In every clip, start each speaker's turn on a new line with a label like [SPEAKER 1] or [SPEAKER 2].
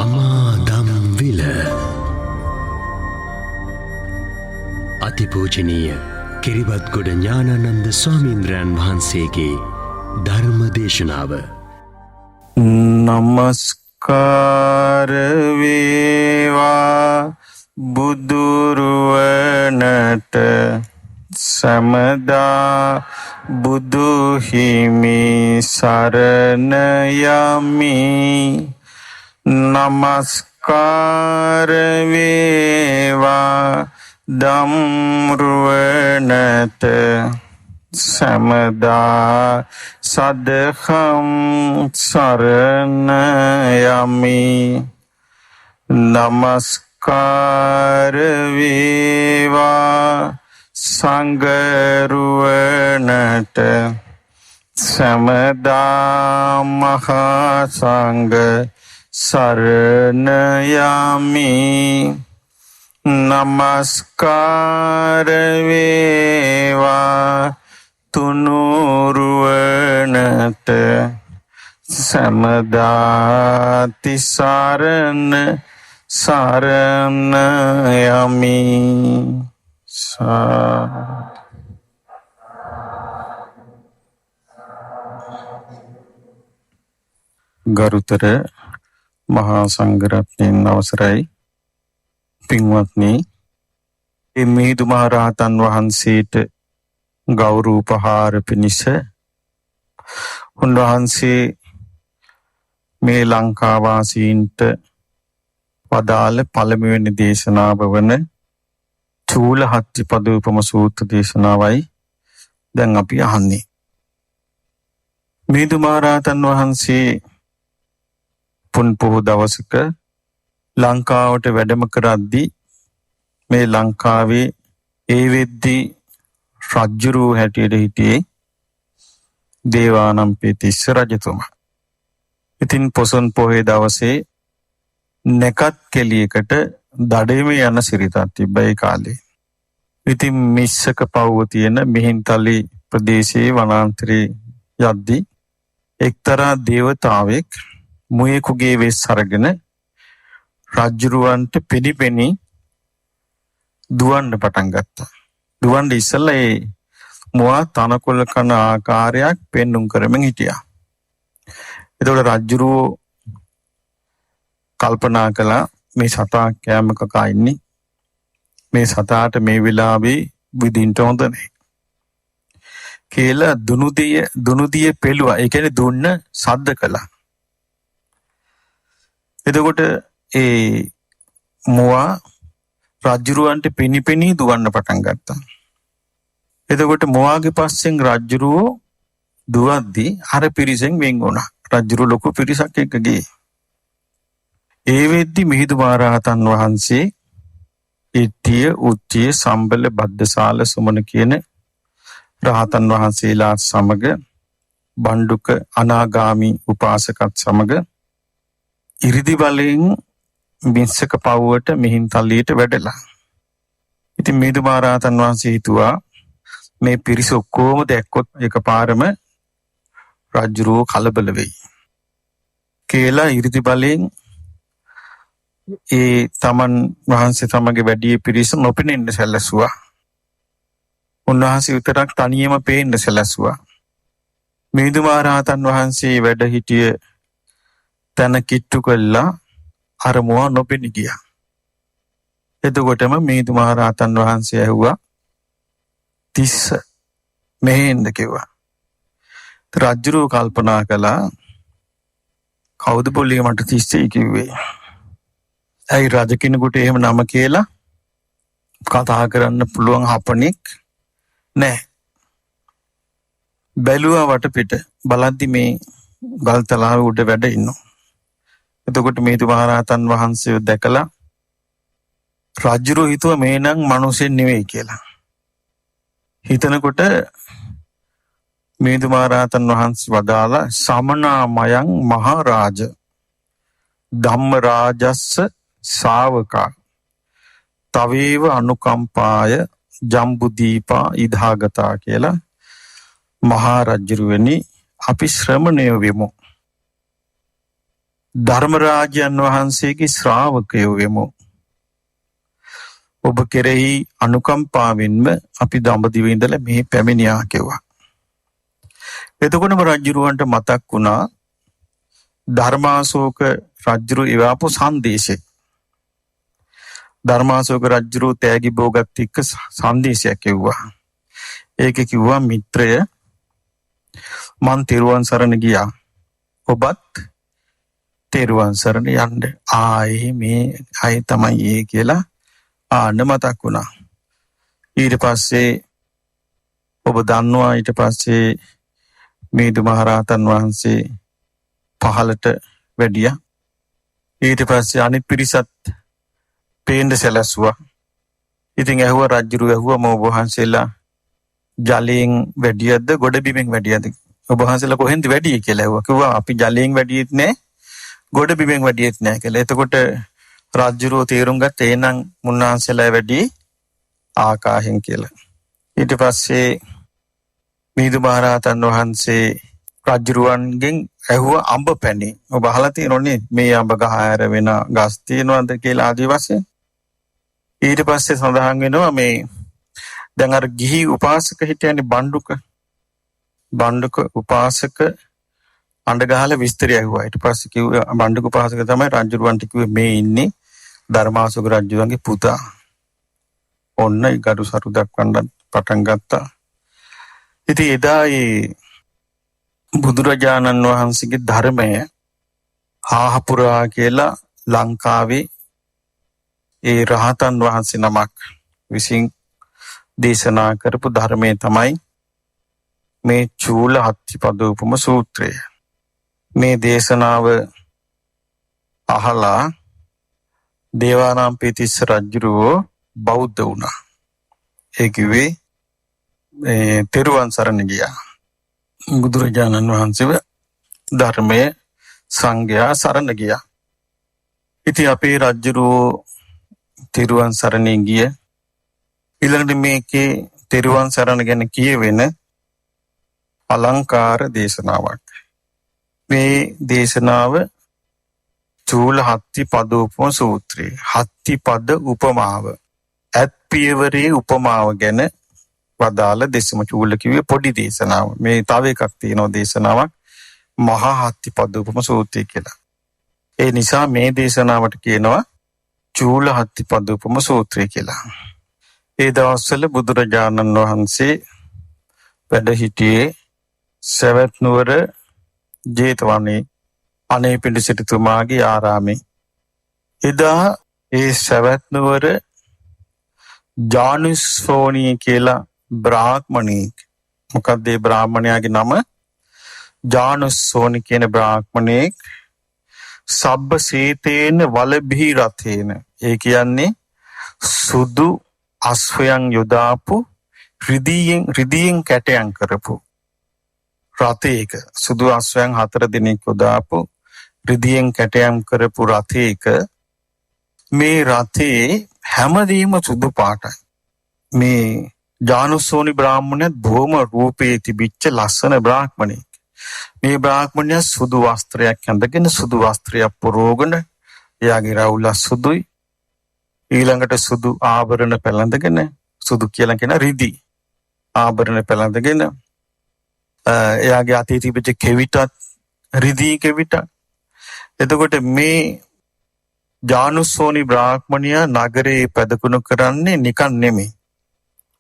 [SPEAKER 1] අමාදම් විල අතිපූජනීය කිරිබත්ගොඩ ඥානානන්ද ස්වාමීන්ද්‍රයන් වහන්සේගේ ධර්ම දේශනාව.
[SPEAKER 2] නමස්කාර වේවා බුදුරුවනට සමදා බුදු හිමි සරණ යමි. නමස්කාර වේවා ධම්රුවනට සමදා සදහම් සරණ යමි. නමස්කාර වේවා සංඝරුවනට සමදා මහා සංඝ සරණ යමි. නමස්කාර වේවා තුනුරුවනට සමදා තිසරණ සරණ යමි. ගරුතර මහා සංඝරත්නයන් අවසරයි. පින්වත්නි, මේ මිහිඳු මහ රහතන් වහන්සේට ගෞරව උපහාර පිණිස උන්වහන්සේ මේ ලංකා වාසීන්ට වදාළ පළමුවෙනි දේශනාව වන චූලහත්ථිපදෝපම සූත්‍ර දේශනාවයි දැන් අපි අහන්නේ. මිහිඳු මහ රහතන් වහන්සේ පුන් පොහෝ දවසක ලංකාවට වැඩම කරද්දී මේ ලංකාවේ ඒ වෙද්දී රජ්ජුරුව හැටියට හිටියේ දේවානම්පියතිස්ස රජතුමා. ඉතින් පොසොන් පොහේ දවසේ නැකත් කෙලියකට දඩයම යන සිරිතක් තිබ්බා ඒ කාලේ. ඉතින් මිස්සක පවුව තියෙන මිහින්තලි ප්‍රදේශයේ වනාන්තරයේ යද්දී එක්තරා දේවතාවෙක් මුවෙකුගේ වෙස් අරගෙන රජ්ජුරුවන්ට පිළිපෙනි දුවන්න පටන් ගත්තා. දුවන්න ඉස්සෙල්ලා ඒ මුවා තනකොළ කන ආකාරයක් පෙන්눔 කරමින් හිටියා. එතකොට රජ්ජුරුවෝ කල්පනා කළා මේ සතා කෑම කකා ඉන්නේ. මේ සතාට මේ වෙලාවේ විදින්ට හොඳ නැහැ. කියලා දුනුදිය පෙළුවා. ඒ කියන්නේ දුන්න සද්ද කළා. එතකොට ඒ මුවා රජ්ජුරුවන්ට පිනිපෙනී දුවන්න පටන් ගත්තා. එතකොට මුවාගේ පස්සෙන් රජ්ජුරුවෝ දුවද්දී අර පිරිසෙන් වෙන් වුණා. රජ්ජුරුවෝ ලොකු පිරිසක් එක්ක ගියේ. ඒ වෙද්දි මිහිඳු මහ රහතන් වහන්සේ ඉත්තිය, උච්චිය, සම්බල, බද්දසාල, සුමන කියන රහතන් වහන්සේලා සමග බණ්ඩුක අනාගාමි උපාසකත් සමග ඉරිදි බලෙන් මිස්සක පවුවට මිහින්තලියට වැඩලා. ඉතින් මිහිඳු මහ රහතන් වහන්සේ හිතුවා මේ පිරිස ඔක්කොම දැක්කොත් එකපාරම රජුරෝ කලබල වෙයි කියලා ඉරිදි බලෙන් ඒ තමන් වහන්සේ තමගේ වැඩි පිරිස නොපෙනෙන්න සැලසුවා. උන්වහන්සේ විතරක් තනියම පේන්න සැලසුවා. මිහිඳු මහ රහතන් වහන්සේ වැඩ සිටිය තන කිට්ටු කළා අර මුවා නොපෙනී ගියා. එතකොටම මිහිඳු මහ රහතන් වහන්සේ ඇහුවා තිස්ස මෙහෙන්ද කිව්වා. රජුරෝ කල්පනා කළා කවුද පොල්ලිය මට තිස්සයි කිව්වේ. ඇයි රජ කෙනෙකුට එහෙම නම කියලා කතා කරන්න පුළුවන් හපණෙක් නැහැ. බැලුවා වටපිට බලද්දි මේ ගල්තලාවේ උඩ වැඩ ඉන්නවා. එතකොට මිහිඳු මහ රහතන් වහන්සේ දැකලා රජුරෝ හිතුවා මේ නම් මිනිසෙන් නෙවෙයි කියලා. හිතනකොට මිහිඳු මහ රහතන් වහන්සේ වදාලා සමනාමයං මහරජ ධම්ම රාජස්ස ශාවකා තවේව අනුකම්පාය ජම්බුදීපා ඉදාගතා කියලා මහා රජුරුවනි අපි ශ්‍රමණය වෙමු. ධර්මරාජයන් වහන්සේගේ ශ්‍රාවකයෝ වෙමු. ඔබ කෙරෙහි අනුකම්පාවෙන්ම අපි දඹදිව ඉඳලා මෙහි පැමිණියා කිව්වා. එතකොටම රජුරවන්ට මතක් වුණා ධර්මාශෝක රජුරු එවාපු සංදේශේ. ධර්මාශෝක රජුරු තෑගි භෝගත් එක්ක සංදේශයක් කිව්වා. ඒක කිව්වා මිත්‍රය මං තෙරුවන් සරණ ගියා. ඔබත් තෙරුවන් සරණ යන්න. ආයේ තමයි ඒ කියලා ආන්න මතක් වුණා. ඊට පස්සේ ඔබ දන්නවා ඊට පස්සේ මිහිඳු මහරහතන් වහන්සේ පහළට වැඩියා. ඊට පස්සේ අනිත් පිරිසත් පේන්න සැලැස්සුවා. ඉතින් ඇහුවා රජුරු ඇහුවා ඔබ වහන්සේලා ජලයෙන් වැඩියද්ද ගොඩබිමෙන් වැඩියද්ද? ඔබ වහන්සේලා කොහෙන්ද වැඩියේ කියලා ඇහුවා. කිව්වා අපි ජලයෙන් වැඩියෙත් නෑ ගොඩබිමෙන් වැඩියෙත් නෑ කියලා. එතකොට රජුරෝ තේරුම් ගත්තා එහෙනම් මුන්නාන්සලා වැඩි ආකාශයෙන් කියලා. ඊට පස්සේ මිහිඳු මහරහතන් වහන්සේ රජුරුවන්ගෙන් ඇහුවා අඹ පැණි. ඔබ අහලා තියෙනෝනේ මේ අඹ ගහ ඇර වෙන ගස් තියෙනවද කියලා ආදි වශයෙන්. ඊට පස්සේ සඳහන් වෙනවා මේ දැන් අර ගිහි උපාසක හිටියනේ බණ්ඩුක උපාසක අඬ ගහලා විස්තරය ඇහුවා. ඊට පස්සේ කිව්වා බණ්ඩුක උපාසක තමයි රජුරුවන්ට කිව්වේ මේ ඉන්නේ ධර්මාශෝක රජුගේ පුතා. ඔන්න ඒ ගරු සරු දක්වන්න පටන් ගත්තා. ඉතින් එදා ඒ බුදුරජාණන් වහන්සේගේ ධර්මය හාහපුරා කියලා ලංකාවේ ඒ රහතන් වහන්සේ නමක් විසින් දේශනා කරපු ධර්මය තමයි මේ චූල හත්තිපදෝපම සූත්‍රය. මේ දේශනාව අහලා දේවානම්පියතිස්ස රජුරෝ බෞද්ධ වුණා. ඒ කිව්වේ තෙරුවන් සරණ ගියා. බුදුරජාණන් වහන්සේව ධර්මයේ සංඝයා සරණ ගියා. ඉතින් අපේ රජුරෝ තෙරුවන් සරණ ගිය ඊළඟට මේකේ තෙරුවන් සරණ ගැන කියවෙන අලංකාර දේශනාවක්. මේ දේශනාව චූල හත්ති පදෝපම සූත්‍රය. හත්ති පද උපමාව. ඇත් පියවරේ උපමාව ගැන වදාළ දෙසම චූල කිව්වේ පොඩි දේශනාව. මේ තව එකක් තියෙනවා දේශනාවක් මහා හත්ති පදෝපම සූත්‍රය කියලා. ඒ නිසා මේ දේශනාවට කියනවා චූල හත්ති පදෝපම සූත්‍රය කියලා. ඒ දවස්වල බුදුරජාණන් වහන්සේ වැඩ සිටියේ සවැත් නුවර ජේතවනයේ අනේපිඬු සිටුතුමාගේ ආරාමේ. එදා ඒ සවැත් නුවර ජානුස්සෝනී කියලා බ්‍රාහ්මණෙක්. මොකක්ද ඒ බ්‍රාහ්මණයාගේ නම? ජානුස්සෝනි කියන බ්‍රාහ්මණෙක් සබ්බ සීතේන වලභී රථේන. ඒ කියන්නේ සුදු අශ්වයන් යොදාපු රිදීයෙන් කැටයන් කරපු රථයක. සුදු අශ්වයන් 4 දෙනෙක් යොදාපු රිදීයෙන් කැටයම් කරපු රථයක. මේ රථේ හැමදේම සුදු පාටයි. මේ ජානුස්සෝනි බ්‍රාහ්මණය බොහොම රූපේ තිබිච්ච ලස්සන බ්‍රාහ්මණෙක්. මේ බ්‍රාහ්මණයා සුදු වස්ත්‍රයක් ඇඳගෙන සුදු වස්ත්‍රයක් පුරෝගන එයාගේ රවුල සුදුයි. ඊළඟට සුදු ආභරණ පැළඳගෙන සුදු කියලා කියන රිදී ආභරණ පැළඳගෙන එයාගේ අතේ තිබිච්ච කෙවිතත් රිදී කෙවිත. එතකොට මේ ජානුස්සෝනි බ්‍රාහ්මණයා නගරේ පැදකුණු කරන්නේ නිකන් නෙමෙයි.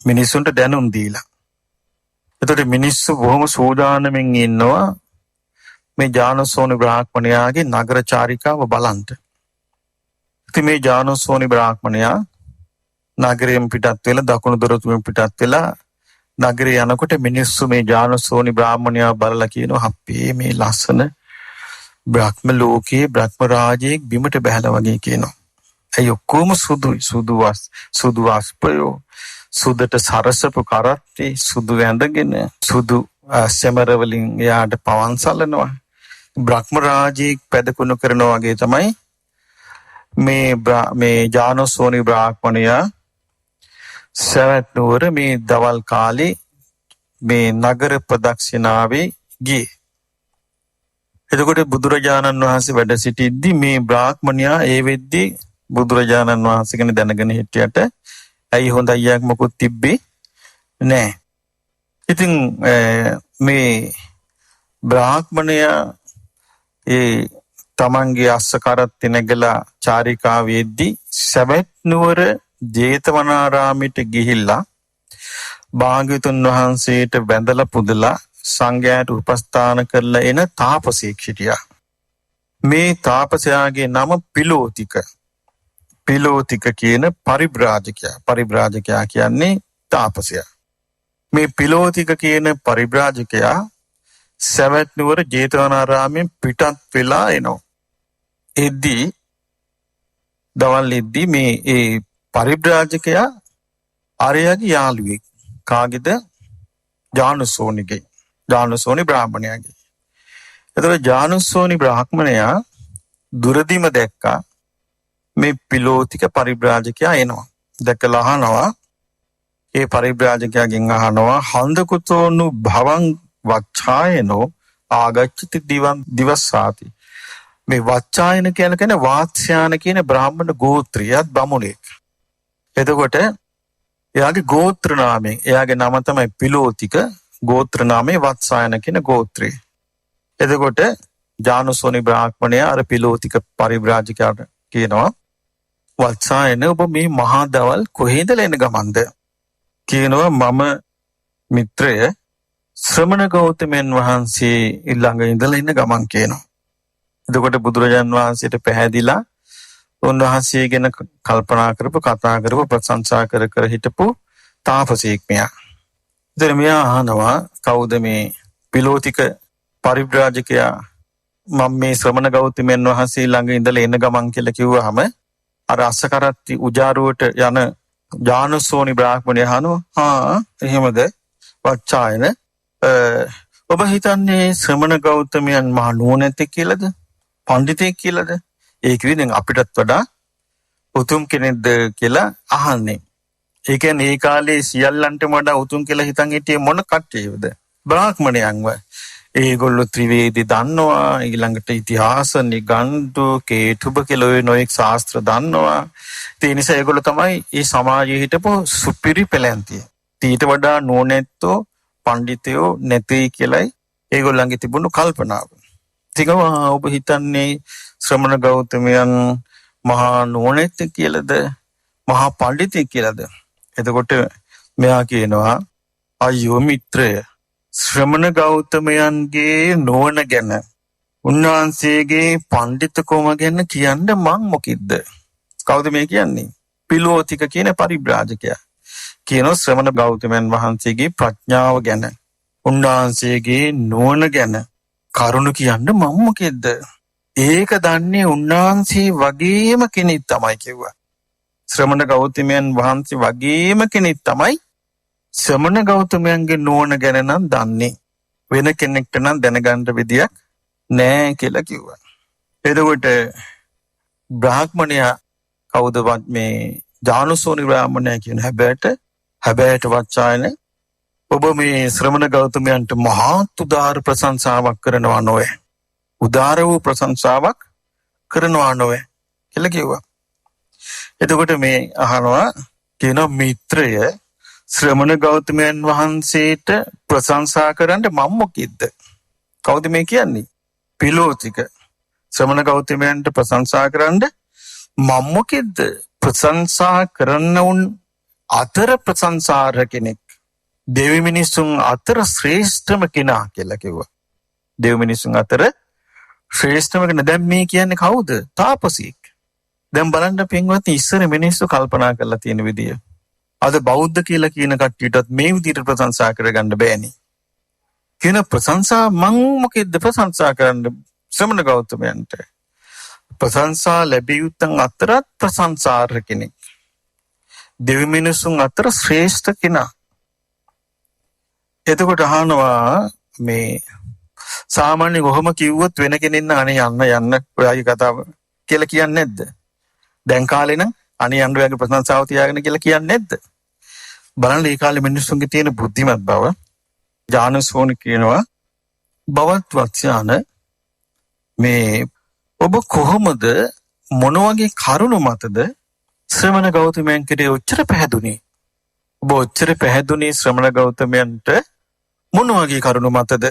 [SPEAKER 2] මිනිසුන්ට දැනුම් දීලා. එතකොට මිනිස්සු බොහොම සූදානමින් ඉන්නවා මේ ජානුස්සෝනි බ්‍රාහ්මණයාගේ නගර චාරිකාව බලන්න. ඉතින් මේ ජානුස්සෝනි බ්‍රාහ්මණයා නගරයෙන් පිටත් වෙලා දකුණු දොරටුවෙන් පිටත් වෙලා නගරේ යනකොට මිනිස්සු මේ ජානුස්සෝනි බ්‍රාහ්මණයා බලලා කියනවා අපේ මේ ලස්සන බ්‍රහ්ම ලෝකයේ බ්‍රහ්ම රාජයෙක් බිමට බැහැලා වගේ කියනවා. ඒ ඔක්කොම සුදුයි. සුදු වස්පයෝ සුදට සරසපු කරත්තේ සුදු ඇඳගෙන සුදු සෙමර වලින් එයාට පවන් සලනවා. බ්‍රහ්ම රාජයෙක් පැදකුණු කරනවා වගේ තමයි මේ ජානුස්සෝනි බ්‍රාහ්මණයා සවැත් නුවර මේ දවල් කාලේ මේ නගර ප්‍රදක්ෂිනාවේ ගියේ. එතකොට බුදුරජාණන් වහන්සේ වැඩ සිටිද්දි මේ බ්‍රාහ්මණයා ඒ වෙද්දී බුදුරජාණන් වහන්සේ ගැන දැනගෙන හිටියට ඇයි හොඳ අයියක් මොකුත් තිබ්බේ නෑ. ඉතින් මේ බ්‍රාහ්මණයා ඒ තමන්ගේ අස්ස කරත්ති නැගලා චාරිකාවේදී සවැත් නුවර ජේතවනාරාමයට ගිහිල්ලා භාග්‍යවතුන් වහන්සේට වැඳලා පුදලා සංඝයාට උපස්ථාන කරලා එන තාපසයෙක් හිටියා. මේ තාපසයාගේ නම පිලෝතික. පිලෝතික කියන පරිබ්‍රාජකයා. පරිබ්‍රාජකයා කියන්නේ තාපසයා. මේ පිලෝතික කියන පරිබ්‍රාජකයා සවැත් නුවර ජේතවනාරාමයෙන් පිටත් වෙලා එනවා. එද්දී දවල් එද්දී මේ ඒ පරිබ්‍රාජකයා ආර්යයාගේ යාළුවෙක්. කාගේද? ජානුසෝනිගේ. ජානුසෝනි බ්‍රාහ්මණයාගේ. එතකොට ජානුසෝනි බ්‍රාහ්මණයා දුරදිම දැක්කා මේ පිලෝතික පරිබ්‍රාජකයා එනවා. දැකලා අහනවා, ඒ පරිබ්‍රාජකයාගෙන් අහනවා, හන්දකුතෝනු භවං වච්ඡායනෝ ආගච්ඡති දිවස්සාති. මේ වච්ඡායන කියන්නේ වාත්ස්‍යාන කියන බ්‍රාහ්මණ ගෝත්‍රියත් බමුණෙක්. එතකොට එයාගේ ගෝත්‍ර නාමයෙන්, එයාගේ නම තමයි පිලෝතික, ගෝත්‍ර නාමයේ වත්සායන කියන ගෝත්‍රය. එතකොට ජානුසෝනි බ්‍රාහ්මණයා අර පිලෝතික පරිබ්‍රාජකයාට කියනවා, වත්සායන ඔබ මේ මහා දවල් කොහේඳලා එන ගමන්ද? කියනවා, මම මිත්‍රය ශ්‍රමණ ගෞතමයන් වහන්සේ ළඟ ඉඳලා ඉන්න ගමන් කියනවා. එතකොට බුදුරජාන් වහන්සේට පැහැදිලා උන්වහන්සේ ගැන කල්පනා කරපු, කතා කරපු, ප්‍රශංසා කර හිටපු තාපසයෙක් මෙයා. ඉතින් මෙයා අහනවා, කවුද මේ පිලෝතික පරිබ්‍රාජකයා? මම මේ ශ්‍රමණ ගෞතමයන් වහන්සේ ළඟ ඉඳලා එන ගමන් කියලා කිව්වහම අර අස්සකරත්ති උජාරුවට යන ජානුසෝනි බ්‍රාහ්මණය අහනවා, එහෙමද වච්ඡායන? ඔබ හිතන්නේ ශ්‍රමණ ගෞතමයන් මහ නුවණැත්තෙක් කියලාද? පඬිතෙක් කියලාද? ඒ කියන්නේ අපිටත් වඩා උතුම් කෙනෙක්ද කියලා අහන්නේ. ඒ කියන්නේ ඒ කාලේ සියල්ලන්ටම වඩා උතුම් කියලා හිතන් හිටියේ මොන කට්ටියද? බ්‍රාහ්මණයන්ව. ඒගොල්ලෝ ත්‍රිවේදි දන්නවා, ඊළඟට ඉතිහාස, නිගණ්ඨ, කේතුබ කියලා ඔය නොයෙක් ශාස්ත්‍ර දන්නවා. ඒ නිසා ඒගොල්ලෝ තමයි මේ සමාජයේ හිටපු සුපිරි පෙළැන්තිය. ඊට වඩා නුවණැත්තෝ, පඬිතයෝ නැtei කියලායි ඒගොල්ලන්ගේ තිබුණු කල්පනාව. ඉතින් ඔබ හිතන්නේ ශ්‍රමණ ගෞතමයන් මහා නුවණැත්තෙක් කියලාද? මහා පඬිතෙක් කියලාද? එතකොට මෙයා කියනවා, අයියෝ මිත්‍රය, ශ්‍රමණ ගෞතමයන්ගේ නුවණ ගැන, උන්වහන්සේගේ පඬිතුකම ගැන කියන්න මං මොකෙද්ද? කවුද මේ කියන්නේ? පිලෝතික කියන පරිබ්‍රාජකයා කියනවා ශ්‍රමණ ගෞතමයන් වහන්සේගේ ප්‍රඥාව ගැන, උන්වහන්සේගේ නුවණ ගැන කරුණ කියන්න මම මොකෙද්ද? ඒක දන්නේ උන්වහන්සේ වගේම කෙනෙක් තමයි කිව්වා. ශ්‍රමණ ගෞතමයන් වහන්සේ වගේම කෙනෙක් තමයි ශ්‍රමණ ගෞතමයන්ගේ නුවණ ගැන නම් දන්නේ. වෙන කෙනෙක්ට නම් දැනගන්න විදියක් නෑ කියලා කිව්වා. එතකොට බ්‍රාහ්මණයා කවුද? මේ ජානුසෝනි බ්‍රාහ්මණයා කියන හැබෑට වච්ඡායන, ඔබ මේ ශ්‍රමණ ගෞතමයන්ට මහත් උදාර ප්‍රශංසාවක් කරනවා නොවේ. උදාර වූ ප්‍රශංසාවක් කරනවා නොවේ කියලා කිව්වා. එතකොට මේ අහනවා, කියනවා, මිත්‍රය ශ්‍රමණ ගෞතමයන් වහන්සේට ප්‍රශංසා කරන්න මම මොකෙද්ද? කවුද මේ කියන්නේ? පිලෝතික. ශ්‍රමණ ගෞතමයන්ට ප්‍රශංසා කරන්න මම මොකෙද්ද? ප්‍රශංසා කරන උන් අතර ප්‍රශංසාර කෙනෙක්, දෙවි මිනිසුන් අතර ශ්‍රේෂ්ඨම කෙනා කියලා කිව්වා. දෙවි මිනිසුන් අතර ශ්‍රේෂ්ඨම කෙනා. දැන් මේ කියන්නේ කවුද? තාපසයෙක්. දැන් බලන්න පින්වත්නි, ඉස්සර මිනිස්සු කල්පනා කරලා තියෙන විදිය. අද බෞද්ධ කියලා කියන කට්ටියටත් මේ විදිහට ප්‍රශංසා කරගන්න බෑනේ. කියන ප්‍රශංසා මං මොකෙද්ද ප්‍රශංසා කරන්න ශ්‍රමණ ගෞතමයන්ට? ප්‍රශංසා ලැබිය යුත්තන් අතරත් ප්‍රශංසාර්හ කෙනෙක්. දෙවි මිනිසුන් අතර ශ්‍රේෂ්ඨ කෙනා. එතකොට අහනවා, මේ සාමාන්‍ය කොහොම කිව්වොත් වෙන කෙනෙක් අනේ යන්න ඔයාගේ කතාව කියලා කියන්නේ නැද්ද? දැන් කාලේ නම් අනේ යන්න ඔයාගේ ප්‍රශංසාව තියාගෙන කියලා කියන්නේ නැද්ද? බලන්න ඒ කාලේ මිනිස්සුන්ගේ තියෙන බුද්ධිමත් බව. ජානුසෝනි කියනවා, බවත් වත්ස්‍යාන, මේ ඔබ කොහොමද මොන වගේ කරුණු මතද ශ්‍රමණ ගෞතමයන් කෙරේ ඔච්චර පැහැදුනේ? ඔබ ඔච්චර පැහැදුනේ ශ්‍රමණ ගෞතමයන්ට මොන වගේ කරුණු මතද?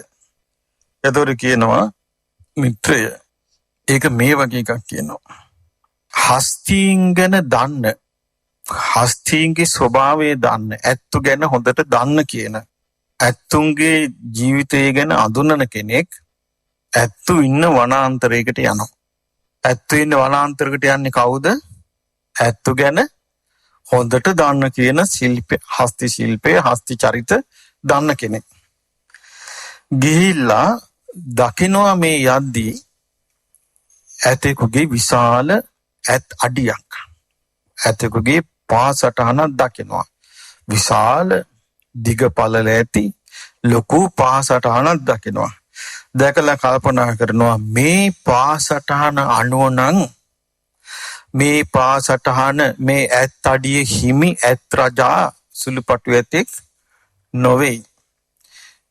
[SPEAKER 2] එතකොට කියනවා මිත්‍රය, ඒක මේ වගේ එකක් කියනවා. හස්තීන් ගැන දන්න, හස්තීන්ගේ ස්වභාවය දන්න, ඇත්තු ගැන හොඳට දන්න කියන, ඇත්තුන්ගේ ජීවිතය ගැන අඳුනන කෙනෙක් ඇත්තු ඉන්න වනාන්තරයකට යනවා. ඇත්තු ඉන්න වනාන්තරයකට යන්නේ කවුද? ඇත්තු ගැන හොඳට දන්න කියන ශිල්පේ, හස්ති ශිල්පේ, හස්ති චරිත දන්න කෙනෙක්. ගිහිල්ලා දකිනවා මේ යද්දී ඇතෙකුගේ විශාල ඇත් අඩියක්, ඇතෙකුගේ පාසටහනක් දකිනවා. විශාල දිග පළල ඇති ලොකු පාසටහනක් දකිනවා. දැකලා කල්පනා කරනවා මේ පාසටහන අනුව නම් මේ පාසටහන මේ ඇත් අඩියේ හිමි ඇත් රජා සුළුපටු ඇතෙක් නොවේ.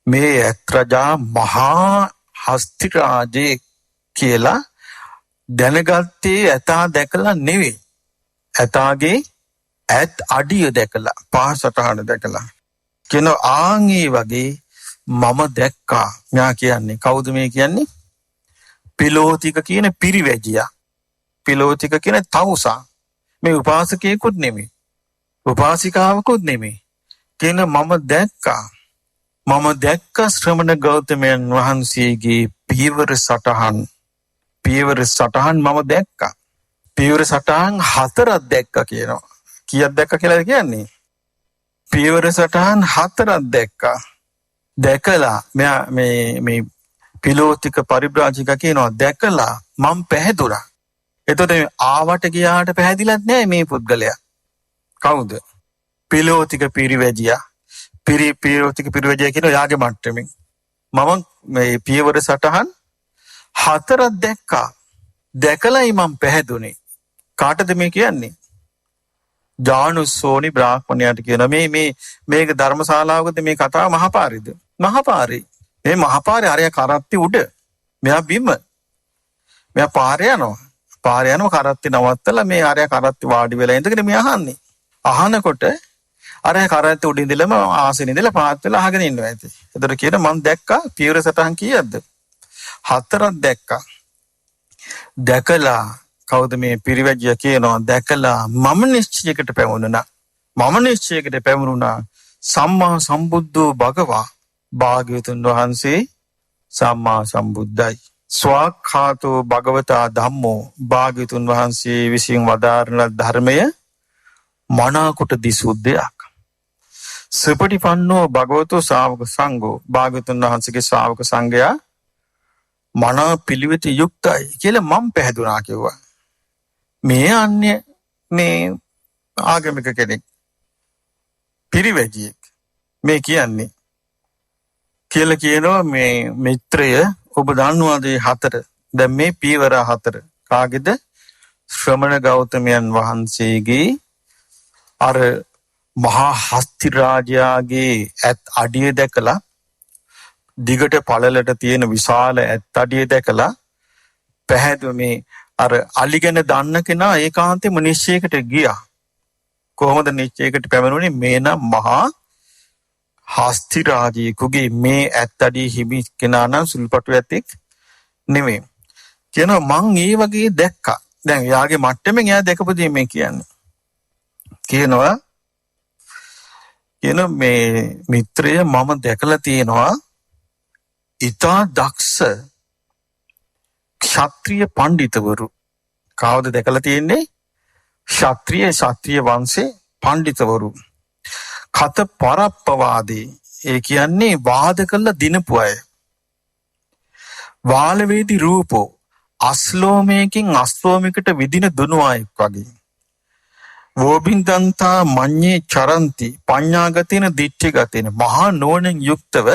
[SPEAKER 2] මේ ඇත් රජා මහා හස්ති රාජේ කියලා දැනගත්තේ ඇතා දැකලා නෙවෙයි. ඇතාගේ ඇත් අඩිය දැකලා, පාසටහන දැකලා. කියන ආන්ගේ වගේ මම දැක්කා. මෙයා කියන්නේ කවුද මේ කියන්නේ? පිලෝතික කියන පිරිවැජියා. පිලෝතික කියන තවුසා. මේ උපාසකයෙකුත් නෙමෙයි, උපාසිකාවකුත් නෙමෙයි. කියන මම දැක්කා. මම දැක්ක ශ්‍රමණ ගෞතමයන් වහන්සේගේ පියවර සටහන්. පියවර සටහන් මම දැක්කා. පියවර සටහන් 4ක් දැක්කා කියනවා. කීයක් දැක්කා කියලාද කියන්නේ? පියවර සටහන් 4ක් දැක්කා. දැකලා මෙයා මේ පිලෝතික පරිබ්‍රාජික කියනවා දැකලා මම පැහැදුනා. එතකොට ආවට ගියාට පැහැදිලත් නෑ මේ පුද්ගලයා. කවුද? පිලෝතික පිරිවැජියා. පිලෝතික පිරිවැජියා කියන යාගේ මට්ටමින් මම මේ පියවර සටහන් 4ක් දැක්කා. දැකලයි මම පැහැදුනේ. කාටද මේ කියන්නේ? ජානුස්සෝනි බ්‍රාහ්මණයාට කියන මේක ධර්මශාලාවකද මේ කතාව? මහපාරේද? මහපාරේ. මේ මහපාරේ අරය කරත්ති උඩ. මෙයා බිම. මෙයා පාරේ යනවා. පාරේ යනවා කරත්ති නවත්තලා මේ අරය කරත්ති වාඩි වෙලා ඉඳගෙන මෙයා අහන්නේ. අහනකොට අරය කරත්ති උඩ ඉඳලම ආසනෙ ඉඳලා පාත් වෙලා අහගෙන ඉන්නවා ඇති. ඒතර කියන මම දැක්කා පියවර සටහන් කීයක්ද? 4ක් දැක්කා. දැකලා කවුද මේ පිරිවැජියා කියනවා දැකලා මම නිශ්චයකට පැමුණුණා. මම නිශ්චයකට පැමුණුණා සම්මා සම්බුද්ධෝ භගවා. භාග්‍යවතුන් වහන්සේ සම්මා සම්බුද්ධයි. ස්වාක්ඛාතෝ භගවතා ධම්මෝ. භාග්‍යවතුන් වහන්සේ විසින් වදාරන ධර්මය මනාකොට දිසූ දෙයක්. සුපටිපන්නෝ භගවතෝ ශාවක සංඝෝ. භාග්‍යවතුන් වහන්සේගේ ශ්‍රාවක සංඝයා මනා පිළිවෙත යුක්තයි කියලා මම පැහැදුනා කිව්වා. මේ අන්‍ය මේ ආගමික කෙනෙක් පිරිවැජියෙක් මේ කියන්නේ කියලා කියනවා මේ මිත්‍රය ඔබ දන්නවාද මේ 4? දැන් මේ පියවර 4 කාගේද? ශ්‍රමණ ගෞතමයන් වහන්සේගේ අර මහා හස්ති රාජයාගේ ඇත් අඩිය දැකලා දිගට පළලට තියෙන විශාල ඇත් අඩිය දැකලා පැහැදුව මේ අර අලි ගැන දන්න කෙනා ඒකාන්තයෙන්ම නිශ්චයකට ගියා. කොහොමද නිශ්චයකට පැමිණුනේ? මේ නම් මහා හස්ති රාජයෙකුගේ මේ ඇත් අඩිය හිමි කෙනා නම් සුළුපටු ඇතෙක් නෙමෙයි. කියනවා මං ඒ වගේ දැක්කා. දැන් යාගේ මට්ටමින් එයා දැකපු දේ මේ කියන්නේ. කියනවා මේ මිත්‍රය මම දැකලා තියෙනවා ඉතා දක්ෂ ක්ෂත්‍රීය පඬිතවරු. කවුද දැකලා තියෙන්නේ? ක්ෂත්‍රීය වංශේ පඬිතවරු. කත පරප්පවාදී. ඒ කියන්නේ වාද කළ දිනපු අය. වාලවේදී රූපෝ. අස්ලෝමයකින් අස්ලෝමයකට විදින දුනු අයෙක් වගේ. වෝබින්දන්තා මඤ්ඤේ චරಂತಿ පඤ්ඤාගතේන දිට්ඨිගතේන මහා නෝණෙන් යුක්තව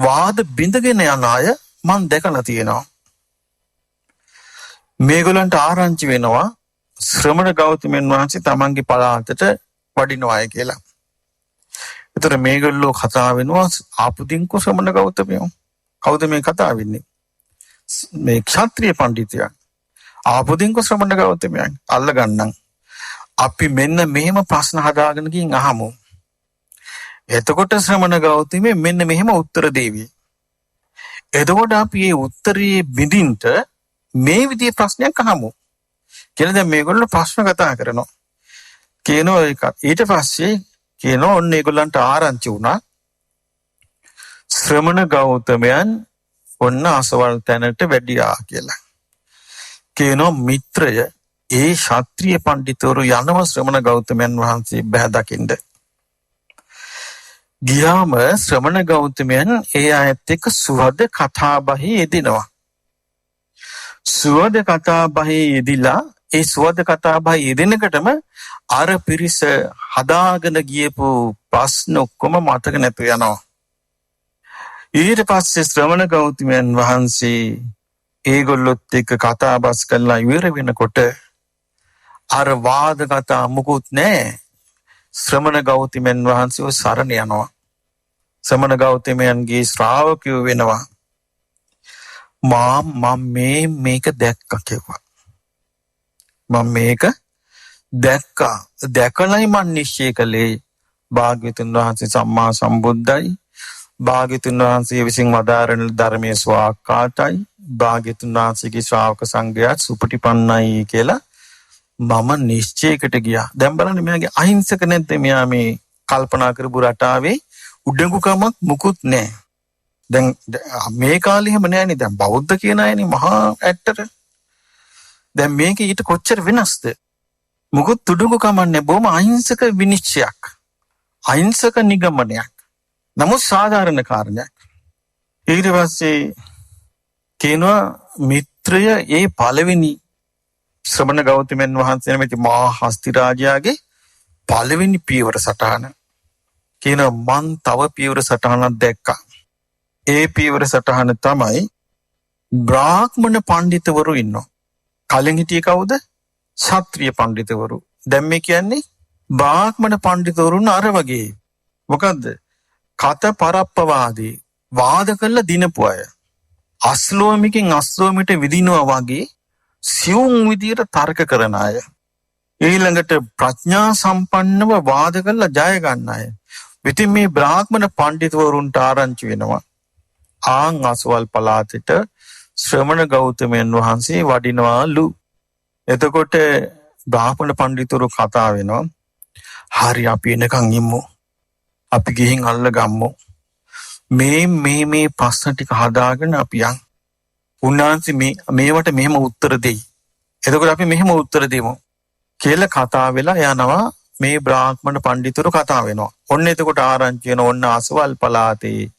[SPEAKER 2] වාද බිඳගෙන යන අය මම දැකලා තියෙනවා. මේගොල්ලන්ට ආරංචි වෙනවා ශ්‍රමණ ගෞතමයන් වහන්සේ තමන්ගේ පළාතට වඩිනවායි කියලා. ඒතර මේගොල්ලෝ කතා වෙනවා ආපුදින්කෝ ශ්‍රමණ ගෞතමයෝ. කවුද මේ කතා වෙන්නේ? මේ ක්ෂත්‍රීය පඬිතුයන් ආපොදින්ක ශ්‍රමණ ගෞතමයන් අල්ල ගන්නම්. අපි මෙන්න මෙහෙම ප්‍රශ්න හදාගෙන ගින් අහමු. එතකොට ශ්‍රමණ ගෞතමේ මෙන්න මෙහෙම උත්තර දෙවි. එතකොට අපි මේ උත්තරේ බිඳින්ට මේ විදිහේ ප්‍රශ්නයක් අහමු. කියලා දැන් මේගොල්ලෝ ප්‍රශ්න කතා කරනවා. කියනවා ඒක. ඊට පස්සේ කියනවා ඔන්න ඒගොල්ලන්ට ආරංචි වුණා. ශ්‍රමණ ගෞතමයන් ඔන්න අසවල් තැනට වැඩියා කියලා. කියනවා මිත්‍රය ඒ ශාත්‍රීය පඬිතුරු යනව ශ්‍රමණ ගෞතමයන් වහන්සේ බෑ දකින්න. ගියාම ශ්‍රමණ ගෞතමයන් ඒ අයත් එක්ක සුවද කතා බහේ යෙදෙනවා. සුවද කතා බහේ යෙදිලා ඒ සුවද කතා බහේ යෙදෙනකොටම අර පිරිස හදාගෙන ගියපු ප්‍රශ්න ඔක්කොම මතක නැතු යනවා. ඊට පස්සේ ශ්‍රමණ ගෞතමයන් වහන්සේ ඒගොල්ලොත් එක්ක කතා බස් කරලා ඉවර වෙනකොට අර වාද කතා මුකුත් නැහැ. ශ්‍රමණ ගෞතමයන් වහන්සේව සරණ යනවා. ශ්‍රමණ ගෞතමයන්ගේ ශ්‍රාවකයෝ වෙනවා. මම මේක දැක්කා කිව්වා. මම මේක දැක්කා. දැකලයි මම නිශ්චය කළේ භාග්‍යවතුන් වහන්සේ සම්මා සම්බුද්දයි. භාග්‍යවතුන් වහන්සේ විසින් වදාරන ධර්මයේ ස්වාක්කාතයි. භාග්‍යවතුන් වහන්සේගේ ශ්‍රාවක සංඝයාත් සුපටිපන්නයි කියලා මම නිශ්චයකට ගියා. දැන් බලන්න මෙයාගේ අහිංසක නැද්ද? මෙයා මේ කල්පනා කරපු රටාවේ උඩඟුකමක් මුකුත් නැහැ. දැන් මේ කාලේ එහෙම නැහැනේ. දැන් බෞද්ධ කියන අයනේ මහා ඇත්තට. දැන් මේක ඊට කොච්චර වෙනස්ද? මුකුත් උඩඟුකමක් නැහැ. බොහොම අහිංසක විනිශ්චයක්. අහිංසක නිගමනයක්. නමුත් සාධාරණ කාරණයක්. ඊට පස්සේ කියනවා මිත්‍රය ඒ පළවෙනි ශ්‍රමණ ගෞතමයන් වහන්සේ නැමැති මහා හස්ති රාජයාගේ පළවෙනි පියවර සටහන. කියනවා මං තව පියවර සටහනක් දැක්කා. ඒ පියවර සටහන තමයි බ්‍රාහ්මණ පඬිතුවරු ඉන්නවා. කලින් හිටියේ කවුද? ක්ෂත්‍රීය පඬිතුවරු. දැන් මේ කියන්නේ බ්‍රාහ්මණ පඬිතුවරුන් අර වගේ. මොකද්ද? කත පරප්පවාදී වාද කළ දිනපු අය. අස්ලෝමිකින් අස්ලෝමිට විදිනවා වගේ සියුම් විදියට තර්ක කරන අය. ඊළඟට ප්‍රඥා සම්පන්නව වාද කරලා ජය ගන්න අය. ඉතින් මේ බ්‍රාහ්මණ පඬිතුවරුන්ට ආරංචි වෙනවා. ආන් අසවල් පළාතට ශ්‍රමණ ගෞතමයන් වහන්සේ වඩිනවාලු. එතකොට බ්‍රාහ්මණ පඬිතුරු කතා වෙනවා. හරි අපි එනකන් ඉමු. අපි ගිහින් අල්ල ගම්මු. මේ ප්‍රශ්න ටික හදාගෙන අපි යන්. උන්වහන්සේ මේවට මෙහෙම උත්තර දෙයි. එතකොට අපි මෙහෙම උත්තර දෙමු කියලා කතා වෙලා යනවා. මේ බ්‍රාහ්මණ පඬිතුරු කතා වෙනවා. ඔන්න එතකොට ආරංචි වෙන ඔන්න අසවල් පළාතේ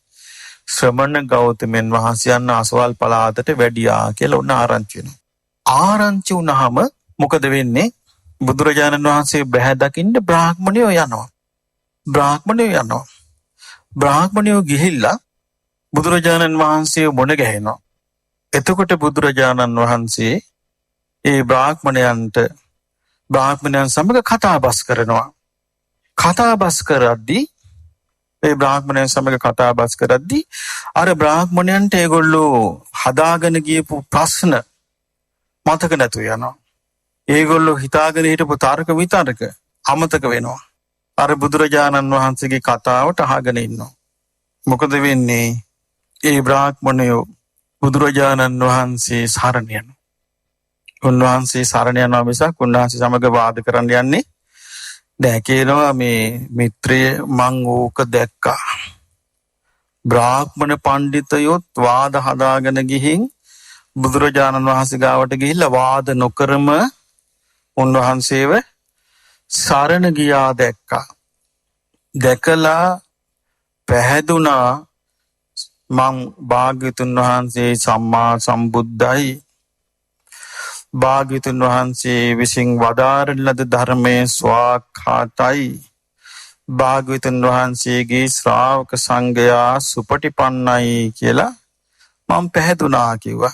[SPEAKER 2] ශ්‍රමණ ගෞතමයන් වහන්සේ යන අසවල් පළාතට වැඩියා කියලා ඔන්න ආරංචි වෙනවා. ආරංචි වුණාම මොකද වෙන්නේ? බුදුරජාණන් වහන්සේ බැහැ දකින්න බ්‍රාහ්මණයෝ යනවා. බ්‍රාහ්මණයෝ ගිහිල්ලා බුදුරජාණන් වහන්සේ මොන ගැහෙනවා. එතකොට බුදුරජාණන් වහන්සේ ඒ බ්‍රාහ්මණයන් සමග කතා බස් කරනවා. කතා බස් කරද්දී අර බ්‍රාහ්මණයන්ට ඒගොල්ලෝ හදාගෙන ගියපු ප්‍රශ්න මතක නැතු යනවා. ඒගොල්ලෝ හිතාගෙන හිටපු තර්ක විතර්ක අමතක වෙනවා. අර බුදුරජාණන් වහන්සේගේ කතාවට අහගෙන ඉන්නවා. මොකද වෙන්නේ? ඒ බ්‍රාහ්මණයෝ බුදුරජාණන් වහන්සේ සරණ යනවා. උන්වහන්සේ සරණ යනවා මිසක් උන්වහන්සේ සමග වාද කරන්න යන්නේ නැහැ. කියනවා මේ මිත්‍රය මං ඕක දැක්කා. බ්‍රාහ්මණ පඬිතයොත් වාද හදාගෙන ගිහින් බුදුරජාණන් වහන්සේ ගාවට ගිහිල්ලා වාද නොකරම උන්වහන්සේව සරණ ගියා දැක්කා. දැකලා පැහැදුනා මං භාග්‍යවතුන් වහන්සේ සම්මා සම්බුද්දයි. භාග්‍යවතුන් වහන්සේ විසින් වදාරන ලද ධර්මයේ ස්වාක්ඛාතයි. භාග්‍යවතුන් වහන්සේගේ ශ්‍රාවක සංඝයා සුපටිපන්නයි කියලා මම පැහැදුනා කිව්වා.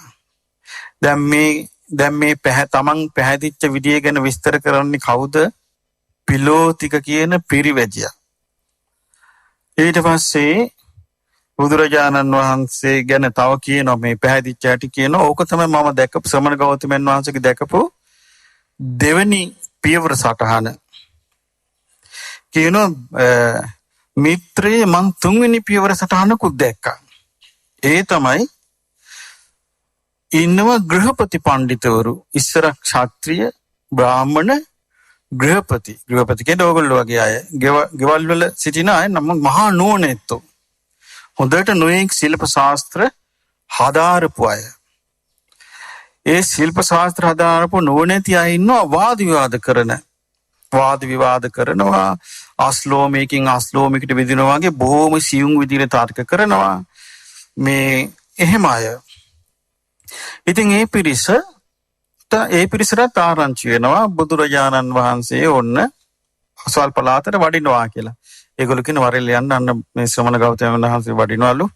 [SPEAKER 2] දැන් මේ තමන් පැහැදිච්ච විදිය ගැන විස්තර කරන්නේ කවුද? පිලෝතික කියන පිරිවැජියා. ඊට පස්සේ බුදුරජාණන් වහන්සේ ගැන තව කියනවා මේ පැහැදිච්ච හැටි කියනවා. ඕක තමයි මම දැකපු ශ්‍රමණ ගෞතමයන් වහන්සේගේ දැකපු දෙවෙනි පියවර සටහන. කියනවා මිත්‍රයේ මං තුන්වෙනි පියවර සටහනකුත් දැක්කා. ඒ තමයි ඉන්නවා ගෘහපති පඬිතුවරු. ඉස්සර ක්ෂත්‍රිය බ්‍රාහ්මණ ගෘහපති කියන්නේ ඕගොල්ලෝ වගේ අය. ගෙවල් වල සිටින අය නම් මහා නුවණැත්තෝ. හොඳට නොයෙක් ශිල්ප ශාස්ත්‍ර හදාරපු අය. ඒ ශිල්ප ශාස්ත්‍ර හදාරපු නුවණැති අය ඉන්නවා වාද විවාද කරනවා. අශ්ලෝමයකින් අශ්ලෝමයකට විදිනවා වගේ බොහොම සියුම් විදිහට තර්ක කරනවා. මේ එහෙම අය. ඉතින් ඒ පිරිසට ආරංචි වෙනවා බුදුරජාණන් වහන්සේ ඔන්න අසවල් පළාතට වඩිනවා කියලා. ඒගොල්ලෝ කියන වරෙල් යන්න අන්න මේ ශ්‍රමණ ගෞතමයන් වහන්සේ වඩිනවලු.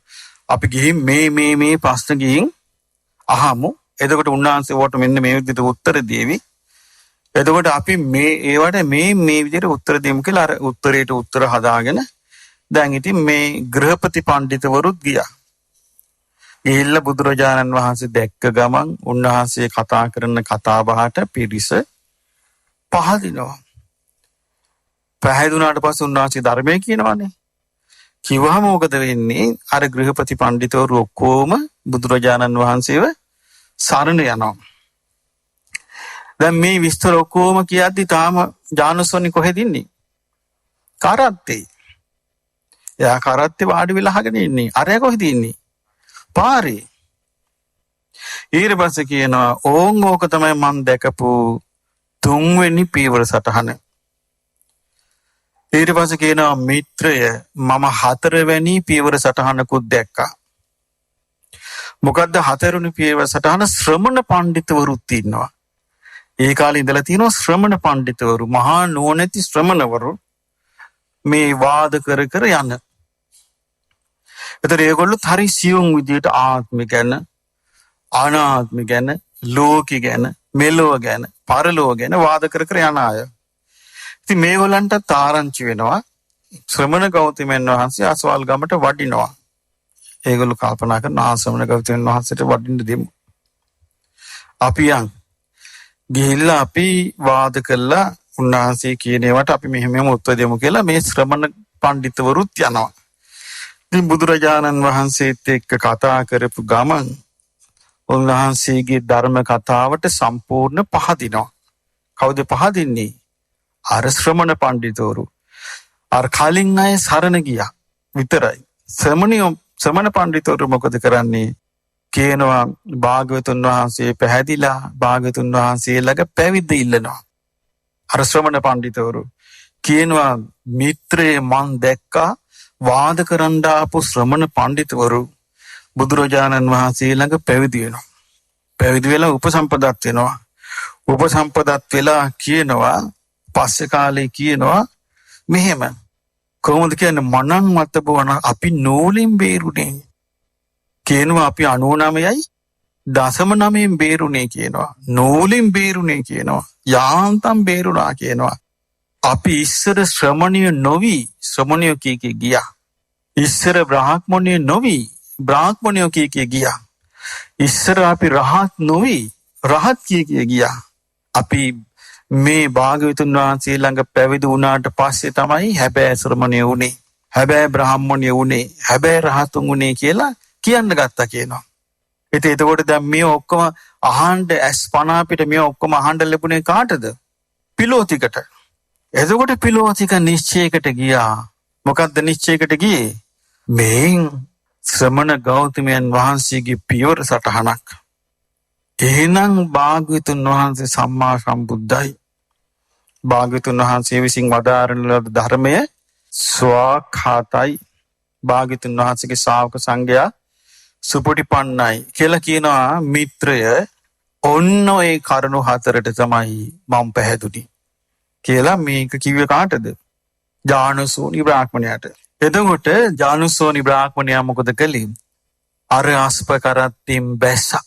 [SPEAKER 2] අපි ගිහින් මේ ප්‍රශ්න ගිහින් අහමු. එතකොට උන්වහන්සේ වට මෙන්න මේ විදිහට උත්තර දෙවි. එතකොට අපි ඒවට මේ විදිහට උත්තර දෙමු කියලා අර උත්තරයට උත්තර හදාගෙන දැන් ඉතින් මේ ගෘහපති පඬිතුවරුත් ගියා. ගිහිල්ලා බුදුරජාණන් වහන්සේ දැක්ක ගමන් උන්වහන්සේ කතා කරන කතා බහට පිරිස පහදිනවා. පහදුනාට පස්සේ උන්වහන්සේ ධර්මය කියනවානේ. කිව්වහම මොකද වෙන්නේ? අර ගෘහපති පඬිතුවරු ඔක්කොම බුදුරජාණන් වහන්සේව සරණ යනවා. දැන් මේ විස්තර ඔක්කොම කියද්දි තාම ජානුසෝනි කොහෙද ඉන්නේ? කරත්තේ. එයා කරත්තේ වාඩි වෙලා අහගෙන ඉන්නේ. අරයා කොහෙද ඉන්නේ? පාරේ. ඊට පස්සේ කියනවා ඕක තමයි මම දැකපු තුන්වෙනි පියවර සටහන. ඊට පස්සේ කියනවා මිත්‍රය මම හතරවෙනි පියවර සටහනකුත් දැක්කා. මොකද්ද හතරවෙනි පියවර සටහන? ශ්‍රමණ පඬිතුවරුත් ඉන්නවා. ඒ කාලේ ඉඳලා තියෙනවා ශ්‍රමණ පඬිතුවරු, මහා නුවණැති ශ්‍රමණවරු මේ වාද කර යන. ඒතර ඒගොල්ලෝ හරි සියුම් විදියට ආත්ම ගැන, අනාත්ම ගැන, ලෝකي ගැන, මෙලොව ගැන, පරලොව ගැන වාද කර යන අය. ඉතින් මේගොල්ලන්ට ආරංචි වෙනවා ශ්‍රමණ ගෞතමයන් වහන්සේ අසවල් ගමට වඩිනවා. ඒගොල්ලෝ කල්පනා කරනවා ශ්‍රමණ ගෞතමයන් වහන්සේට වඩින්න දෙමු. අපි ගිහිල්ලා අපි වාද කළා උන්වහන්සේ කියන ඒවාට අපි මෙහෙම උත්තර දෙමු කියලා මේ ශ්‍රමණ පඬිතුවරුත් යනවා. ඉතින් බුදුරජාණන් වහන්සේත් එක්ක කතා කරපු ගමන් උන්වහන්සේගේ ධර්ම කතාවට සම්පූර්ණ පහදිනවා. කවුද පහදින්නේ? අර ශ්‍රමණ පඬිතුවරු. අර කලින් අය සරණ ගියා විතරයි. ශ්‍රමණ පඬිතුවරු මොකද කරන්නේ? කියනවා භාග්‍යවතුන් වහන්සේ පැහැදිලා භාග්‍යවතුන් වහන්සේ ළඟ පැවිද්ද ඉල්ලනවා. අර ශ්‍රමණ පඬිතුවරු කියනවා මිත්‍රයේ මං දැක්කා වාද කරන්න ආපු ශ්‍රමණ පඬිතුවරු බුදුරජාණන් වහන්සේ ළඟ පැවිදි වෙනවා. පැවිදි වෙලා උපසම්පදත් වෙනවා. උපසම්පදත් වෙලා කියනවා පස්සේ කාලේ කියනවා මෙහෙම කොහොමද කියන්නේ මනං මත බවන අපි නූලින් බේරුනේ. කියනවා අපි 99.9න් බේරුනේ කියනවා. නූලින් බේරුනේ කියනවා. යාන්තම් බේරුණා කියනවා. අපි ඉස්සර ශ්‍රමණිය නොවි ශ්‍රමණිය කීකේ ගියා. ඉස්සර බ්‍රාහ්මණිය නොවි බ්‍රාහ්මණිය කීකේ ගියා. ඉස්සර අපි රහත් නොවි රහත් කීකේ ගියා. අපි මේ භාග්‍යවතුන් වහන්සේ ළඟ පැවිදි වුණාට පස්සේ තමයි හැබෑ ශ්‍රමණිය උනේ. හැබෑ බ්‍රාහ්මණිය උනේ. හැබෑ රහතුන් උනේ කියලා කියන්න ගත්තා කියනවා. එතකොට දැන් මේ ඔක්කොම අහන්න S50 පිට මේ ඔක්කොම අහන්න ලැබුණේ කාටද? පිලෝතිකට. එතකොට පිලෝතික නිශ්චයකට ගියා. මොකක්ද නිශ්චයකට ගියේ? මේ ශ්‍රමණ ගෞතමයන් වහන්සේගේ පියවර සටහනක්. එහෙනම් භාග්‍යවතුන් වහන්සේ සම්මා සම්බුද්ධයි. භාග්‍යවතුන් වහන්සේ විසින් වදාරන ලද ධර්මය ස්වාඛාතයි. භාග්‍යවතුන් වහන්සේගේ ශ්‍රාවක සංඝයා සුපටිපන්නයි කියලා කියනවා මිත්‍රය. ඔන්න ඒ කරුණු හතරට තමයි මම පැහැදුනේ කියලා මේක කිව්වේ කාටද? ජානුසෝනි බ්‍රාහ්මණයාට. එතකොට ජානුසෝනි බ්‍රාහ්මණයා මොකද කළේ? අර ආස්පකරත්තෙන් බැස්සා.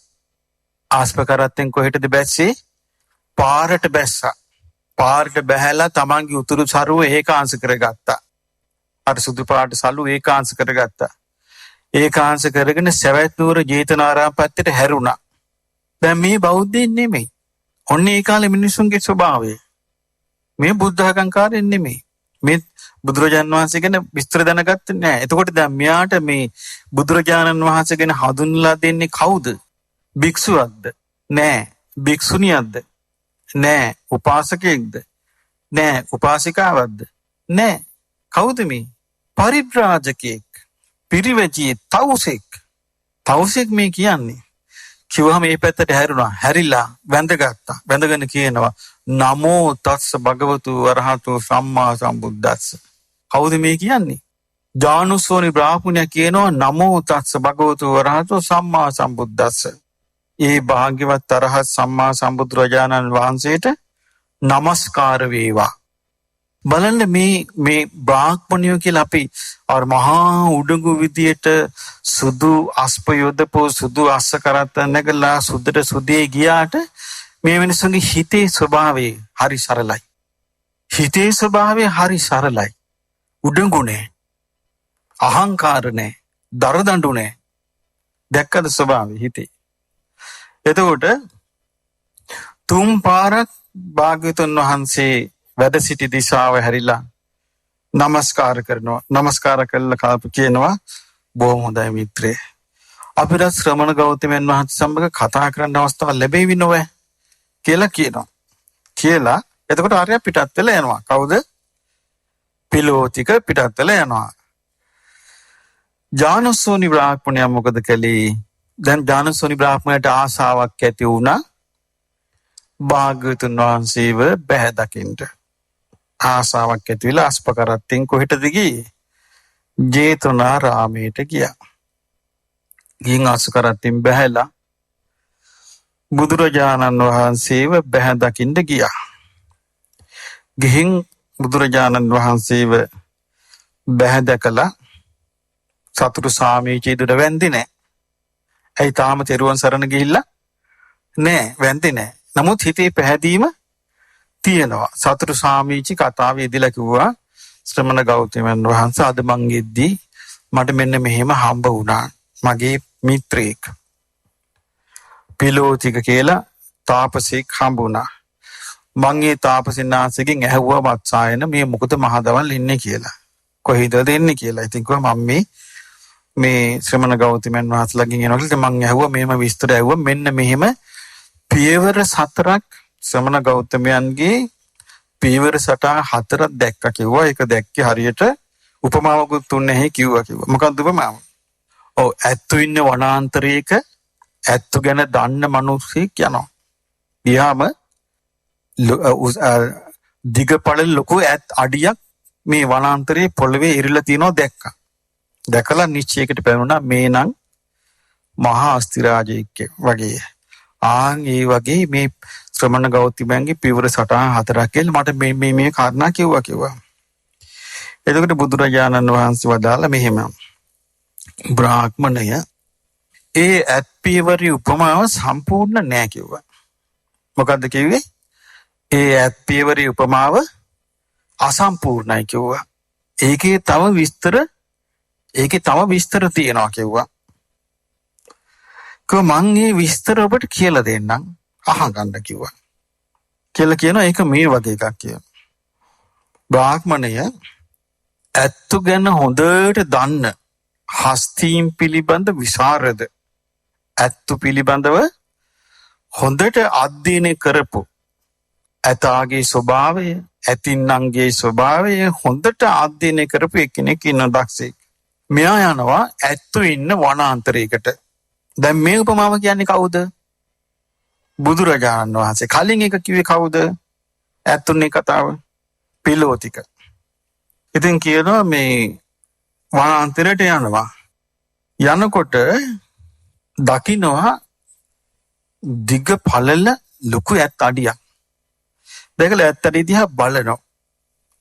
[SPEAKER 2] ආස්පකරත්තෙන් කොහෙටද බැස්සේ? පාරට බැස්සා. පාරට බැහැලා තමන්ගේ උතුරු සරුව ඒකාංශ කරගත්තා. අර සුදු පාට සලු ඒකාංශ කරගත්තා. ඒකාංශ කරගෙන සවැත් නුවර ජේතවනාරාම පැත්තට හැරුණා. දැන් මේ බෞද්ධයින් නෙමෙයි. ඔන්න ඒ කාලේ මිනිසුන්ගේ ස්වභාවය. මේ බුද්ධ ආගම්කාරයෙන් නෙමෙයි. මේ බුදුරජාණන් වහන්සේ ගැන විස්තර දැනගත්තේ නැහැ. එතකොට දැන් මෙයාට මේ බුදුරජාණන් වහන්සේ ගැන හඳුන්වලා දෙන්නේ කවුද? භික්ෂුවක්ද? නෑ. භික්ෂුණියක්ද? නෑ. උපාසකයෙක්ද? නෑ. උපාසිකාවක්ද? නෑ. කවුද මේ? පරිබ්‍රාජකයෙක්. පිරිවැජියේ තවුසෙක්. තවුසෙක් මේ කියන්නේ. කිව්වහම මේ පැත්තට හැරුණා. හැරිලා වැඳගත්තා. වැඳගෙන කියනවා නමෝ තස්ස භගවතු වරහතු සම්මා සම්බුද්දස්ස. කවුද මේ කියන්නේ? ජානුස්සෝනි බ්‍රාහ්මණයා කියනවා නමෝ තස්ස භගවතු වරහතු සම්මා සම්බුද්දස්ස. ඒ භාග්‍යවත් අරහත් සම්මා සම්බුදුරජාණන් වහන්සේට නමස්කාර වේවා. බලන්න මේ බ්‍රාහ්මණයෝ කියලා අපි අර මහා උඩඟු විදියට සුදු අස්ප යොදපෝ සුදු අස්ස කරත්ත නැගලා සුදට සුදේ ගියාට මේ මිනිස්සුන්ගේ හිතේ ස්වභාවය හරි සරලයි. හිතේ ස්වභාවය හරි සරලයි. උඩඟු නෑ. අහංකාර නෑ. දරදඬු නෑ. දැක්කද ස්වභාවය හිතේ? එතකොට තුන් පාරක් භාග්‍යවතුන් වහන්සේ වැඩ සිටි දිශාව හැරිලා නමස්කාර කරනවා. නමස්කාර කළා කාප කියනවා බොහොම හොඳයි මිත්‍රේ. අපිට ශ්‍රමණ ගෞතමයන් වහන්සේ සමග කතා කරන්න අවස්ථාවක් ලැබෙවි නොවේ කියලා කියනවා. කියලා එතකොට ආර්ය පිටත් වෙලා යනවා. කවුද? පිලෝතික පිටත් වෙලා යනවා. ජානුස්සෝනි බ්‍රාහ්මණයා මොකද කළේ? දැන් ජානුස්සෝනි බ්‍රාහ්මණයට ආසාවක් ඇති වුණා භාග්‍යවතුන් වහන්සේව බැහැ දකින්න. ආසාවක් ඇති වෙලා අස්පකරත්තෙන් කොහෙටද ගියේ? ජේතවනාරාමයට ගියා. ගිහින් අස්පකරත්තෙන් බැහැලා බුදුරජාණන් වහන්සේව බැහැ දකින්න ගියා. ගිහින් බුදුරජාණන් වහන්සේව බැහැ දැකලා සතුටු සාමීචී දුර වැන්දේ නැහැ. ඇයි තාම තෙරුවන් සරණ ගිහිල්ලා නෑ? වැන්දේ නැහැ. නමුත් හිතේ පැහැදීම තියෙනවා. සතුටු සාමීචි කතාවේ ඉදලා කිව්වා ශ්‍රමණ ගෞතමයන් වහන්සේ අද මං ගෙද්දී මට මෙන්න මෙහෙම හම්බ වුණා. මගේ මිත්‍රයෙක් පිලෝතික කියලා තාපසෙක් හම්බ වුණා. මං ඒ තාපසින්නාසගෙන් ඇහුවා වත්සායන මේ මොකද මහදවල් ඉන්නේ කියලා. කොහෙද දෙන්නේ කියලා. ඉතින් කිව්වා මම මේ ශ්‍රමණ ගෞතමයන් වහන්සේලාගෙන් එනවා කියලා මං ඇහුවා මේම විස්තර ඇහුවා මෙන්න මෙහෙම පියවර 4ක් ශ්‍රමණ ගෞතමයන්ගේ පියවර 4ක් දැක්කා කිව්වා. ඒක දැක්කේ හරියට උපමාවකුත් තුන්නේ කිව්වා. මොකක්ද උපමාව? ඔව් ඇත්තු ඉන්න වනාන්තරයක ඇත්තු ගැන දන්න මිනිස්සෙක් යනවා. ගියාම දිගපළ ලොකු ඇත් අඩියක් මේ වනාන්තරයේ පොළවේ ඉරිලා තියෙනවා දැක්කා. දැකලා නිශ්චයකට පැනුණා මේ නම් මහා අස්තිරාජයෙක් වගේ. ඒ වගේ මේ ශ්‍රමණ ගෞතමයන්ගේ පියවර 4ක් කියලා මට මේ කාරණා කිව්වා. එතකොට බුදුරජාණන් වහන්සේ වදාලා මෙහෙම බ්‍රාහ්මණය ඒ ඇත් පියවරේ උපමාව සම්පූර්ණ නෑ කිව්වා. මොකද්ද කිව්වේ? ඒ ඇත් පියවරේ උපමාව අසම්පූර්ණයි කිව්වා. ඒකේ තව විස්තර තියෙනවා කිව්වා. මං මේ විස්තර ඔබට කියලා දෙන්නම් අහගන්න කිව්වා. කියලා කියනවා ඒක මේ වගේ එකක් කියලා. බ්‍රාහ්මණය ඇත්තු ගැන හොඳට දන්න හස්තීන් පිළිබඳ විශාරද ඇත්තු පිළිබඳව හොඳට අධ්‍යයනය කරපු ඇතාගේ ස්වභාවය ඇතින්නන්ගේ ස්වභාවය හොඳට අධ්‍යයනය කරපු එක්කෙනෙක් ඉන්න දක්ෂයෙක්. මෙයා යනවා ඇත්තු ඉන්න වනාන්තරයකට. දැන් මේ උපමාව කියන්නේ කවුද? බුදුරජාණන් වහන්සේ. කලින් එක කිව්වේ කවුද? ඇත්තුන්නේ කතාව පිලෝතික. ඉතින් කියනවා මේ වනාන්තරයට යනවා. යනකොට දකින්නවා දිග පළල ලොකු ඇත් අඩියක්. දැකලා ඇත් අඩිය දිහා බලනවා.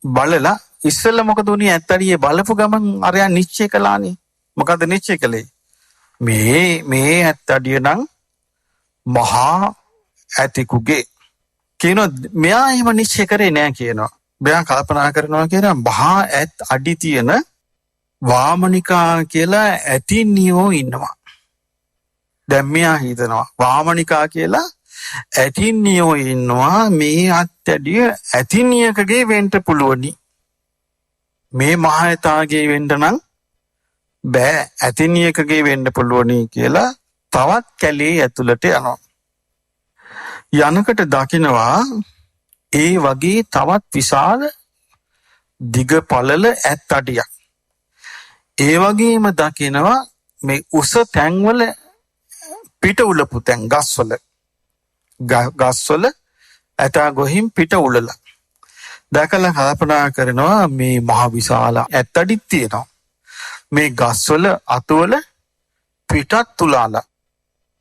[SPEAKER 2] බලලා ඉස්සෙල්ලා මොකද උනේ? ඇත් අඩියේ බලපු ගමන් අරයා නිශ්චය කළානේ. මොකද නිශ්චය කළේ? මේ ඇත් අඩිය නම් මහා ඇතිකුගේ කියනවා. මෙයා එහෙම නිශ්චය කරේ නෑ කියනවා. මෙයා කල්පනා කරනවා කියනවා මහා ඇත් අඩි තියෙන වාමනිකා කියලා ඇතින්නියෝ ඉන්නවා. දැන් මෙයා හිතනවා වාමනිකා කියලා ඇතින්නියෝ ඉන්නවා මේ අත්‍යඩිය ඇතින්නියකගේ වෙන්න පුළුවනි. මේ මහයතාගේ වෙන්න නම් බෑ ඇතින්නියකගේ වෙන්න පුළුවනි කියලා තවත් කැලේ ඇතුළට යනවා. යනකට දකිනවා ඒ වගේ තවත් විශාල දිග පළල ඇත් අඩියක්. ඒ වගේම දකිනවා මේ උස තැන්වල පිට උලපු තැන් ගස්වල ඇතා ගොහින් පිට උලලා. දැකලා කල්පනා කරනවා මේ මහ විශාල ඇත් අඩික් තියෙනවා. මේ ගස්වල අතවල පිටත් තුලාලා.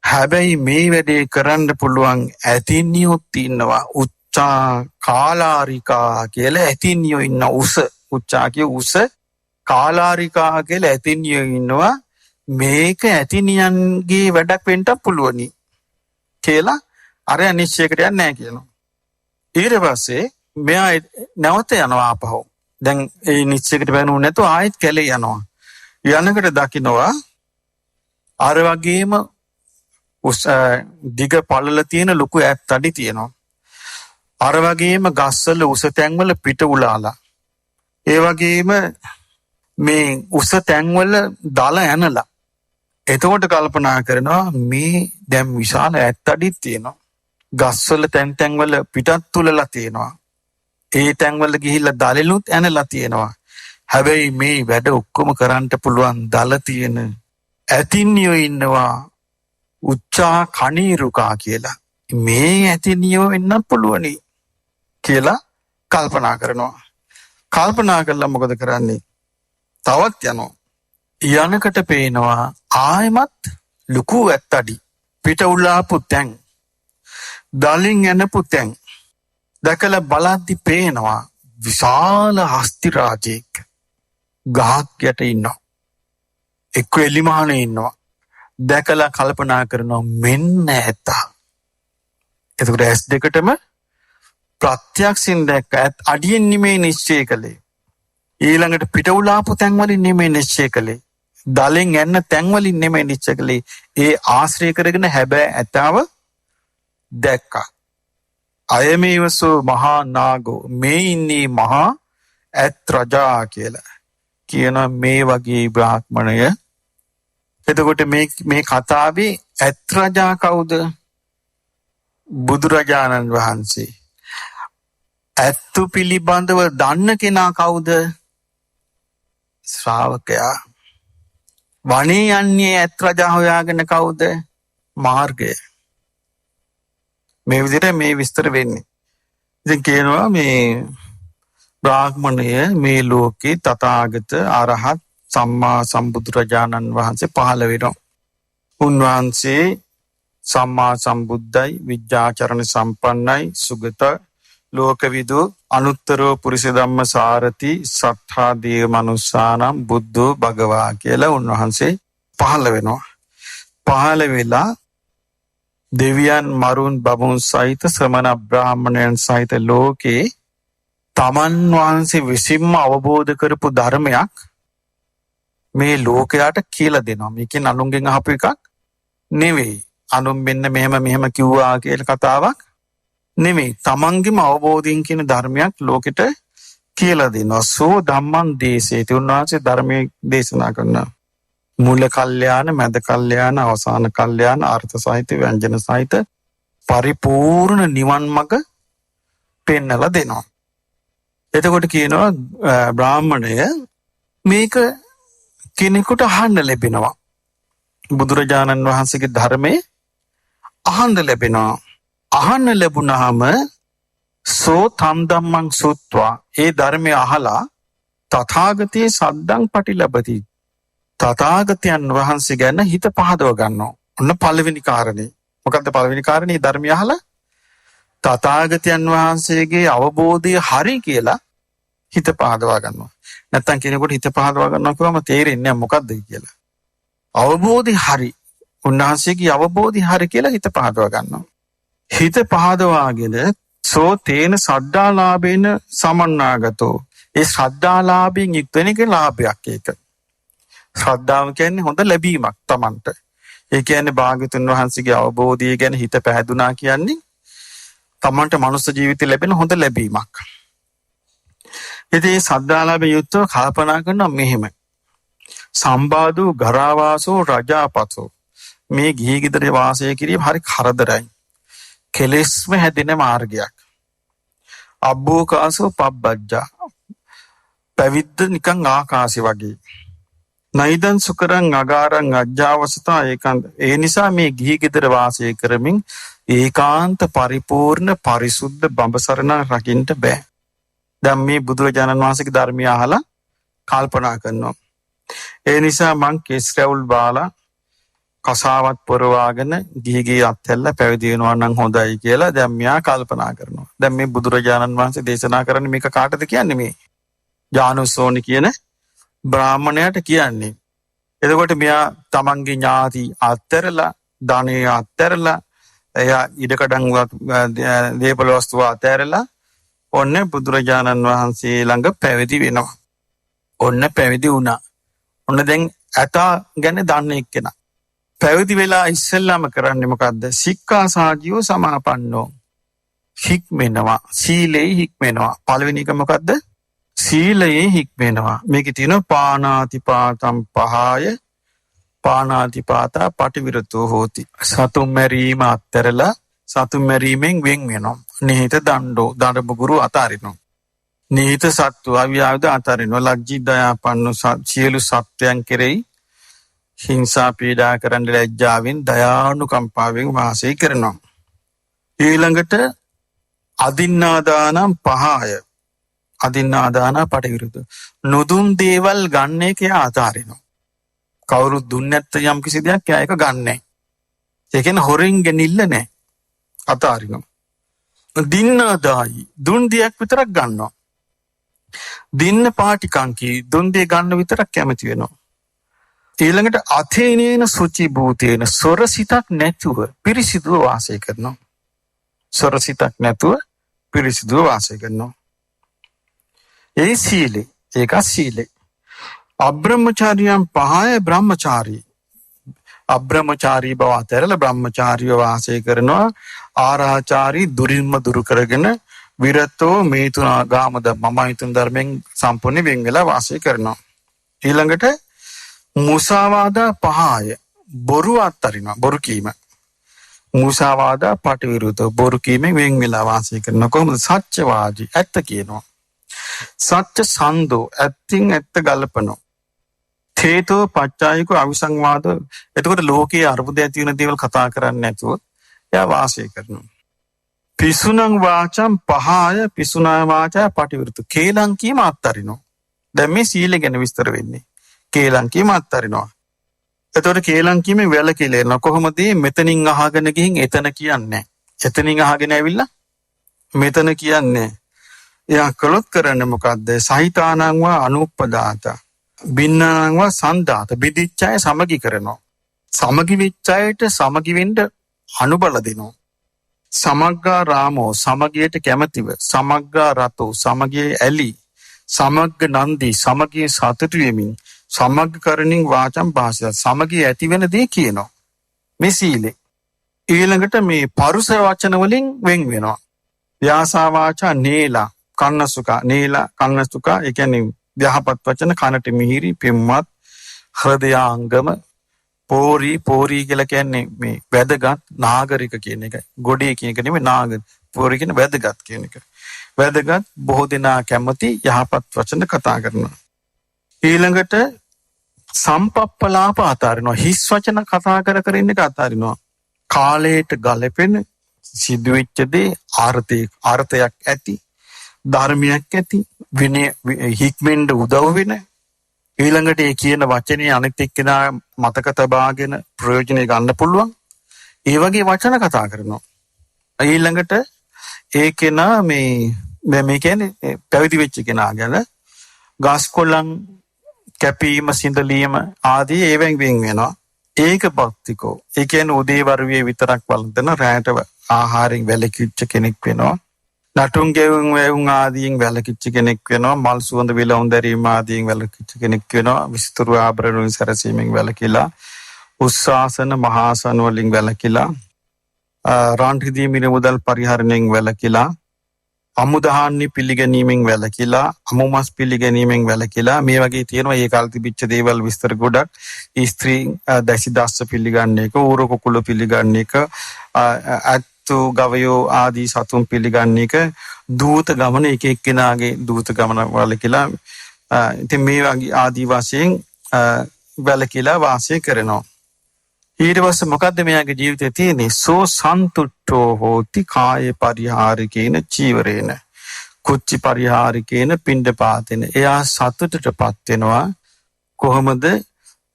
[SPEAKER 2] හැබැයි මේ වැඩේ කරන්න පුළුවන් ඇතින්නියොත් ඉන්නවා. උච්චා කාලාරිකා කියලා ඇතින්නියෝ ඉන්න උච්චා කිය උස කාලාරිකා කියලා ඇතින්නියෝ ඉන්නවා. මේක ඇතිනියන්ගේ වැඩක් වෙන්න පුළුවනි කියලා අර නිශ්චයකට යන්නේ නැහැ කියනවා. ඊට පස්සේ මෙයා නැවත යනවා ආපහු. දැන් ඒ නිශ්චයකට බැනුනේ නැතුව ආයෙත් කැලේ යනවා. යනකට දකින්නවා අර වගේම දිග පළල තියෙන ලොකු ඇත් අඩි තියෙනවා. අර වගේම ගස්වල උස තැන්වල පිට උලාලා. ඒ වගේම මේ උස තැන්වල දල ඇනලා. එතකොට කල්පනා කරනවා මේ දැන් විශාල ඇත් අඩික් තියෙනවා. ගස්වල තැන්වල පිටත් තුලලා තියෙනවා. ඒ තැන්වල ගිහිල්ලා දලෙලුත් ඇනලා තියෙනවා. හැබැයි මේ වැඩ ඔක්කොම කරන්න පුළුවන් දල තියෙන ඇතින්නියෝ ඉන්නවා. උච්චා කණීරුකා කියලා. මේ ඇතින්නියෝ වෙන්න පුළුවනි කියලා කල්පනා කරනවා. කල්පනා කළා මොකද කරන්නේ? තවත් යනවා. යනකට පේනවා ආයමත් ලুকু ඇත් අඩි පිට උලාපු තැන් දලින් එනපු තැන් දැකලා බලද්දි පේනවා විශාල හස්ති රාජෙක් ගහක් යට ඉන්නවා. එක්ක එලිමහනේ ඉන්නවා. දැකලා කල්පනා කරනවා මෙන්න ඇත. එතකොට ඇස් දෙකටම ප්‍රත්‍යක්ෂින් දැක්ක ඇත් අඩියෙන් නෙමෙයි නිශ්චය කළේ. ඊළඟට පිට උලාපු තැන් වලින් නෙමෙයි නිශ්චය කළේ. දලෙන් යන්න තැන් වලින් නෙමෙයි නිශ්චය කළේ. ඒ ආශ්‍රය කරගෙන හැබැයි ඇතාව දැක්කා. අයමේවසෝ මහා නාගෝ මේ ඉන්නේ මහා ඇත් රජා කියලා කියන මේ වගේ බ්‍රාහ්මණය. එතකොට මේ කතාවේ ඇත් රජා කවුද? බුදුරජාණන් වහන්සේ. ඇත්තු පිළිබඳව දන්න කෙනා කවුද? ශ්‍රාවකයා. වනේ යන්නේ ඇත් රජා හොයාගෙන කවුද? මාර්ගය. මේ විදිහට මේ විස්තර වෙන්නේ. ඉතින් කියනවා මේ බ්‍රාහ්මණය මේ ලෝකේ තථාගත අරහත් සම්මා සම්බුදුරජාණන් වහන්සේ පහළ වෙනවා. උන්වහන්සේ සම්මා සම්බුද්ධයි විද්‍යාචරණ සම්පන්නයි සුගත ලෝකවිදු අනුත්තරෝ පුරිස ධම්ම සාරති සත්තා දේව මනුස්සානම් බුද්ධෝ භගවා කියලා උන්වහන්සේ පහළ වෙනවා. පහළ වෙලා දෙවියන් මරුන් බමුණු සහිත ශ්‍රමණ බ්‍රාහ්මණයන් සහිත ලෝකේ තමන් වහන්සේ විසින්ම අවබෝධ කරපු ධර්මයක් මේ ලෝකයට කියලා දෙනවා. මේකෙන් අනුන්ගෙන් අහපු එකක් නෙවෙයි. අනුන් මෙන්න මෙහෙම කිව්වා කියලා කතාවක් නෙමෙයි. තමන්ගේම අවබෝධයෙන් කියන ධර්මයක් ලෝකෙට කියලා දෙනවා. සෝ ධම්මං දේශේති. උන්වහන්සේ ධර්මයේ දේශනා කරනවා. මූල කල්යාණ, මැද කල්යාණ, අවසාන කල්යාණ, අර්ථ සහිත, ව්‍යංජන සහිත පරිපූර්ණ නිවන් මඟ පෙන්නලා දෙනවා. එතකොට කියනවා බ්‍රාහ්මණය මේක කෙනෙකුට අහන්න ලැබෙනවා. බුදුරජාණන් වහන්සේගේ ධර්මයේ අහන්න ලැබෙනවා. අහන්න ලැබුණාම සෝ තන් ධම්මං සුත්වා ඒ ධර්මය අහලා තථාගතේ සද්දං පටිලබති. තථාගතයන් වහන්සේ ගැන හිත පහදව ගන්නවා. ඔන්න පළවෙනි කාරණේ. මොකක්ද පළවෙනි කාරණේ? ධර්මය අහලා තථාගතයන් වහන්සේගේ අවබෝධය හරි කියලා හිත පහදවා ගන්නවා. නැත්තම් කෙනෙකුට හිත පහදවා ගන්නවා කියවම තේරෙන්නේ නැහැ මොකද්ද කියලා. අවබෝධය හරි. උන්වහන්සේගේ අවබෝධය හරි කියලා හිත පහදවා ගන්නවා. හිත පහදවාගෙන සෝ තේන සද්ධාලාභේන සමන්නාගතෝ. ඒ ශ්‍රද්ධාලාභයෙන් යුක්ත වෙන එක ලාභයක් ඒක. ශ්‍රද්ධාව කියන්නේ හොඳ ලැබීමක් Tamanට. ඒ කියන්නේ භාග්‍යතුන් වහන්සේගේ අවබෝධය ගැන හිත පැහැදුනා කියන්නේ Tamanට මනුස්ස ජීවිතය ලැබෙන හොඳ ලැබීමක්. ඉතින් මේ සද්ධාලාභය යුක්තව කල්පනා කරනවා මෙහෙම. සම්බාධු ගරාවාසෝ රජාපතෝ. මේ ගිහි ගෙදර වාසය කිරීම හරි කරදරයි. කෙලෙස්ම හැදෙන මාර්ගයක්. අබ්බෝකාසෝ පබ්බජ්ජා. පැවිද්ද නිකන් ආකාශය වගේ. නයිදන් සුකරං අගාරං අජ්ජාවසතා ඒකාන්ත. ඒ නිසා මේ ගිහි ගෙදර වාසය කරමින් ඒකාන්ත පරිපූර්ණ පරිසුද්ධ බඹසරණ රකින්න බෑ. දැන් මේ බුදුරජාණන් වහන්සේගේ ධර්මය අහලා කල්පනා කරනවා. ඒ නිසා මං කෙස් රැවුල් බාලා කසාවත් පොරවාගෙන ගිහිගේ අත්හැල්ල පැවිදි වෙනවා නම් හොඳයි කියලා දැන් මෙයා කල්පනා කරනවා. දැන් මේ බුදුරජාණන් වහන්සේ දේශනා කරන්නේ මේක කාටද කියන්නේ මේ? ජානුස්සෝනි කියන බ්‍රාහ්මණයට කියන්නේ. එතකොට මෙයා තමන්ගේ ඥාති අත්හැරලා ධනෙ අත්හැරලා එයා ඉඩකඩම් දේපල වස්තුව අත්හැරලා ඔන්න බුදුරජාණන් වහන්සේ ළඟ පැවිදි වෙනවා. ඔන්න පැවිදි වුණා. ඔන්න දැන් ඇතා ගැන දන්න එක්කෙනා. පැවිදි වෙලා ඉස්සෙල්ලාම කරන්නේ මොකද්ද? සික්ඛා සාජීව සමාපන්නෝ. හික්මෙනවා. සීලේ හික්මෙනවා. පළවෙනි එක මොකද්ද? සීලයේ හික්මෙනවා. මේකේ තියෙනවා පාණාතිපාතම් පහය පාණාතිපාතා පටිවිරතෝ හෝති. සතුම් මැරීම අත්හැරලා සතුම් මැරීමෙන් වෙන් වෙනවා. නිහිත දණ්ඩෝ දඬුමුගුරු අතාරිනවා. නිහිත සත්තු අවියාවද අතාරිනවා. ලග්ජී දයාපන්නු සියලු සත්වයන් කෙරෙහි හිංසා පීඩා කරන්න ලැජ්ජාවෙන් දයානුකම්පාවෙන් වාසය කරනවා. ඊළඟට අදින්නාදානම් පහය අදින්නාදාන පටිවිරුද්ධ. නොදුන් දේවල් ගන්න එක අතාරිනවා. කවුරුත් දුන්නේ නැත්නම් යම් කිසි දෙයක් එයා ඒක ගන්නෑ. ඒ කියන්නේ හොරෙන් ගෙනිල්ල නැහැ. අතාරිනවා. දින්නාදායි දුන් දෙයක් විතරක් ගන්නවා. දින්න පාටිකංකී දුන් දෙය ගන්න විතරක් කැමති වෙනවා. ඊළඟට අතේනේන සුචි භූතේන සොරසිතක් නැතුව පිරිසිදුව වාසය කරනවා. සොරසිතක් නැතුව පිරිසිදුව වාසය කරනවා. ඒ සීලේ. ඒක සීලේ. අබ්‍රහ්මචාරියම් පහය බ්‍රහ්මචාරී. අබ්‍රහ්මචාරී බව අතරලා බ්‍රහ්මචාරීව වාසය කරනවා. ආරාචාරී දුරින්ම දුරු කරගෙන විරතෝ මේතුනා ගාමද මමයිතුන් ධර්මෙන් සම්පූර්ණ වෙන් වෙලා වාසය කරනවා. ඊළඟට මුසාවාදා පහය බොරු අත්තරිනවා. බොරු කීම. මුසාවාදා පටිවිරුද්ධ බොරු කීමෙන් වෙන් වෙලා වාසය කරනවා. කොහොමද? සත්‍යවාදී ඇත්ත කියනවා. සත්‍ය සන්දෝ ඇත්තින් ඇත්ත ගලපනවා. තේතෝ පච්චායිකෝ අවිසංවාද. එතකොට ලෝකයේ අර්බුද ඇති වෙන දේවල් කතා කරන්නේ නැතුව එයා වාසය කරනවා. පිසුනං වාචම් පහය පිසුනා වාචා පටිවිරුද්ධ කේලං කීම අත්තරිනවා. දැන් මේ සීල ගැන විස්තර වෙන්නේ. කේලං කීම අත්තරිනවා. එතකොට කේලං කීමේ වැළකීලා කොහොමද මෙතනින් අහගෙන ගිහින් එතන කියන්නේ. එතනින් අහගෙන ඇවිල්ලා මෙතන කියන්නේ. එයා කළොත් කරන්නේ මොකද්ද? සහිතානං වා අනුප්පදාත බින්නානං වා සන්දාත බිදිච්ඡය සමගි කරනවා. සමගි විච්ඡයට සමගි වෙන්න අනුබල දෙනවා. සමග්ගා රාමෝ සමගියට කැමැතිව සමග්ගා රතෝ සමගියේ ඇලි සමග්ග නන්දි සමගියේ සතුටු වෙමින් සමග්ග කරණින් වාචම් භාෂය සමගිය ඇති වෙන දේ කියනවා. මේ සීලේ. ඊළඟට මේ පරුස වචන වලින් වෙන් වෙනවා. ව්‍යාසා වාචා නේලා කන්නසුකා නේලා කන්නසුකා ඒ කියන්නේ යහපත් වචන කනට මිහිරි පිම්වත් හෘදයාංගම පෝරි කියලා කියන්නේ මේ වැදගත් නාගරික කියන එකයි. ගොඩේ කියන එක නෙමෙයි නාගරික. පෝරි කියන වැදගත් කියන එක. වැදගත් බොහෝ දෙනා කැමති යහපත් වචන කතා කරනවා. ඊළඟට සම්පප්පලාප අතාරිනවා. හිස් වචන කතා කර ඉන්න එක අතාරිනවා. කාලයට ගලපෙන සිදුවෙච්ච දේ අර්ථයක් ඇති ධර්මයක් ඇති විනය හික්මෙන්ද උදව් වෙන ඊළඟට ඒ කියන වචනේ අනිත් එක්කෙනා මතක තබාගෙන ප්‍රයෝජනෙ ගන්න පුළුවන් ඒ වගේ වචන කතා කරනවා. ඊළඟට ඒ කෙනා මේ කියන්නේ පැවිදි වෙච්ච කෙනා ගැන ගස් කොළන් කැපීම සිඳලීම ආදී ඒවෙන් වෙන් වෙනවා. ඒක භක්තිකෝ. ඒ කියන්නේ උදේ වරුවේ විතරක් බලන රැයට ආහාරයෙන් වැළකීච්ච කෙනෙක් වෙනවා. නටුන් ගෙවුම් වැවුම් ආදීන් වැළකිච්ච කෙනෙක් වෙනවා. මල් සුවඳ විලවුන් දැරීම ආදීන් වැළකිච්ච කෙනෙක් වෙනවා. විස්තර ආභරණ සැරසීමෙන් වැළකීලා, උස්සාසන මහාසන වලින් වැළකීලා, රාන් රිදී මිල මුදල් පරිහරණයෙන් වැළකීලා, අමුදහාන්නි පිළිගැනීමෙන් වැළකීලා, අමුමස් පිළිගැනීමෙන් වැළකීලා, මේ වගේ තියෙනවා ඒ කාලේ තිබිච්ච දේවල් විස්තර ගොඩක්. ස්ත්‍රී දැසිදාස්ස පිළිගන්න එක, ඌර කුකුල පිළිගන්න එක, අත්තු ගවයෝ ආදී සතුන් පිළිගන්න එක, දූත ගමන එක එක්කෙනාගේ දූත ගමන වැළකීලා, ඉතින් මේ වගේ ආදී වශයෙන් වැළකීලා වාසය කරනවා. ඊට පස්සේ මොකද්ද මෙයාගේ ජීවිතේ තියෙන්නේ? සෝ සන්තුට්ඨෝ හෝති කාය පරිහාරිකේන චීවරේන කුච්චි පරිහාරිකේන පිණ්ඩපාතේන. එයා සතුටටපත් වෙනවා. කොහොමද?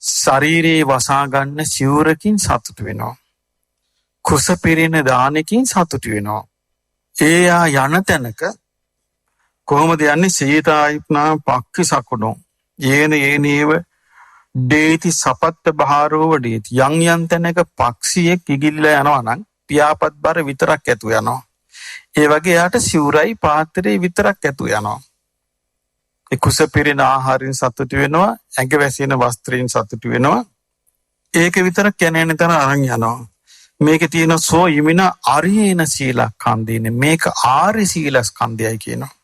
[SPEAKER 2] ශරීරේ වසා ගන්න සිවුරකින් සතුට වෙනවා. කුස පිරින දානකින් සතුට වෙනවා. එයා යන තැනක කොහොමද යන්නේ? සීතායිප්නා පක්ඛි සකුණෝ යේන යේනේව ඩේති සපත්ත බහාරෝව ඩේති. යම් යම් තැනක පක්ෂියෙක් ඉගිල්ලා යනවා නම් පියාපත් බර විතරක් ඇතු යනවා. ඒ වගේ යාට සිවුරයි පාත්‍රේ විතරක් ඇතු යනවා. ඒ කුස පිරින ආහාරයෙන් සතුටු වෙනවා, ඇඟ වැසින වස්ත්‍රයෙන් සතුටු වෙනවා. ඒක විතරක් කැනෙන තර අරන් යනවා. මේකේ තියෙන සෝ යමින අරියේන සීලස්කන්ධයනේ. මේක ආර්ය සීලස්කන්ධයයි කියනවා.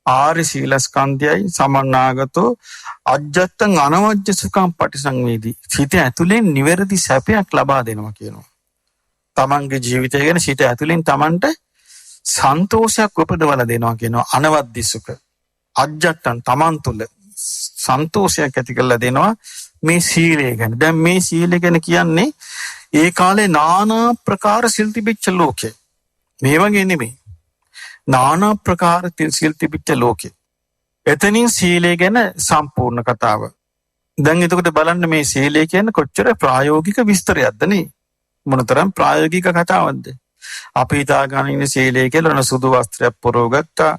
[SPEAKER 2] ආර්ය සීලස්කන්ධයයි සමන්නාගතෝ අජ්ජත්තං අනවජ්ජ සුඛං පටිසංවේදී. සිත ඇතුලෙන් නිවැරදි සැපයක් ලබා දෙනවා කියනවා. තමන්ගේ ජීවිතය ගැන සිත ඇතුලෙන් තමන්ට සන්තෝෂයක් උපදවලා දෙනවා කියනවා. අනවජ්ජ සුඛ අජ්ජත්තං තමන් තුළ සන්තෝෂයක් ඇති කරලා දෙනවා මේ සීලය ගැන. දැන් මේ සීලය ගැන කියන්නේ ඒ කාලේ নানা ප්‍රකාර සිල් තිබිච්ච ලෝකේ. මේ වගේ නෙමෙයි. নানা ප්‍රකාර සිල් තිබිච්ච ලෝකේ. එතනින් සීලය ගැන සම්පූර්ණ කතාව. දැන් එතකොට බලන්න මේ සීලය කියන්නේ කොච්චර ප්‍රායෝගික විස්තරයක්ද නේ? මොනතරම් ප්‍රායෝගික කතාවක්ද? අපි හිතාගෙන ඉන්නේ සීලය කියලා සුදු වස්ත්‍රයක් පොරවගත්තා,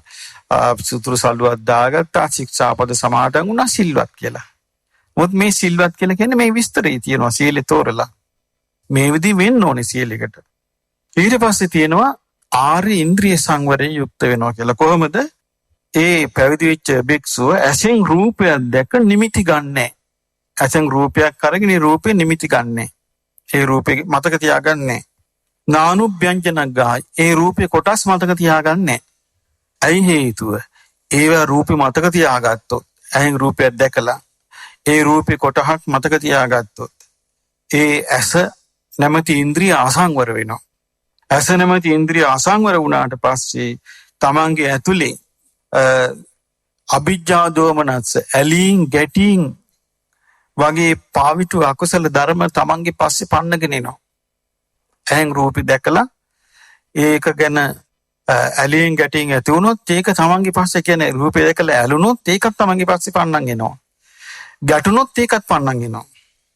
[SPEAKER 2] සුතුරු සල්ුවක් දාගත්තා, ශික්ෂාපද සමාදන් වුණා සිල්වත් කියලා. මොකද මේ සිල්වත් කියලා කියන්නේ මේ විස්තරේ තියෙනවා සීලේ තෝරලා. මේ විදිහ වෙන්න ඕනේ සීලයකට. ඊට පස්සේ තියෙනවා ආර්ය ඉන්ද්‍රිය සංවරයෙන් යුක්ත වෙනවා කියලා. කොහොමද? ඒ පැවිදි වෙච්ච භික්ෂුව ඇසෙන් රූපයක් දැක නිමිති ගන්නෑ. ඇසෙන් රූපයක් අරගෙන රූපේ නිමිති ගන්නෑ. ඒ රූපේ මතක තියාගන්නේ. නානුභ්‍යංජනක් ගායි. ඒ රූපේ කොටස් මතක තියාගන්නේ. ඇයි හේතුව? ඒවා රූපේ මතක තියාගත්තොත්, ඇහෙන් රූපයක් දැකලා ඒ රූපේ කොටහක් මතක තියාගත්තොත්, ඒ ඇස නැමැති ඉන්ද්‍රිය අසංවර වෙනවා. ඇස නැමැති ඉන්ද්‍රිය අසංවර වුණාට පස්සේ තමන්ගේ ඇතුලේ අභිජ්ජා දෝමනස්ස ඇලීම් ගැටීම් වගේ පාවිතු අකුසල ධර්ම තමන්ගේ පස්සේ පන්නගෙන එනවා. ඇහෙන් රූපي දැකලා ඒක ගැන ඇලීම් ගැටීම් ඇති වුණොත් ඒක තමන්ගේ පස්සේ කියන්නේ රූපේ දැකලා ඇලුනොත් ඒකත් තමන්ගේ පස්සේ පන්නන් එනවා. ගැටුනොත් ඒකත් පන්නන් එනවා.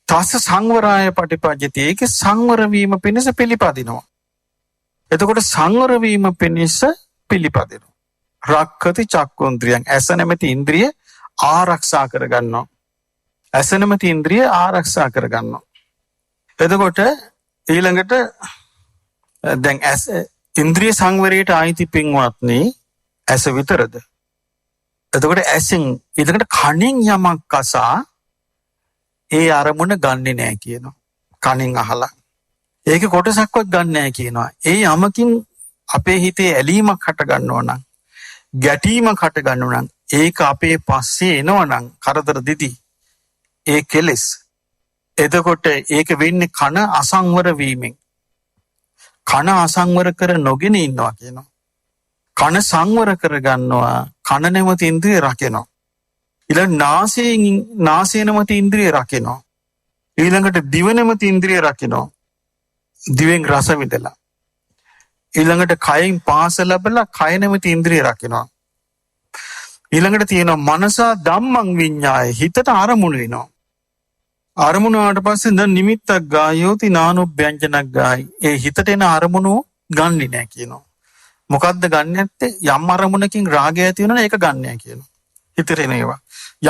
[SPEAKER 2] තස්ස සංවරාය පටිපජ්ජති. ඒක සංවර වීම පිණිස පිළිපදිනවා. එතකොට සංවර වීම පිණිස පිළිපදිනවා. රක්ඛති චක්කුන්ද්‍රියං. ඇස නැමැති ඉන්ද්‍රිය ආරක්ෂා කරගන්නවා. ඇස නැමැති ඉන්ද්‍රිය ආරක්ෂා කරගන්නවා. එතකොට ඊළඟට දැන් ඇස ඉන්ද්‍රිය සංවරයට ආйти පින්වත්නි ඇස විතරද? එතකොට ඇසෙන් ඊළඟට කණෙන් යමක් අසා ඒ අරමුණ ගන්නෙ නෑ කියනවා. කණෙන් අහලා ඒක කොටසක්වත් ගන්න නෑ කියනවා. ඒ යමකින් අපේ හිතේ ඇලීමක් හට ගන්නවා නම්, ගැටීමක් හට ගන්නවා නම්, ඒක අපේ පස්සේ එනවා නම් කරදර දිදි ඒ කෙලෙස්. එතකොට ඒක වෙන්නේ කන අසංවර වීමෙන්. කන අසංවර කර නොගෙන ඉන්නවා කියනවා. කන සංවර කර ගන්නවා. කන නැමැති ඉන්ද්‍රිය රකිනවා. ඊළඟ නාසය නැමැති ඉන්ද්‍රිය රකිනවා. ඊළඟට දිව නැමැති ඉන්ද්‍රිය රකිනවා. දිවෙන් රස විඳලා. ඊළඟට කයෙන් පාස ලැබලා කය නැමැති ඉන්ද්‍රිය රකිනවා. ඊළඟට තියෙනවා මනසා ධම්මං විඤ්ඤාය. හිතට අරමුණු වෙනවා. අරමුණ ආවට පස්සේ ද නිමිත්තක් ගායෝති නානුභ්‍යංජනක් ගායි. ඒ හිතට එන අරමුණු ගන්නෙ නෑ කියනවා. මොකද්ද ගන්න නැත්තේ? යම් අරමුණකින් රාගය ඇති වෙනවා ඒක ගන්න නෑ කියනවා. හිතට එන ඒවා.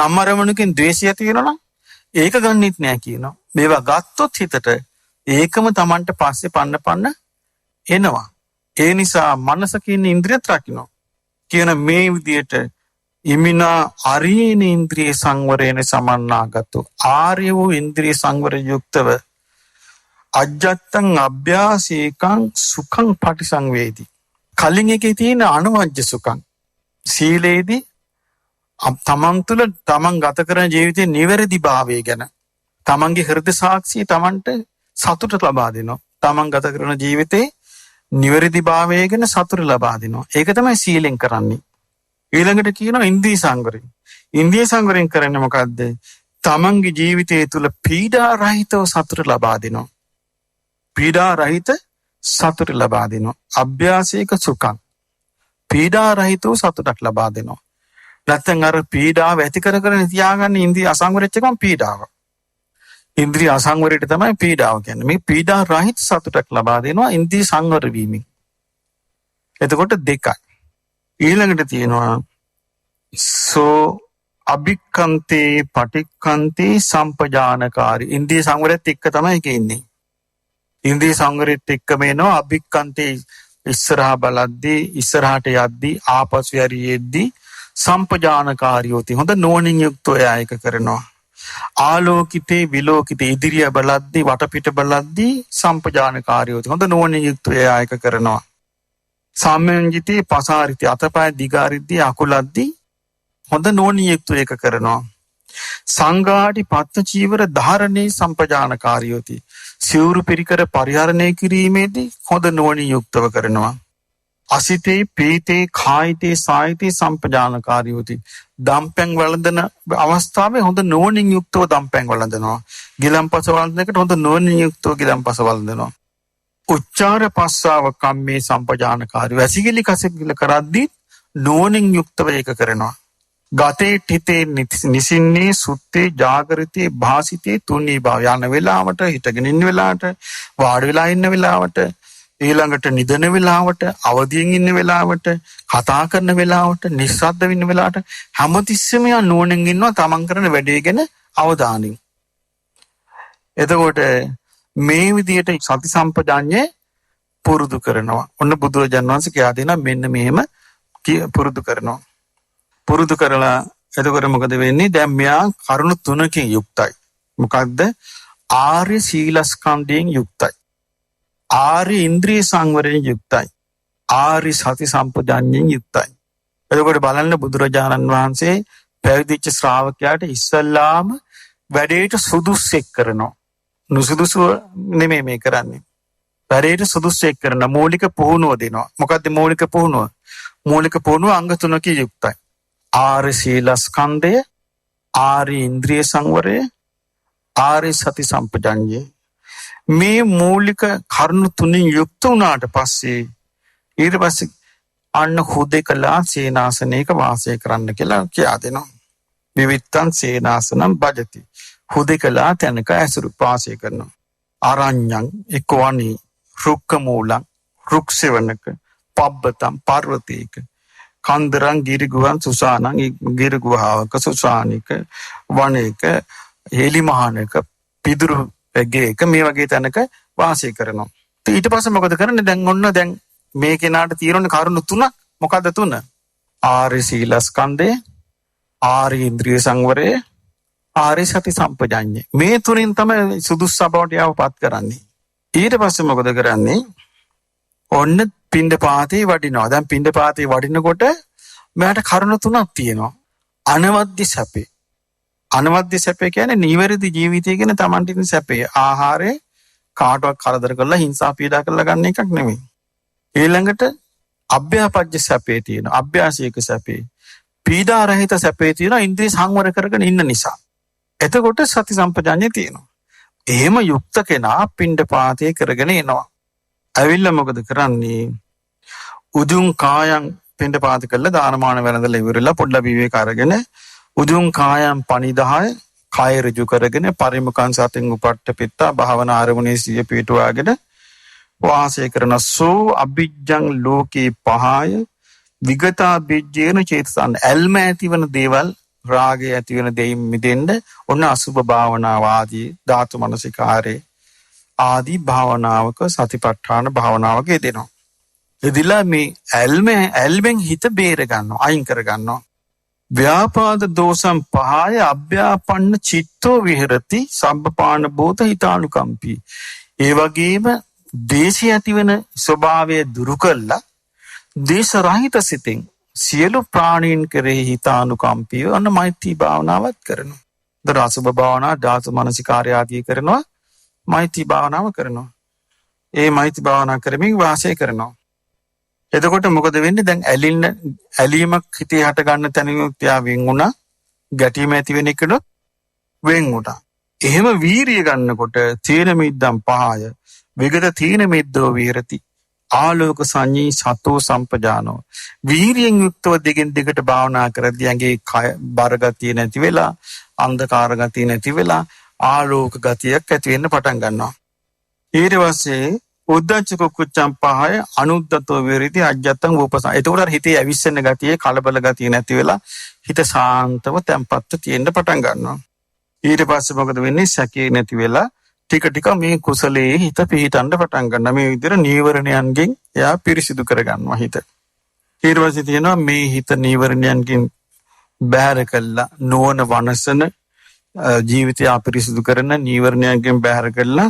[SPEAKER 2] යම් අරමුණකින් ද්වේෂය ඇති වෙනවා නම් ඒක ගන්නෙත් නෑ කියනවා. මේවා ගත්තොත් හිතට ඒකම Tamanට පස්සේ පන්න එනවා. ඒ නිසා මනස කියන ඉන්ද්‍රියත් රකින්න. කියන මේ විදියට ඉමිනා අරීන ඉන්ද්‍රිය සංවරයෙන් සමන්නාගත්තු ආර්ය වූ ඉන්ද්‍රිය සංවර යුක්තව අජ්ජත්තං අභ්‍යාසේකං සුඛං පටිසංවේදී. කලින් එකේ තියෙන අනවජ්‍ය සුඛං සීලේදී තමන් තුළ තමන් ගත කරන ජීවිතයේ නිවැරදි භාවය ගැන තමන්ගේ හෘද සාක්ෂිය තමන්ට සතුට ලබා දෙනවා. තමන් ගත කරන ජීවිතේ නිවැරදි භාවය ගැන සතුට ලබා දෙනවා. ඒක තමයි සීලෙන් කරන්නේ. ඊළඟට කියනවා ඉන්ද්‍රිය සංවරයෙන්. ඉන්ද්‍රිය සංවරයෙන් කරන්නේ මොකද්ද? තමන්ගේ ජීවිතය තුළ පීඩා රහිතව සතුට ලබා දෙනවා. පීඩා රහිත සතුට ලබා දෙනවා. අභ්‍යාසයක සුඛං. පීඩා රහිතව සතුටක් ලබා දෙනවා. නැත්නම් අර පීඩාව ඇති කරගෙන තියාගන්න ඉන්ද්‍රිය අසංවරෙච්ච එකම පීඩාව. ඉන්ද්‍රිය අසංවරයට තමයි පීඩාව කියන්නේ. මේ පීඩා රහිත සතුටක් ලබා දෙනවා ඉන්ද්‍රිය සංවර වීමෙන්. එතකොට දෙකයි. ඊළඟට තියෙනවා සෝ අභික්ඛන්තේ පටික්ඛන්තේ සම්පජානකාරී. ඉන්ද්‍රිය සංවරයත් එක්ක තමයි ඒක ඉන්නේ. ඉන්ද්‍රිය සංවරයත් එක්කම එනවා අභික්ඛන්තේ ඉස්සරහා බලද්දී ඉස්සරහට යද්දී ආපසු යරියෙද්දී සම්පජානකාරියෝති. හොඳ නුවණින් යුක්තව ඒක කරනවා. ආලෝකිතේ විලෝකිතේ ඉදිරිය බලද්දී වටපිට බලද්දී සම්පජානකාරියෝති. හොඳ නුවණින් යුක්තව ඒක කරනවා. සම්මයන්ජිතේ පසාරිතේ අතපය දිගාරිද්දී අකුලද්දී හොඳ නුවණින් යුක්තව ඒක කරනවා. සංඝාටි පත්ත චීවර ධාරණේ සම්පජානකාරියෝති. සිවුරු පිරිකර පරිහරණය කිරීමේදී හොඳ නුවණින් යුක්තව කරනවා. අසිතේ පීතේ කායිතේ සායිතේ සම්පජානකාරියෝති. දම්පැන් වළඳන අවස්ථාවේ හොඳ නුවණින් යුක්තව දම්පැන් වළඳනවා. ගිලම්පස වළඳනකට හොඳ නුවණින් යුක්තව ගිලම්පස වළඳනවා. උච්චාර පස්සාව කම්මේ සම්පජානකාරී. වැසිකිලි කසිකිලි කරද්දී නුවණින් යුක්තව ඒක කරනවා. ගතේ ඨිතේ නිසින්නේ සුත්තේ ජාගරිතේ භාසිතේ තුනී භාව. යන වෙලාවට හිටගෙන ඉන්න වෙලාවට වාඩි වෙලා ඉන්න වෙලාවට ඊළඟට නිදන වෙලාවට අවදියෙන් ඉන්න වෙලාවට කතා කරන වෙලාවට නිස්සද්ද වෙන්න වෙලාවට හැමතිස්සෙම යා නුවණින් ඉන්නවා තමන් කරන වැඩේ ගැන අවධානයෙන්. එතකොට මේ විදිහට සති සම්පජාඤ්ඤය පුරුදු කරනවා. ඔන්න බුදුරජාණන් වහන්සේ කියා දෙනවා මෙන්න මෙහෙම පුරුදු කරනවා. පුරුදු කරලා එතකොට මොකද වෙන්නේ? දැන් මෙයා කරුණු තුනකින් යුක්තයි. මොකක්ද? ආර්ය සීලස්කන්ධයෙන් යුක්තයි. ආර්ය ඉන්ද්‍රිය සංවරයෙන් යුක්තයි. ආර්ය සති සම්පජාඤ්ඤයෙන් යුක්තයි. එතකොට බලන්න බුදුරජාණන් වහන්සේ පැවිදිච්ච ශ්‍රාවකයාට ඉස්සල්ලාම වැඩේට සුදුස්සෙක් කරනවා. නුසුදුසු නෙමෙයි මේ කරන්නේ. වැඩේට සුදුස්සෙක් කරන මූලික පුහුණුව දෙනවා. මොකද්ද මූලික පුහුණුව? මූලික පුහුණුව අංග තුනකින් යුක්තයි. ආර්ය සීලස්කන්ධය, ආර්ය ඉන්ද්‍රිය සංවරය, ආර්ය සති සම්පජාඤ්ඤය. මේ මූලික කරුණු තුنين යුක්ත වුණාට පස්සේ ඊට පස්සේ අන්න හුදේකලා සේනාසනයක වාසය කරන්න කියලා කියා දෙනවා. විවිත්තං සේනාසනම් භජති. හුදේකලා තැනක ඇසුරු වාසය කරනවා. ආරඤ්ඤං එක්වණි රුක්ක මූලං රුක්සෙවණක පබ්බතං පර්වතේක කන්දරං ගිරිගුවන් සුසානං ගිරිගුහාවක සුසානික වනේක හේලි මහානක පිදුරු ගේක මේ වගේ තැනක වාසය කරනවා. ඊට පස්සේ මොකද කරන්නේ? දැන් ඔන්න දැන් මේ කෙනාට තියෙන කරුණු තුනක්. මොකද්ද තුන? ආර්ය සීලස්කන්ධය, ආර්ය ඉන්ද්‍රිය සංවරය, ආර්ය සති සම්පජාඤ්ඤය. මේ තුنين තමයි සුදුස්ස බවට යවපත් කරන්නේ. ඊට පස්සේ මොකද කරන්නේ? ඔන්න පින්ඩපාතේ වඩිනවා. දැන් පින්ඩපාතේ වඩිනකොට මට කරුණු තුනක් තියෙනවා. අනවද්‍ය සැපේ. අනවද්‍ය සැපේ කියන්නේ නිවැරදි ජීවිතය ගැන Tamanට ඉන්න සැපේ. ආහාරය කාටවත් කරදර කරලා හිංසා පීඩා කරලා ගන්න එකක් නෙමෙයි. ඊළඟට අභ්‍යාපජ්‍ය සැපේ තියෙනවා. අභ්‍යාසික සැපේ. පීඩා රහිත සැපේ තියෙනවා. ඉන්ද්‍රිය සංවර කරගෙන ඉන්න නිසා. එතකොට සති සම්පජාඤ්ඤය තියෙනවා. එහෙම යුක්ත කෙනා පින්ඩපාතේ කරගෙන එනවා. ඇවිල්ලා මොකද කරන්නේ? උජුං කායං පින්ඩපාත කළා දානමාන වැළඳලා ඉවරලා පොඩ්ඩක් විවේක අරගෙන උජුං කායං පනිදාය කය ඍජු කරගෙන පරිමුඛං සතින් උපට්ඨ පිට්ඨා භාවනා ආරමුණේ සිය පිටුවාගෙන වාසය කරන සෝ අභිජ්ජං ලෝකේ පහය විගතා බිජ්ජේන චේතසන් ඇල්ම ඇතිවන දේවල් රාගය ඇතිවන දෙයින් මිදෙන්න ඔන්න අසුභ භාවනාව ආදී ධාතු මනසිකාරේ ආදී භාවනාවක සතිපට්ඨාන භාවනාවක යෙදෙනවා. එදිලා මේ ඇල්මෙන් හිත බේර ගන්නවා, අයින් කර ගන්නවා. ව්‍යාපාද දෝසම් පහය අභ්‍යාපන්න චිත්තෝ විහෙරති සබ්බපාන භූත හිතානුකම්පී. ඒ වගේම දේශය ඇතිවන ස්වභාවය දුරු කළා දේශ රහිත සිතින් සියලු ප්‍රාණීන් කෙරෙහි හිතානුකම්පීව අන්න මෛත්‍රී භාවනාවත් කරනවා. දර අසුභ භාවනා, ධාතු මනසිකාර්ය ආදී කරනවා, මෛත්‍රී භාවනාව කරනවා. ඒ මෛත්‍රී භාවනා කරමින් වාසය කරනවා. එතකොට මොකද වෙන්නේ? දැන් ඇලීමක් හිතේ හට ගන්න තැනින් තියා වෙන් වුණා, ගැටීම ඇති වෙන එකට වෙන් වුණා. එහෙම වීරිය ගන්නකොට තීන මිද්දම් පහය විගත තීන මිද්දෝ විහෙරති ආලෝක සංඤී සතෝ සම්පජානෝ. වීරියෙන් යුක්තව දිගින් දිගට භාවනා කරද්දී ඇඟේ කය බරගතිය නැති වෙලා, අන්ධකාර ගතිය නැති වෙලා ආලෝක ගතියක් ඇති වෙන්න පටන් ගන්නවා. ඊට පස්සේ උද්දච්ච කුච්චම් පහය අනුද්දතෝ විරති අජ්ජත්තං උපසං. එතකොට හිතේ ඇවිස්සෙන ගතිය, කලබල ගතිය නැති වෙලා හිත සාන්තව තැම්පත්ව තියෙන්න පටන් ගන්නවා. ඊට පස්සේ මොකද වෙන්නේ? සැකේ නැති වෙලා ටික ටික මේ කුසලයේ හිත පිහිටන්න පටන් ගන්නවා. මේ විදිහට නීවරණයන්ගෙන් එයා පිරිසිදු කරගන්නවා හිත. ඊට පස්සේ තියෙනවා මේ හිත නීවරණයන්ගෙන් බැහැර කළා නුවණ වනසන ජීවිතය අපිරිසිදු කරන නීවරණයන්ගෙන් බැහැර කළා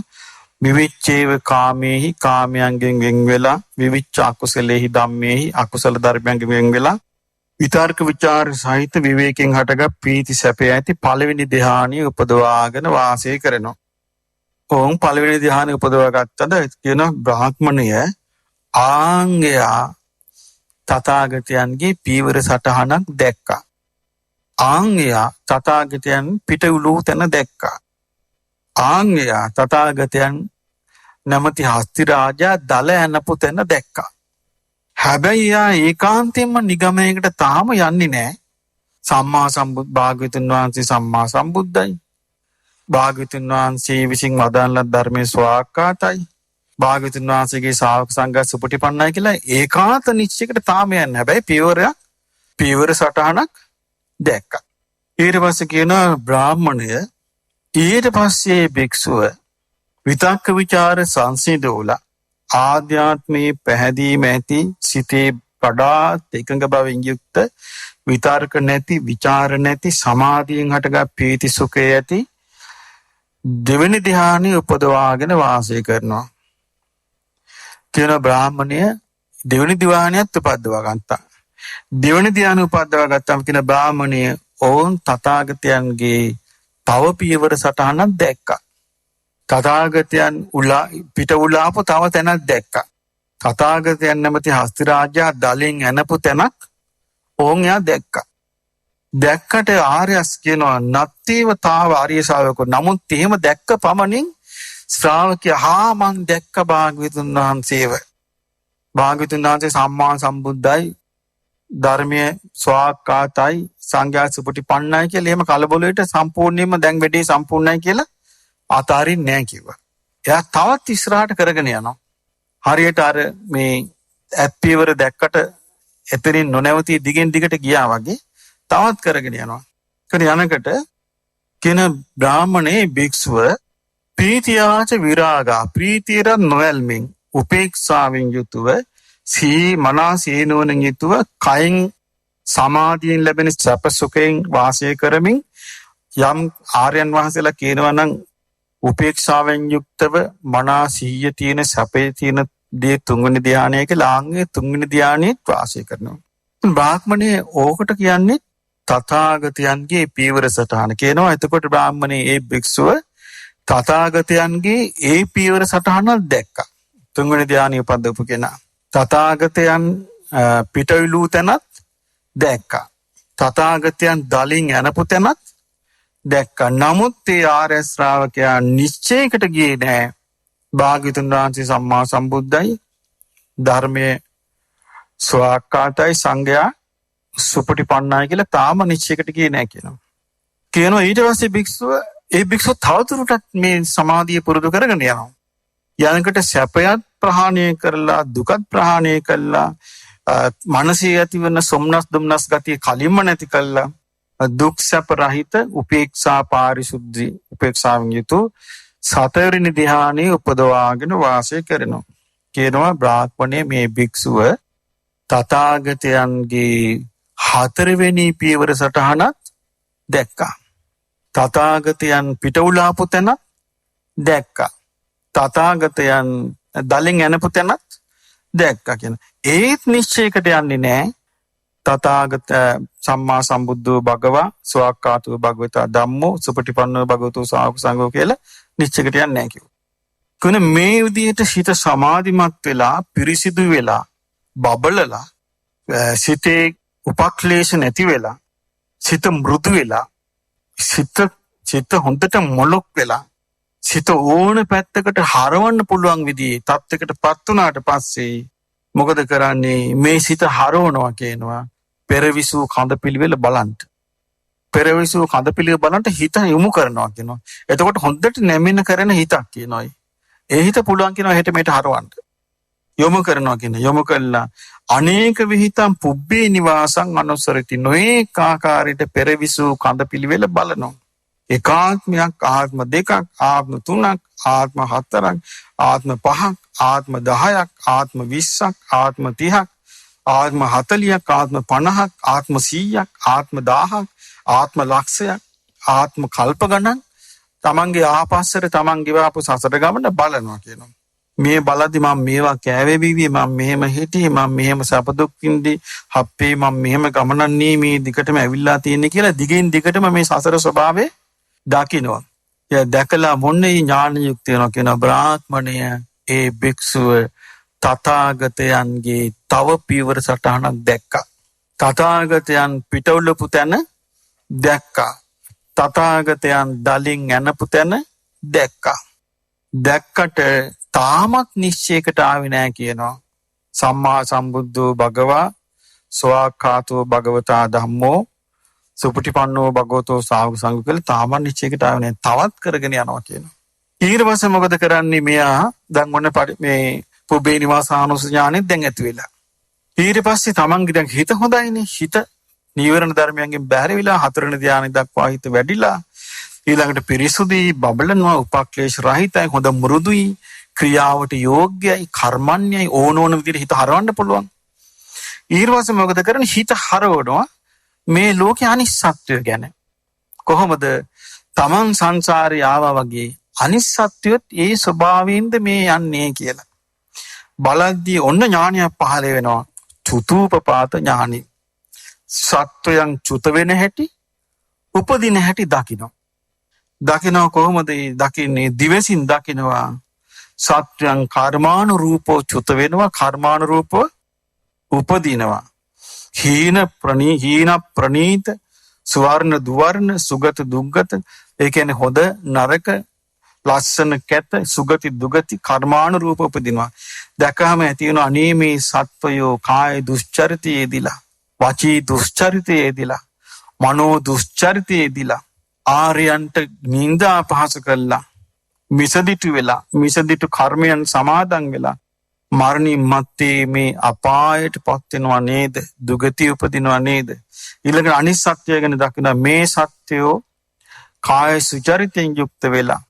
[SPEAKER 2] විවිච්ඡේව කාමේහි කාමයන්ගෙන් වෙන් වෙලා විවිච්ඡ අකුසලේහි ධම්මේහි අකුසල ධර්මයන්ගෙන් වෙන් වෙලා විතර්ක විචාර සහිත විවේකයෙන් හටගත් ප්‍රීති සැපය ඇති පළවෙනි ධ්‍යානිය උපදවාගෙන වාසය කරනවා. ඕන් පළවෙනි ධ්‍යානෙ උපදවා ගත්තද කියන බ්‍රාහ්මණය ආංගයා තථාගතයන්ගේ පීවර සටහනක් දැක්කා. ආංගයා තථාගතයන් පිට උළු තැන දැක්කා. ආංගයා තථාගතයන් නැමැති හස්ති රාජා දල ඇනපු තැන දැක්කා. හැබැයි යා ඒකාන්තයෙන්ම නිගමනයකට තාම යන්නේ නැහැ. සම්මා සම්බුද් භාග්‍යවතුන් වහන්සේ සම්මා සම්බුද්දයි. භාග්‍යවතුන් වහන්සේ විසින් වදාළ ධර්මයේ ස්වාක්කාතයි. භාග්‍යවතුන් වහන්සේගේ ශ්‍රාවක සංඝයා සුපටිපන්නයි කියලා ඒකාන්ත නිශ්චයකට තාම යන්නේ. හැබැයි පීවර සටහනක් දැක්කා. ඊට පස්සේ කියන බ්‍රාහ්මණය ඊට පස්සේ භික්ෂුව විතක්ක ਵਿਚාර සංසිඳෝලා ආධ්‍යාත්මයේ පැහැදීම ඇති සිතේ වඩා එකඟ බවින් යුක්ත විතර්ක නැති විචාර නැති සමාධියෙන් හටගත් ප්‍රීති සුඛය ඇති දෙවෙනි ධ්‍යානෙ උපදවාගෙන වාසය කරනවා. කියන බ්‍රාහ්මණය දෙවෙනි ධ්‍යානයත් උපදවා ගත්තා. දෙවෙනි ධ්‍යාන උපදවා ගත්තාම කියන බ්‍රාහ්මණය ඕන් තථාගතයන්ගේ තව පියවර සටහනක් දැක්කා. තථාගතයන් පිට උලාපු තව තැනක් දැක්කා. තථාගතයන් නැමැති හස්ති රාජයා දලෙන් ඇනපු තැනක් ඕන් එයා දැක්කා. දැක්කට ආර්යස් කියනවා නත්තේව තාව ආර්ය ශාවකෝ. නමුත් එහෙම දැක්ක පමණින් ශ්‍රාවකයා මං දැක්ක භාග්‍යවතුන් වහන්සේව. භාග්‍යවතුන් වහන්සේ සම්මා සම්බුද්දයි, ධර්මයේ ස්වාක්කාතයි, සංඝයා සුපටිපන්නයි කියලා එහෙම කලබලෙට සම්පූර්ණයෙන්ම දැන් වැඩේ සම්පූර්ණයි කියලා අතාරින්නේ නැහැ කිව්වා. එයා තවත් ඉස්සරහට කරගෙන යනවා. හරියට අර මේ ඇත්පියවර දැක්කට එතනින් නොනැවතී දිගින් දිගට ගියා වගේ තවත් කරගෙන යනවා. යනකට කියන බ්‍රාහ්මණේ භික්ෂුව ප්‍රීතියාච විරාගා ප්‍රීතියට නොඇල්මින් උපේක්ෂාවෙන් යුතුව මනසේනෝනෙන් යුතුව කයින් සමාධියෙන් ලැබෙන සැප සුඛයෙන් වාසය කරමින් යම් ආර්යයන් වහන්සේලා කියනවා නම් උපේක්ෂාවෙන් යුක්තව මනසිය තියෙන සැපේ තියෙන දේ තුන්වෙනි ධ්‍යානය කියලා ආංගේ තුන්වෙනි ධ්‍යානෙත් වාසය කරනවා. බ්‍රාහ්මණේ ඕකට කියන්නේ තථාගතයන්ගේ පීවර සටහන කියනවා. එතකොට බ්‍රාහ්මණේ ඒ භික්ෂුව තථාගතයන්ගේ ඒ පීවර සටහන දැක්කා. තුන්වෙනි ධ්‍යානිය උපදවපු කෙනා තථාගතයන් පිටවිලු තැනත් දැක්කා. තථාගතයන් දලින් යනපු තැනත් දැක්කා. නමුත් ඒ ආර්ය ශ්‍රාවකයා නිශ්චයකට ගියේ නැහැ. භාග්‍යවතුන් වහන්සේ සම්මා සම්බුද්දයි, ධර්මයේ ස්වාක්කාතයි, සංඝයා සුපටිපන්නයි කියලා තාම නිශ්චයකට ගියේ නැහැ කියනවා. ඊට පස්සේ භික්ෂුව තවදුරටත් මේ සමාධිය පුරුදු කරගෙන යනවා. යනකට සැපයත් ප්‍රහාණය කරලා දුකත් ප්‍රහාණය කරලා මනසේ ඇතිවන සොම්නස් දුම්නස් ගතිය කලින්ම නැති කරලා දුක් සැප රහිත උපේක්ෂා පාරිශුද්ධි උපේක්ෂාවෙන් යුතු සතරවෙනි ධ්‍යානෙ උපදවාගෙන වාසය කරනවා. කියනවා බ්‍රාහ්මණය මේ භික්ෂුව තථාගතයන්ගේ හතරවෙනි පියවර සටහනත් දැක්කා. තථාගතයන් පිට උලාපු තැනත් දැක්කා. තථාගතයන් දලින් ඇනපු තැනත් දැක්කා කියන. ඒත් නිශ්චයකට යන්නේ නැහැ. තථාගත සම්මා සම්බුද්ධෝ භගවා ස්වාක්ඛාතෝ භගවතා ධම්මෝ සුපටිපන්නෝ භගවතෝ ශාවක සංඝෝ කියලා නිශ්චයකට යන්නේ නැහැ කිව්වා. කොන මේ විදිහට සිත සමාධිමත් වෙලා පිරිසිදු වෙලා බබලලා සිතේ උපක්ලේශ නැති වෙලා සිත මෘදු වෙලා සිත හොඳට මොලොක් වෙලා සිත ඕන පැත්තකට හරවන්න පුළුවන් විදිහේ තත්යකට පත් වුණාට පස්සේ මොකද කරන්නේ? මේ සිත හරවනවා කියනවා පෙරවිසු කඳපිලිවෙල බලන්න. පෙරවිසු කඳපිලිවෙල බලන්න හිත යොමු කරනවා කියනවා. එතකොට හොඳට නැමෙන කරන හිතක් කියනවා. ඒ හිත පුළුවන් කියනවා හෙට මෙට හරවන්න. යොමු කරනවා කියන යොමු කළා අනේක විහිතම් පුබ්බේ නිවාසං අනුසරති නොඒක ආකාරයට පෙරවිසු කඳපිලිවෙල බලනවා. එකාත්මයක්, ආත්ම දෙකක්, ආත්ම තුනක්, ආත්ම හතරක්, ආත්ම පහක්, ආත්ම 10ක්, ආත්ම 20ක්, ආත්ම 30ක්, ආත්ම 40ක්, ආත්ම 50ක්, ආත්ම 100ක්, ආත්ම 1000ක්, ආත්ම ලක්ෂයක්, ආත්ම කල්ප ගණන් තමන්ගේ ආපස්සට තමන් ගෙවාපු සසර ගමන බලනවා කියනවා. මේ බලද්දි මම මේවා කෑවේ බීවි මම මෙහෙම හිටියේ මම මෙහෙම සැප දුක් විඳි හප්පේ මම මෙහෙම ගමනන්නේ මේ දිගටම ඇවිල්ලා තියෙන්නේ කියලා දිගින් දිගටම මේ සසර ස්වභාවය දකින්නවා. ඒ දැකලා මොන්නේ ඥාන යුක්ත වෙනවා කියන බ්‍රාහ්මණය ඒ භික්ෂුව තථාගතයන්ගේ තව පියවර සටහනක් දැක්කා. තථාගතයන් පිටවලපු තැන දැක්කා. තථාගතයන් දලින් ඇනපු තැන දැක්කා. දැක්කට තාමත් නිශ්චයකට ආවේ නැහැ කියනවා. සම්මා සම්බුද්ධෝ භගවා ස්වාක්ඛාතෝ භගවතා ධම්මෝ සුපටිපන්නෝ භගවතෝ ශාවක සංඝෝ කියලා තාමත් නිශ්චයකට ආවේ නැහැ. තවත් කරගෙන යනවා කියනවා. ඊට පස්සේ මොකද කරන්නේ? මෙයා දැන් මොන මේ පුබ්බේ නිවාසානුස ඥානෙත් දැන් ඇති වෙලා. ඊට පස්සේ තමන්ගේ දැන් හිත හොඳයිනේ. හිත නීවරණ ධර්මයන්ගෙන් බැහැර වෙලා හතරවෙනි ධ්‍යානෙ දක්වා හිත වැඩිලා ඊළඟට පිරිසුදුයි බබලනවා උපක්ලේශ රහිතයි හොඳ මෘදුයි ක්‍රියාවට යෝග්‍යයි කර්මන්‍යයි ඕන විදිහට හිත හරවන්න පුළුවන්. ඊට පස්සේ මොකද කරන්නේ? හිත හරවනවා මේ ලෝකේ අනිස්සත්වය ගැන. කොහොමද? තමන් සංසාරේ ආවා වගේ අනිස්සත්වයත් ඒ ස්වභාවයෙන්ද මේ යන්නේ කියලා. බලද්දී ඔන්න ඥානයක් පහළ වෙනවා. චුතූපපාත ඥානෙ. සත්වයන් චුත වෙන හැටි උපදින හැටි දකිනවා. දකිනවා කොහොමද දකින්නේ? දිවසින් දකිනවා. සත්වයන් කර්මානුරූපව චුත වෙනවා, කර්මානුරූපව උපදිනවා. හීන ප්‍රනීත, සුවර්ණ දුවර්ණ, සුගත දුග්ගත, ඒ කියන්නේ හොඳ නරක, ලස්සන කැත, සුගති දුගති කර්මානුරූපව උපදිනවා. දැකහම ඇති වෙන අනේ මේ සත්වයෝ කාය දුස්චරිතයේ දිලා, වචී දුස්චරිතයේ දිලා, මනෝ දුස්චරිතයේ දිලා ආර්යයන්ට නින්දා අපහාස කළා. මිසදිටු වෙලා මිසදිටු කර්මයන් සමාදන් වෙලා මරණින් මත්තේ මේ අපායට පත් වෙනවා නේද? දුගතිය උපදිනවා නේද? ඊළඟ අනිත් සත්‍යය ගැන දකිනවා. මේ සත්‍යෝ කාය සුචරිතයෙන් යුක්ත වෙලා,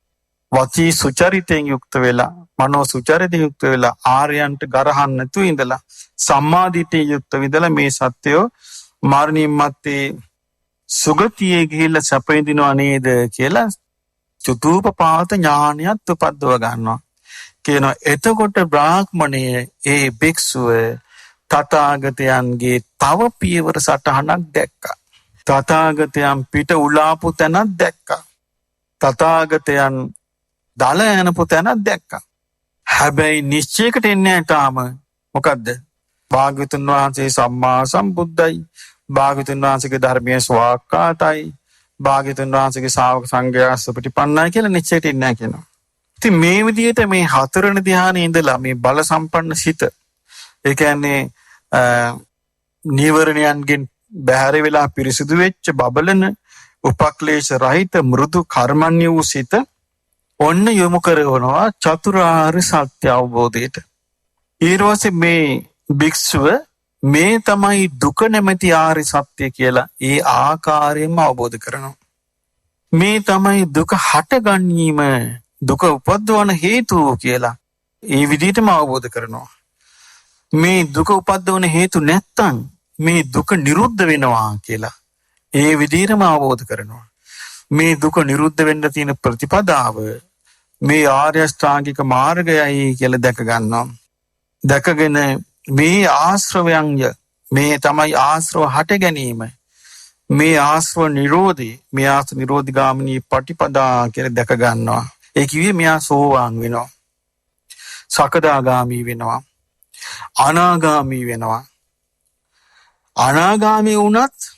[SPEAKER 2] වචී සුචරිතයෙන් යුක්ත වෙලා, මනෝ සුචරිතයෙන් යුක්ත වෙලා ආර්යයන්ට ගරහන්න නැතුව ඉඳලා සම්මාදිට්ඨිය යුක්ත විදලා මේ සත්‍යෝ මරණින් මත්තේ සුගතියේ ගිහිල්ලා සැප විඳිනවා නේද කියලා චුතූපපාත ඥානයත් උපද්දව ගන්නවා කියනවා. එතකොට බ්‍රාහ්මණය ඒ භික්ෂුව තථාගතයන්ගේ තව පියවර සටහනක් දැක්කා. තථාගතයන් පිට උලාපු තැනක් දැක්කා. තථාගතයන් දල යනපු තැනක් දැක්කා. හැබැයි නිශ්චයකට එන්නේ නැහැ තාම. මොකද්ද? භාග්‍යවතුන් වහන්සේ සම්මා සම්බුද්ධයි. භාග්‍යවතුන් වහන්සේගේ ධර්මයේ ස්වාක්ඛාතයි. භාග්‍යවතුන් වහන්සේගේ ශාවක සංඝයා සුපටිපන්නයි කියලා නිශ්චයට ඉන්නේ නැහැ කියනවා. ඉතින් මේ විදිහට මේ හතරවෙනි ධ්‍යානයේ ඉඳලා මේ බල සම්පන්න සිත, ඒ කියන්නේ නීවරණයන්ගෙන් බැහැර වෙලා පිරිසිදු වෙච්ච බබලන උපක්ලේශ රහිත මෘදු කර්මන්‍ය වූ සිත ඔන්න යොමු කරනවා චතුරාර්ය සත්‍ය අවබෝධයට. ඊළඟට මේ භික්ෂුව මේ තමයි දුක නැමැති ආර්ය සත්‍ය කියලා ඒ ආකාරයෙන්ම අවබෝධ කරනවා. මේ තමයි දුක හට ගැනීම, දුක උපද්දවන හේතුව කියලා ඒ විදිහටම අවබෝධ කරනවා. මේ දුක උපද්දවන හේතු නැත්තම් මේ දුක නිරුද්ධ වෙනවා කියලා ඒ විදිහටම අවබෝධ කරනවා. මේ දුක නිරුද්ධ වෙන්න තියෙන ප්‍රතිපදාව මේ ආර්ය අෂ්ටාංගික මාර්ගයයි කියලා දැක ගන්නවා. දැකගෙන මේ ආශ්‍රවයන්ය මේ තමයි ආශ්‍රව හට ගැනීම. මේ ආශ්‍රව නිරෝධී මේ ආශ්‍රව නිරෝධි ගාමිනී පටිපදා කියලා දැක ගන්නවා. ඒ කිව්වේ මෙයා සෝවාන් වෙනවා. සකදාගාමී වෙනවා. අනාගාමී වෙනවා. අනාගාමී වුණත්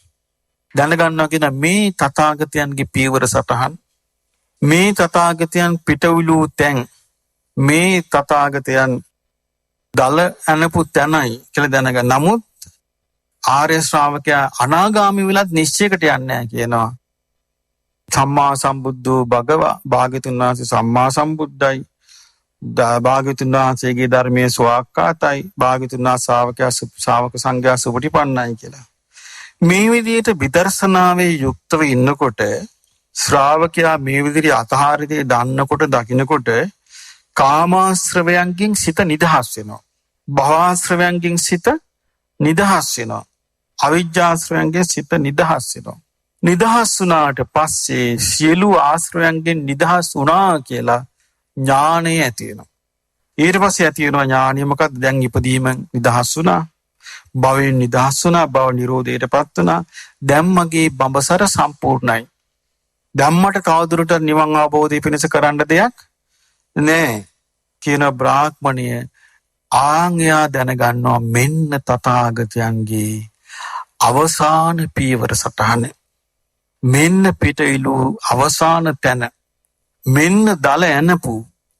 [SPEAKER 2] දැනගන්නවා කියන මේ තථාගතයන්ගේ පියවර සටහන් මේ තථාගතයන් පිටවිලූ තැන් මේ තථාගතයන් දල අනපු තැනයි කියලා දැනගන්න. නමුත් ආර්ය ශ්‍රාවකයා අනාගාමී වෙලත් නිශ්චයකට යන්නේ නැහැ කියනවා. සම්මා සම්බුද්ධෝ භගවා භාග්‍යතුන් වහන්සේ සම්මා සම්බුද්ධයි. භාග්‍යතුන් වහන්සේගේ ධර්මයේ ස්වාක්ඛාතයි. භාග්‍යතුන් වහන්සේ ශ්‍රාවක සංඝයා සුපටිපන්නයි කියලා. මේ විදිහට විදර්ශනාවේ යුක්තව ඉන්නකොට ශ්‍රාවකයා මේ විදිහට අතහරිතේ දන්නකොට දකින්නකොට කාමාශ්‍රවයන්ගෙන් සිත නිදහස් වෙනවා. භවආශ්‍රවයන්ගෙන් සිත නිදහස් වෙනවා. අවිජ්ජාශ්‍රවයන්ගෙන් සිත නිදහස් වෙනවා. නිදහස් වුණාට පස්සේ සියලු ආශ්‍රවයන්ගෙන් නිදහස් වුණා කියලා ඥානය ඇති වෙනවා. ඊට පස්සේ ඇති වෙනවා ඥානය මොකක්ද? දැන් ඉපදීම නිදහස් වුණා. භවයෙන් නිදහස් වුණා. භව නිරෝධයටපත් වුණා. දැන් මගේ බඹසර සම්පූර්ණයි. ධම්මට තවදුරටත් නිවන් අවබෝධය පිණිස කරන්න දෙයක් නෑ කියන බ්‍රාහ්මණය ආන්‍යා දැනගන්නවා මෙන්න තථාගතයන්ගේ අවසාන පියවර සටහන. මෙන්න පිටවිලු අවසාන තැන. මෙන්න දල ඇනපු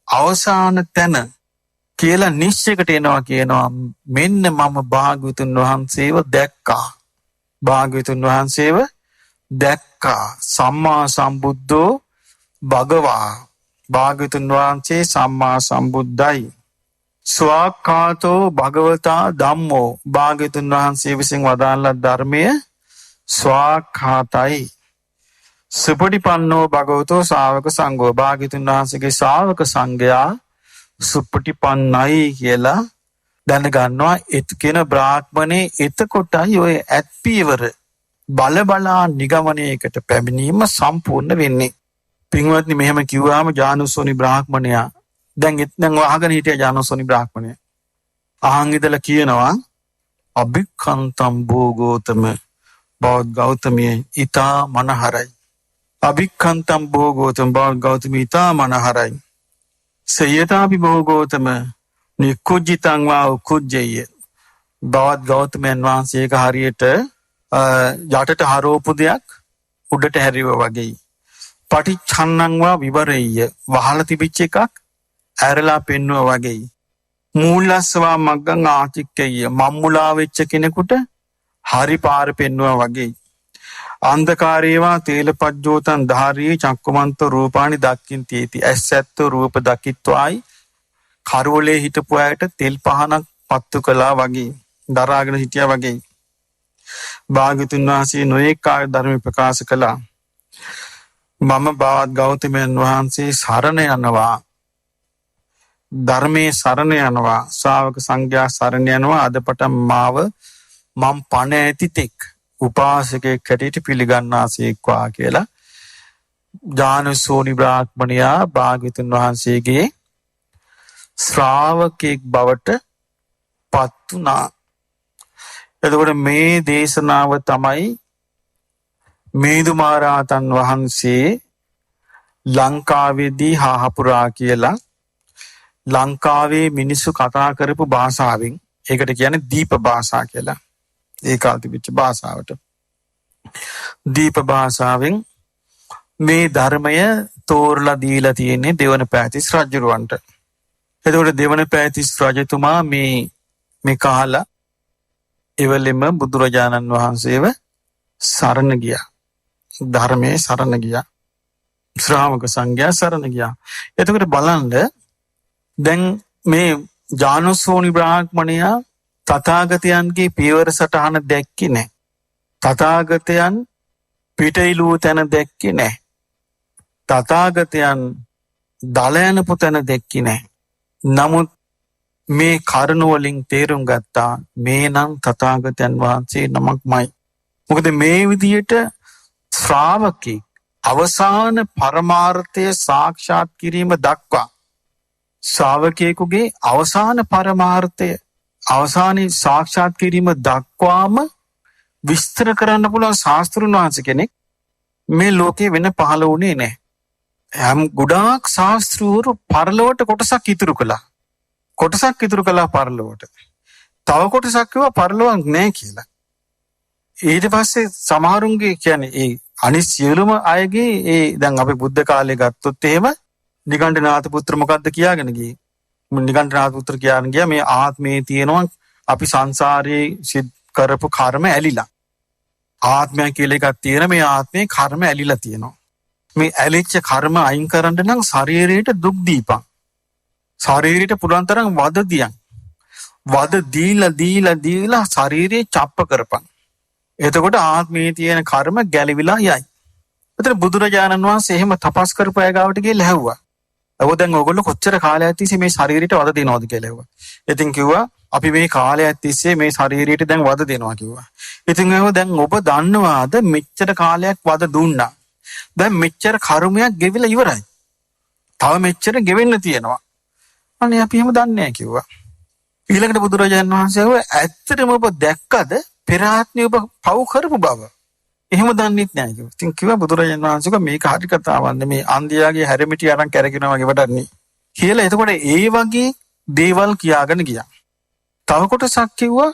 [SPEAKER 2] අවසාන තැන කියලා නිශ්චයකට එනවා කියනවා. මෙන්න මම භාග්‍යවතුන් වහන්සේව දැක්කා. භාග්‍යවතුන් වහන්සේව දැක්කා. සම්මා සම්බුද්ධෝ භගවා භාග්‍යවතුන් වහන්සේ සම්මා සම්බුද්ධයි. ස්වාක්ඛාතෝ භගවතා ධම්මෝ භාග්‍යවතුන් වහන්සේ විසින් වදාළා ධර්මය ස්වාක්ඛාතයි. සුපටිපන්නෝ භගවතෝ ශාවක සංඝෝ භාග්‍යවතුන් වහන්සේගේ ශාවක සංඝයා සුපටිපන්නයි කියලා දැනගන්නවා. කියන බ්‍රාහ්මණේ එතකොටයි ඔය ඇත්පීවර බලබලා නිගමනයකට පැමිණීම සම්පූර්ණ වෙන්නේ. පින්වත්නි මෙහෙම කිව්වාම ජානුස්සෝනි බ්‍රාහ්මණයා දැන් අහගෙන හිටිය ජානුස්සෝනි බ්‍රාහ්මණය අහන් ඉඳලා කියනවා අභික්ඛන්තම් භෝගෝතම බෞද්ධ ගෞතමිය ඊතා මනහරයි. අභික්ඛන්තම් භෝගෝතම බෞද්ධ ගෞතමිය ඊතා මනහරයි. සයතාපි භෝගෝතම නිකුජ්ජිතං වා උකුජ්ජය බෞද්ධ ගෞතමයන් වහන්සේක හරියට යටට හරෝපු දෙයක් උඩට හැරිව වගේ. පටිච්චන්නං වා විවරෙය්‍ය වහලා තිබිච්ච එකක් ඇරලා පෙන්වුවා වගේ. මූලස්සවා මග්ගං ආචික්කෙය්‍ය මම්මුලා වෙච්ච කෙනෙකුට හරි පාර පෙන්වුවා වගේ. අන්ධකාරේවා තේලපජ්ජෝතං ධාරී චක්කුමන්ත රූපානි දක්ඛින්තිති ඇසැත්තු රූප දකිත්වායි කරවලේ හිටපු අයට තෙල් පහනක් පත්තු කළා වගේ දරාගෙන හිටියා වගේ. භාග්‍යවතුන් වහන්සේ නොඑක ධර්ම ප්‍රකාශ කළා. මම බවත් ගෞතමයන් වහන්සේ සරණ යනවා. ධර්මයේ සරණ යනවා. ශ්‍රාවක සංඝයා සරණ යනවා. අදපටන් මාව මම පණ ඇති තෙක් උපාසකෙක් හැටියට පිළිගන්නාසේක්වා කියලා ජානුස්සෝනි බ්‍රාහ්මණයා භාග්‍යවතුන් වහන්සේගේ ශ්‍රාවකෙක් බවට පත් වුණා. එතකොට මේ දේශනාව තමයි මේදුමාරාතන් වහන්සේ ලංකාවේදී හාහපුරා කියලා ලංකාවේ මිනිස්සු කතා කරපු භාෂාවෙන් ඒකට කියන්නේ දීප භාෂා කියලා. ඒ කාලේ තිබිච්ච භාෂාවට දීප භාෂාවෙන් මේ ධර්මය තෝරලා දීලා තියෙන්නේ දෙවනපෑතිස් රජුරවන්ට. එතකොට දෙවනපෑතිස් රජතුමා මේ කාලා එවලෙම බුදුරජාණන් වහන්සේව සරණ ගියා. ධර්මයේ සරණ ගියා. ශ්‍රාවක සංඝයා සරණ ගියා. එතකොට බලන්න දැන් මේ ජානුස්සෝනි බ්‍රාහ්මණයා තථාගතයන්ගේ පියවර සටහන දැක්කේ නැහැ. තථාගතයන් පිටයිලුව තැන දැක්කේ නැහැ. තථාගතයන් දලයන්පු තැන දැක්කේ නැහැ. නමුත් මේ කරුණ වලින් තේරුම් ගත්තා මේ නම් තථාගතයන් වහන්සේ නමක්මයි. මොකද මේ විදියට ශ්‍රාවකෙක් අවසාන පරමාර්ථය සාක්ෂාත් කිරීම දක්වා ශ්‍රාවකයෙකුගේ අවසාන පරමාර්ථය අවසානයේ සාක්ෂාත් කිරීම දක්වාම විස්තර කරන්න පුළුවන් ශාස්ත්‍රුන් වහන්සේ කෙනෙක් මේ ලෝකේ වෙන පහළ වුණේ නැහැ. හැම ගොඩාක් ශාස්ත්‍රූරු පරලොවට කොටසක් ඉතුරු කළා. කොටසක් ඉතුරු කළා පරලොවට. තව කොටසක් කිව්වා පරලොවක් නැහැ කියලා. ඊට පස්සේ සමහරුන්ගේ කියන්නේ ඒ අනිත් සියලුම අයගේ ඒ දැන් අපි බුද්ධ කාලේ ගත්තොත් එහෙම නිගණ්ඨනාථ පුත්‍ර මොකද්ද කියාගෙන ගියේ? නිගණ්ඨනාථ පුත්‍ර කියාගෙන ගියා මේ ආත්මේ තියෙනවා අපි සංසාරේ සිද් කරපු කර්ම ඇලිලා. ආත්මය කියලා එකක් තියෙන මේ ආත්මේ කර්ම ඇලිලා තියෙනවා. මේ ඇලිච්ච කර්ම අයින් කරන්න නම් ශරීරයට දුක් දීපන්. ශරීරයට පුරන් තරම් වද දියන්. වද දීලා ශරීරය චප්ප කරපන්. එතකොට ආත්මයේ තියෙන කර්ම ගැලවිලා යයි. එතන බුදුරජාණන් වහන්සේ එහෙම තපස් කරපු අය ගාවට ගිහලා ඇහුවා. "ඔව් දැන් ඕගොල්ලෝ කොච්චර කාලයක් තිස්සේ මේ ශරීරයට වද දෙනවද?" කියලා ඇහුවා. ඉතින් කිව්වා අපි මේ කාලයක් තිස්සේ මේ ශරීරයට දැන් වද දෙනවා කිව්වා. ඉතින් ඇහුවා දැන් ඔබ දන්නවාද මෙච්චර කාලයක් වද දුන්නා. දැන් මෙච්චර කර්මයක් ගෙවිලා ඉවරයි. තව මෙච්චර ගෙවෙන්න තියෙනවා. අනේ අපි එහෙම දන්නේ නැහැ කිව්වා. ඊළඟට බුදුරජාණන් වහන්සේ ඇහුවා ඇත්තටම ඔබ දැක්කද පෙර ආත්මේ ඔබ පව් කරපු බව? එහෙම දන්නෙත් නැහැ කිව්වා. ඉතින් කිව්වා බුදුරජාණන් වහන්සේ මේක හරි කතාවක් නෙමේ අන්ධයාගේ හැරමිටි අරන් කැරකිනවා වගේ වැඩක් නේ කියලා. එතකොට ඒ වගේ දේවල් කියාගෙන ගියා. තව කොටසක් කිව්වා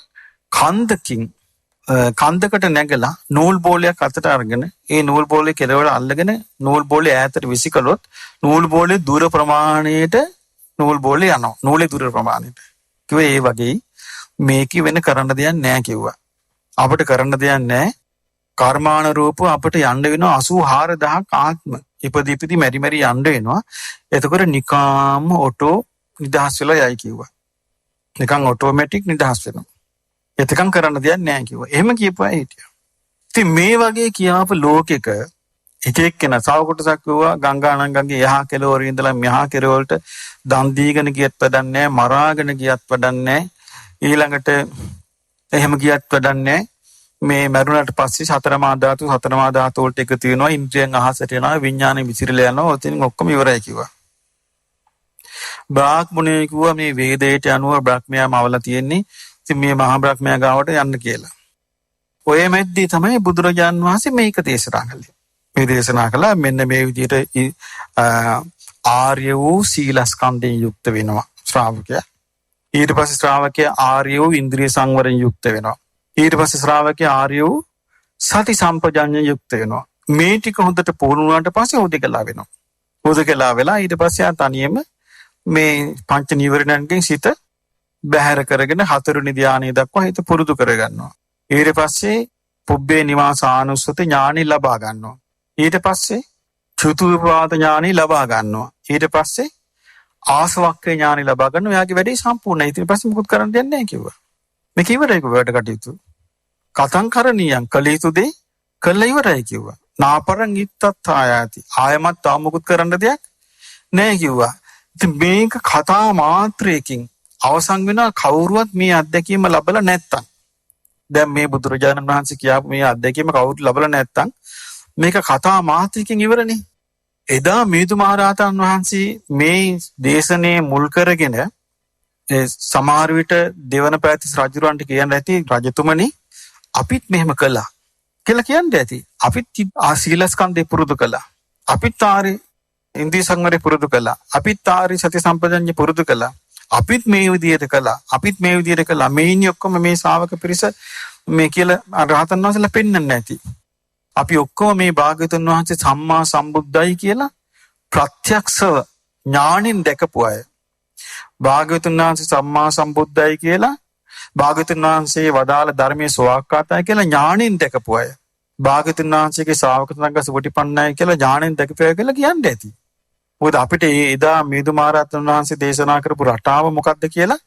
[SPEAKER 2] කන්දකට නැගලා නූල් බෝලයක් අතට අරගෙන ඒ නූල් බෝලේ කෙළවර අල්ලගෙන නූල් බෝලේ ඈතට විසිකලොත් නූල් බෝලේ දුර ප්‍රමාණයට නූල් බෝලේ යනවා. නූලේ දුර ප්‍රමාණයට. කිව්වා ඒ වගේ මේකේ වෙන කරන්න දෙයක් නැහැ කිව්වා. අපිට කරන්න දෙයක් නැහැ. කර්මාන රූප අපිට යන්න වෙනවා 84000ක් ආත්ම. ඉපදීපිති මෙරි යන්න වෙනවා. එතකොට නිකාම් ඔටෝ නිදහස් වෙලා යයි කිව්වා. නිකන් ඔටෝමැටික් නිදහස් වෙනවා. එතකන් කරන්න දෙයක් නැහැ කිව්වා. එහෙම කියපුවා හිටියා. ඉතින් මේ වගේ කියාපු ලෝකෙක එක එක්කෙනා සව කොටසක් කිව්වා ගංගානංගගේ එහා කෙළවරේ ඉඳලා මෙහා කෙළවරට දන් දීගෙන ගියත් වැඩක් නැහැ, මරාගෙන ගියත් වැඩක් නැහැ. ඊළඟට එහෙම ගියත් වැඩක් නැහැ. මේ මරුණට පස්සේ සතර මා ධාතු වලට එකතු වෙනවා, ඉන්ද්‍රියන් අහසට යනවා, විඥානෙ විසිරලා යනවා. ඔතනින් ඔක්කොම ඉවරයි කිව්වා. බ්‍රාහ්මණය කිව්වා මේ වේදයට අනුව බ්‍රහ්මයාම අවලා තියෙන්නේ. ඉතින් මේ මහා බ්‍රහ්මයා ගාවට යන්න කියලා. ඔය මැද්දේ තමයි බුදුරජාන් වහන්සේ මේක දේශනා කළේ. මේ දේශනා කළා මෙන්න මේ විදිහට ආර්ය වූ සීලස්කන්ධයෙන් යුක්ත වෙනවා ශ්‍රාවකයා. ඊට පස්සේ ශ්‍රාවකයා ආර්ය වූ ඉන්ද්‍රිය සංවරයෙන් යුක්ත වෙනවා. ඊට පස්සේ ශ්‍රාවකයා ආර්ය වූ සති සම්පජඤ්ඤයෙන් යුක්ත වෙනවා. මේ ටික හොඳට පුහුණු වුණාට පස්සේ හොදකලා වෙනවා. හොදකලා වෙලා ඊට පස්සේ ආ තනියම මේ පංච නීවරණයන්ගෙන් සිත බැහැර කරගෙන හතරවෙනි ධානය දක්වා හිත පුරුදු කරගන්නවා. ඊට පස්සේ පුබ්බේ නිවාසානුස්සති ඥානෙ ලබා ගන්නවා. ඊට පස්සේ චතුර්පාද ඥානෙ ලබා ගන්නවා. ඊට පස්සේ ආසවක්ඛේ ඥානෙ ලබා ගන්නවා. එයාගේ වැඩේ සම්පූර්ණයි. ඊට පස්සේ මොකුත් කරන්න දෙයක් නැහැ කිව්වා. මේක ඉවරයි වැඩ කටයුතු. කතං කරණීයං කළ යුතු දේ කළා ඉවරයි කිව්වා. නාපරං ඉත්තත් ආයාති. ආයමත් තාම මොකුත් කරන්න දෙයක් නැහැ කිව්වා. ඉතින් මේක කතා මාත්‍රයකින් අවසන් වෙනවා කවුරුවත් මේ අත්දැකීම ලැබලා නැත්තම්. දැන් මේ බුදුරජාණන් වහන්සේ කියාපු මේ අත්දැකීම කවුරුත් ලැබලා නැත්තම් මේක කතා මාත්‍රයකින් ඉවරනේ. එදා මිහිඳු මහරහතන් වහන්සේ මේ දේශනේ මුල් කරගෙන සමහර විට දෙවන පැතිස් රජුරන්ට කියන්න ඇති රජතුමනි අපිත් මෙහෙම කළා කියලා කියන්න ඇති. අපිත් සීලස්කන්ධේ පුරුදු කළා. අපිත් ආරි ඉන්ද්‍රිය සංවරේ පුරුදු කළා. අපිත් ආරි සති සම්පජඤ්ඤය පුරුදු කළා. අපිත් මේ විදියට කළා. අපිත් මේ විදියට කළා. මේ ඉන්නේ ඔක්කොම මේ ශ්‍රාවක පිරිස මේ කියලා රහතන් වහන්සේලා පෙන්වන්නේ නැති. අපි ඔක්කොම මේ භාග්‍යවතුන් වහන්සේ සම්මා සම්බුද්දයි කියලා ප්‍රත්‍යක්ෂව ඥාණින් දැකපු අය. භාග්‍යවතුන් වහන්සේ සම්මා සම්බුද්දයි කියලා භාග්‍යවතුන් වහන්සේ වදාළ ධර්මයේ සෝවාක්කාතයි කියලා ඥාණින් දැකපු අය. භාග්‍යවතුන් වහන්සේගේ ශ්‍රාවක සංඝ සුපටිපන්නයි කියලා ඥාණින් දැකපු අය කියලා කියන්නේ ඇති. මොකද අපිට එදා මිහිඳු මහරහතන් වහන්සේ දේශනා කරපු රටාව මොකක්ද කියලා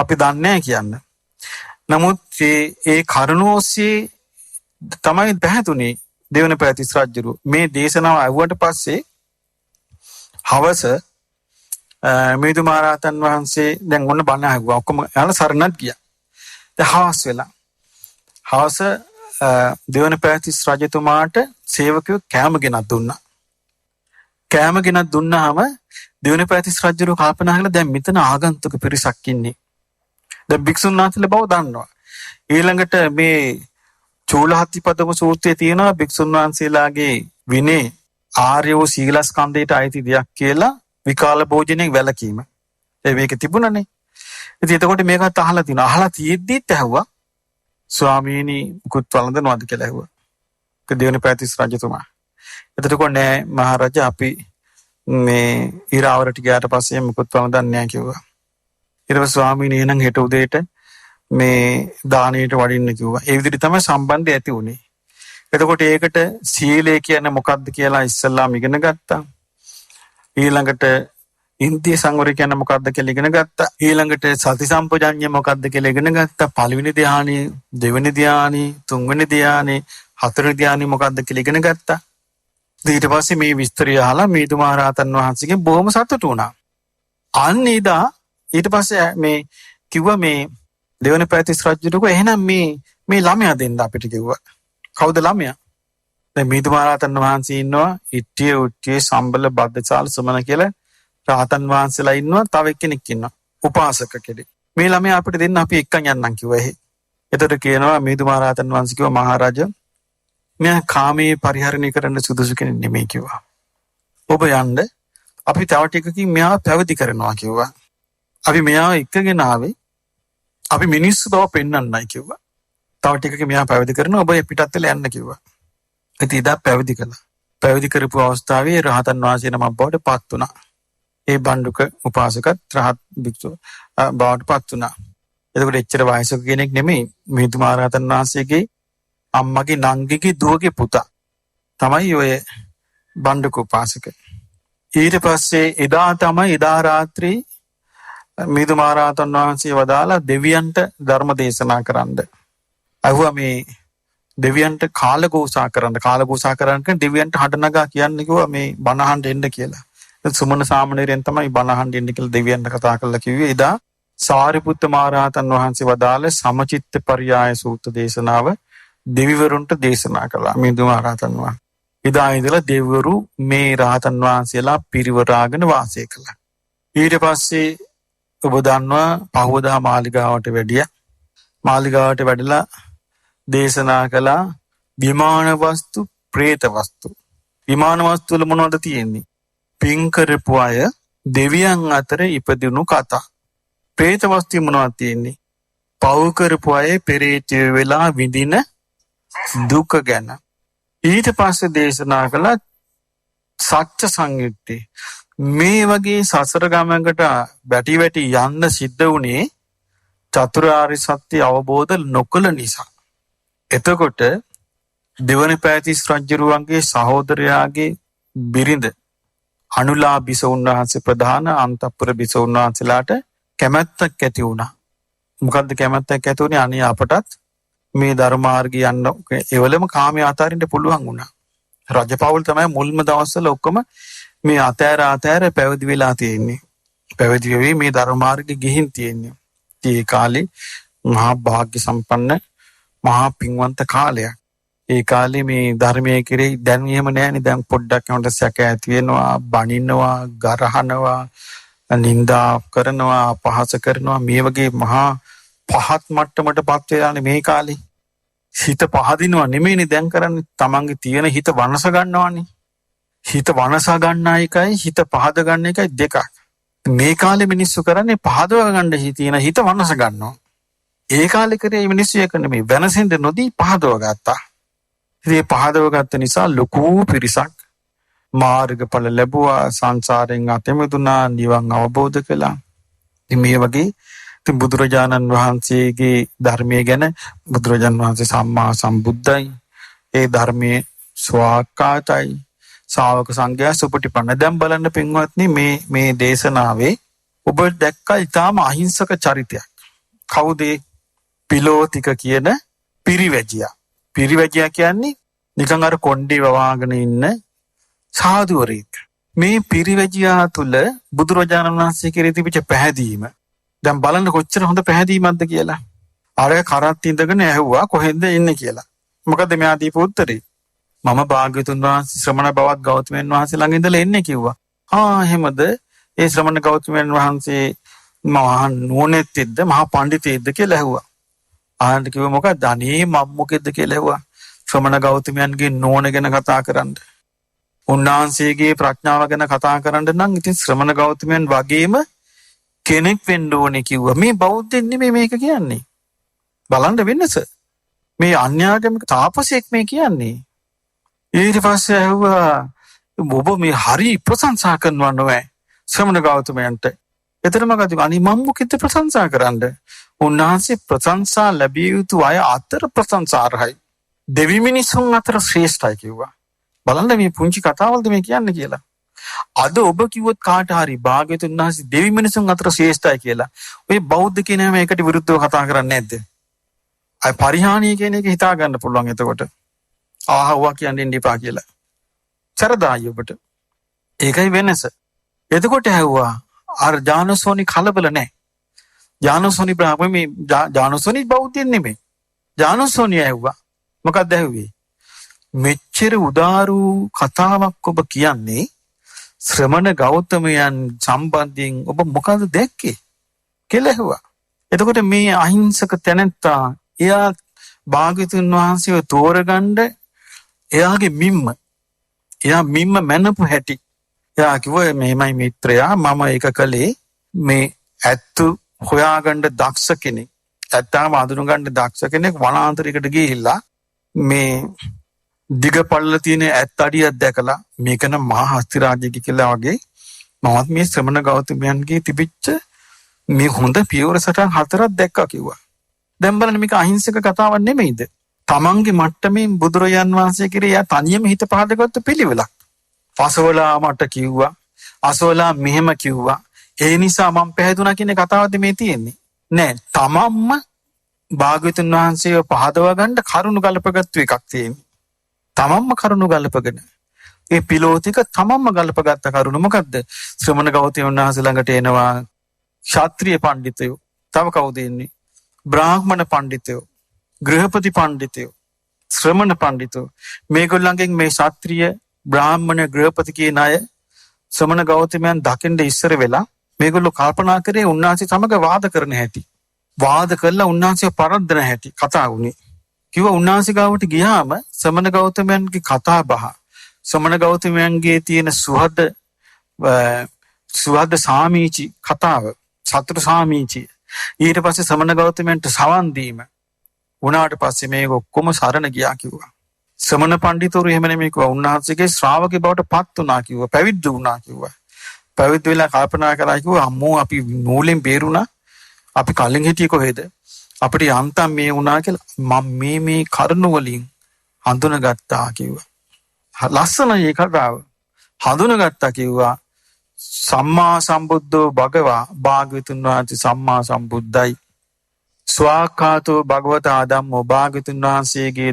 [SPEAKER 2] අපි දන්නේ නැහැ කියන්න. නමුත් ඒ කරුණෝස්සේ තමයි පැහැතුනේ දෙවන පැතිස් රජුරු මේ දේශනාව ඇහුවට පස්සේ හවස මිහිඳු මහරහතන් වහන්සේ දැන් ඔන්න බණ අහුවා. ඔක්කොම යාලා සරණත් ගියා. දැන් හවස් වෙලා. හවස දෙවන පෑතිස් රජතුමාට සේවකයෝ කෑම ගෙනත් දුන්නා. කෑම ගෙනත් දුන්නාම දෙවන පෑතිස් රජුරු කල්පනා කළා දැන් මෙතන ආගන්තුක පිරිසක් ඉන්නේ. දැන් භික්ෂුන් වහන්සේලා බව දන්නවා. ඊළඟට මේ චූලහත්තිපදම සූත්‍රයේ තියෙනවා භික්ෂුන් වහන්සේලාගේ විනේ ආර්ය වූ සීලස්කන්ධයට අයිති දෙයක් කියලා විකාල භෝජනයෙන් වැළකීම. මේක තිබුණනේ. ඉතින් එතකොට මේකත් අහලා තිනවා. අහලා තියෙද්දිත් ඇහුවා ස්වාමීනි මුකුත් වළඳනවද කියලා ඇහුවා. දෙවන පෑතිස් රජතුමා. එතකොට නෑ මහරජා අපි මේ ඉරාවරට ගියාට පස්සේ මුකුත් වළඳන්නේ නෑ කිව්වා. ඊට පස්සේ ස්වාමීනි එහෙනම් හෙට උදේට මේ දානෙට වඩින්න කිව්වා. ඒ විදිහට තමයි සම්බන්ධය ඇති වුනේ. එතකොට ඒකට සීලය කියන්නේ මොකක්ද කියලා ඉස්සල්ලාම ඉගෙන ගත්තා. ඊළඟට ඉන්ද්‍රිය සංවරය කියන්නේ මොකක්ද කියලා ඉගෙන ගත්තා. ඊළඟට සති සම්පජඤ්ඤය මොකක්ද කියලා ඉගෙන ගත්තා. පළවෙනි ධ්‍යානෙ, දෙවෙනි ධ්‍යානෙ, තුන්වෙනි ධ්‍යානෙ, හතරවෙනි ධ්‍යානෙ මොකක්ද කියලා ඉගෙන ගත්තා. ඊට පස්සේ මේ විස්තරය අහලා මිහිඳු මහරහතන් වහන්සේගෙන් බොහොම සතුටු වුණා. අන්න එදා ඊට පස්සේ මේ කිව්වා මේ දෙවන පෑතිස් රජුට එහෙනම් මේ ළමයා දෙන්න අපිට කිව්වා. කවුද ළමයා? දැන් මිහිඳු මහරහතන් වහන්සේ ඉන්නවා. ඉට්ටිය උට්ටිය සම්බල බද්දචාල සමන කියලා රහතන් වහන්සේලා ඉන්නවා. තව එක්කෙනෙක් ඉන්නවා. උපාසක කෙනෙක්. මේ ළමයා අපිට දෙන්න අපි එක්කන් යන්නම් කිව්වා. එතකොට කියනවා මිහිඳු මහරහතන් වහන්සේ කිව්වා මහරජා මෙයා කාමයේ පරිහරණය කරන්න සුදුසු කෙනෙක් නෙමෙයි කිව්වා. ඔබ යන්න අපි තව ටිකකින් මෙයාව පැවිදි කරනවා කිව්වා. අපි මෙයාව එක්කගෙන ආවේ අපි මිනිස්සු බව පෙන්වන්නයි කිව්වා. තව ටිකකින් මෙයාව පැවිදි කරනවා ඔබ පිටත් වෙලා යන්න කිව්වා. ඉතින් ඉදා පැවිදි කළා. පැවිදි කරපු අවස්ථාවේ රහතන් වහන්සේ නමක් බවට පත් වුණා. ඒ බණ්ඩුක උපාසකත් රහත් භික්ෂුව බවට පත් වුණා. එතකොට එච්චර වයසක කෙනෙක් නෙමෙයි. මිහිඳු මහරහතන් වහන්සේගේ අම්මගේ නංගිගේ දුවගේ පුතා තමයි ඔය බණ්ඩුක උපාසක. ඊට පස්සේ එදා රාත්‍රී මිහිඳු මහරහතන් වහන්සේ වදාලා දෙවියන්ට ධර්ම දේශනා කරන්න. අහුවා මේ දෙවියන්ට කාලඝෝෂා කරන්න දෙවියන්ට හඬනගා කියන්න කිව්වා මේ බණ අහන්න එන්න කියලා. සුමන සාමණේරයන් තමයි බණ අහන්න එන්න කියලා දෙවියන්ට කතා කරලා කිව්වේ. එදා සාරිපුත්ත මහරහතන් වහන්සේ වදාළ සමචිත්ත පරියාය සූත්‍ර දේශනාව දෙවිවරුන්ට දේශනා කළා මිහිඳු මහරහතන් වහන්සේ. එදා ඉඳලා දෙවිවරු මේ රහතන් වහන්සේලා පිරිවරාගෙන වාසය කළා. ඊට පස්සේ ඔබ දන්නවා පහවදා මාලිගාවට වැඩියා. මාලිගාවට වැඩලා දේශනා කළා විමාන වස්තු, പ്രേත වස්තු. විමාන වස්තු වල මොනවද තියෙන්නේ? පින් කරපු අය දෙවියන් අතර ඉපදුණු කතා. പ്രേත වස්තු මොනවද තියෙන්නේ? පව් කරපු අය පෙරේතය වෙලා විඳින දුක ගැන. ඊට පස්සේ දේශනා කළා සත්‍ය සංයුත්තේ. මේ වගේ සසර ගමනකට වැටි යන්න සිද්ධ වුණේ චතුරාර්ය සත්‍ය අවබෝධ නොකළ නිසා. එතකොට දෙවන පෑතිස් රජුරුවන්ගේ සහෝදරයාගේ බිරිඳ අනුලා බිසෝන් වහන්සේ ප්‍රධාන අන්තපුර බිසෝන් වහන්සේලාට කැමැත්තක් ඇති වුණා. මොකද්ද කැමැත්තක් ඇති වුණේ? අනේ අපටත් මේ ධර්ම මාර්ගය යන්න එවලම කාමයේ අතාරින්න පුළුවන් වුණා. රජපෞල් තමයි මුල්ම දවස්වල ඔක්කොම මේ අතෑර පැවිදි වෙලා තියෙන්නේ. පැවිදි වෙවි මේ ධර්ම මාර්ගෙ ගිහින් තියෙන්නේ. ඒ කාලේ මහා භාග්‍ය සම්පන්න මහා පින්වන්ත කාලයක්. ඒ කාලේ මේ ධර්මයේ කෙරෙහි දැන් එහෙම නැහැනේ. දැන් පොඩ්ඩක් යනකොට සැක ඇති වෙනවා, බනිනවා, ගරහනවා, නින්දා කරනවා, අපහාස කරනවා. මේ වගේ මහා පහත් මට්ටමටපත් වෙලානේ මේ කාලේ. හිත පහදිනවා නෙමෙයිනේ දැන් කරන්නේ. තමන්ගේ තියෙන හිත වනස ගන්නවානේ. හිත වනස ගන්න එකයි හිත පහද ගන්න එකයි දෙකක්. මේ කාලේ මිනිස්සු කරන්නේ පහදව ගන්න තියෙන හිත වනස ගන්නවා. ඒ කාලේ කරේ මිනිස්සු ඒක නෙමෙයි වෙනසින්ද නොදී පහදව ගත්තා. ඉතින් පහදව ගත්ත නිසා ලොකු පිරිසක් මාර්ගඵල ලැබුවා, සංසාරයෙන් අත මිදුණා, නිවන් අවබෝධ කළා. ඉතින් මේ වගේ ඉතින් බුදුරජාණන් වහන්සේගේ ධර්මයේ ගැන බුදුරජාණන් වහන්සේ සම්මා සම්බුද්ධයි. ඒ ධර්මයේ ස්වාක්කාතයි. ශාවක සංඝයා සුපටිපන්න. දැන් බලන්න පින්වත්නි මේ දේශනාවේ ඔබ දැක්ක ඊටාම අහිංසක චරිතයක්. කවුද? පිලෝතික කියන පිරිවැජියා. පිරිවැජියා කියන්නේ නිකන් අර කොණ්ඩේ වවාගෙන ඉන්න සාදුවරෙක්. මේ පිරිවැජියා තුල බුදුරජාණන් වහන්සේ කෙරෙහි තිබිච්ච පැහැදීම දැන් බලන්න කොච්චර හොඳ පැහැදීමක්ද කියලා. අර කරත් ඉඳගෙන ඇහුවා කොහෙන්ද එන්නේ කියලා. මොකද මෙයා දීපු උත්තරේ? මම භාග්‍යතුන් වහන්සේ ශ්‍රමණ බවත් ගෞතමයන් වහන්සේ ළඟ ඉඳලා එන්නේ කිව්වා. එහෙමද? ඒ ශ්‍රමණ ගෞතමයන් වහන්සේ මහා නුවණැත්තෙක්ද මහා පඬිතෙක්ද කියලා ඇහුවා. ආනන්ද කිව්වා මොකක්ද? අනේ මම මොකෙද්ද කියලා ඇහුවා. ශ්‍රමණ ගෞතමයන්ගේ නුවණ ගැන කතා කරන්න. උන්වහන්සේගේ ප්‍රඥාව ගැන කතා කරන්න නම් ඉතින් ශ්‍රමණ ගෞතමයන් වගේම කෙනෙක් වෙන්න ඕනේ කිව්වා. මේ බෞද්ධෙන් නෙමෙයි මේක කියන්නේ. බලන්න වෙනස. මේ අන්‍යාගමික තාපසයෙක් මේ කියන්නේ. ඊට පස්සේ ඇහුවා ඔබ මේ හරි ප්‍රශංසා කරනවා නෝ ශ්‍රමණ ගෞතමයන්ට. එතරම් ගතිය අනේ මම මොකෙද ප්‍රශංසා කරන්නේ? උන්වහන්සේ ප්‍රශංසා ලැබිය යුතු අය අතර ප්‍රශංසාර්හයි. දෙවි මිනිසුන් අතර ශ්‍රේෂ්ඨයි කිව්වා. බලන්න මේ පුංචි කතාවල්ද මේ කියන්නේ කියලා. අද ඔබ කිව්වොත් කාට හරි භාග්‍යවතුන් වහන්සේ දෙවි මිනිසුන් අතර ශ්‍රේෂ්ඨයි කියලා. ඔය බෞද්ධ කියන හැම එකට විරුද්ධව කතා කරන්නේ නැද්ද? අය පරිහානිය කියන එක හිතා ගන්න පුළුවන් එතකොට. ආහුවා කියන්නේ ඉඳිපා කියලා. චරදායි ඔබට. ඒකයි වෙනස. එතකොට ඇහුවා අර ජානසෝනි කලබල නැහැ. ජානසෝනි බ්‍රාහ්මණය මේ ජානසෝනි බෞද්ධයෙක් නෙමෙයි. ජානසෝනි ඇහුවා. මොකක්ද ඇහුවේ? මෙච්චර උදාරු කතාවක් ඔබ කියන්නේ ශ්‍රමණ ගෞතමයන් සම්බන්ධයෙන් ඔබ මොකද දැක්කේ කියලා ඇහුවා. එතකොට මේ අහිංසක තැනැත්තා එයා භාග්‍යවතුන් වහන්සේව තෝරගන්න එයාගේ මිම්ම මැනපු හැටි. එයා කිව්වා මෙහෙමයි මිත්‍රයා මම ඒක කළේ මේ ඇත්තු හොයාගන්න දක්ෂ කෙනෙක්. ඇත්තාම අඳුනගන්න දක්ෂ කෙනෙක් වනාන්තරයකට ගිහිල්ලා මේ දිග පල්ල තියෙන ඇත් අඩියක් දැකලා මේක නම් මහා හස්ති රාජ්‍යක කියලා වගේ මමත් මේ ශ්‍රමණ ගෞතමයන්ගේ තිබිච්ච මේ හොඳ පියවර සටහන් 4ක් දැක්කා කිව්වා. දැන් බලන්න මේක අහිංසක කතාවක් නෙමෙයිද? තමන්ගේ මට්ටමින් බුදුරජාන් වහන්සේ කෙරේ යා තනියම හිත පහදගත්තු පිළිවෙලක්. පසවලා මට කිව්වා, අසවලා මෙහෙම කිව්වා. ඒ නිසා මම පැහැදුනා කියන කතාවද මේ තියෙන්නේ. නෑ, තමන්ම භාග්‍යවතුන් වහන්සේව පහදවා ගන්න කරුණු ගලපගත්තු එකක් තියෙන්නේ. තමන්ම කරුණු ගලපගෙන ඒ පිලෝතික තමන්ම ගලපගත්ත කරුණු මොකද්ද? ශ්‍රමණ ගෞතමයන් වහන්සේ ළඟට එනවා ක්ෂත්‍රීය පඬිතුයෝ. තව කවුද එන්නේ? බ්‍රාහ්මණ පඬිතුයෝ, ගෘහපති පඬිතුයෝ, ශ්‍රමණ පඬිතුයෝ. මේගොල්ලන්ගෙන් මේ ක්ෂත්‍රීය බ්‍රාහ්මණ ගෘහපති කියන අය ශ්‍රමණ ගෞතමයන් දකින්න ඉස්සර වෙලා මේගොල්ලෝ කල්පනා කරේ උන්වහන්සේ සමග වාද කරන හැටි. වාද කළා උන්වහන්සේ පරද්දන හැටි කතා වුණේ. කිව්වා උන්වහන්සේ ගාවට ගියාම ශ්‍රමණ ගෞතමයන්ගේ කතා බහ ශ්‍රමණ ගෞතමයන්ගේ තියෙන සුහද සාමීචි කතාව සතුට සාමීචි ඊට පස්සේ ශ්‍රමණ ගෞතමයන්ට සවන් දීම වුණාට පස්සේ මේක ඔක්කොම සරණ ගියා කිව්වා. ශ්‍රමණ පඬිතුරු එහෙම නෙමෙයි කිව්වා. උන්වහන්සේගේ ශ්‍රාවකේ බවට පත් වුණා කිව්වා. පැවිද්ද වුණා කිව්වා. පැවිදි වෙලා කල්පනා කරලා කිව්වා අම්මෝ අපි නූලෙන් බේරුණා. අපි කලින් හිටියේ කොහෙද? අපිට යන්තම් මේ වුණා කියලා මම මේ කරුණ වලින් හඳුනගත්තා කිව්වා. ලස්සන මේ කතාව. හඳුනගත්තා කිව්වා සම්මා සම්බුද්ධෝ භගවා භාග්‍යවතුන් වහන්සේ සම්මා සම්බුද්ධයි. ස්වාක්ඛාතෝ භගවතා ධම්මෝ භාග්‍යවතුන් වහන්සේගේ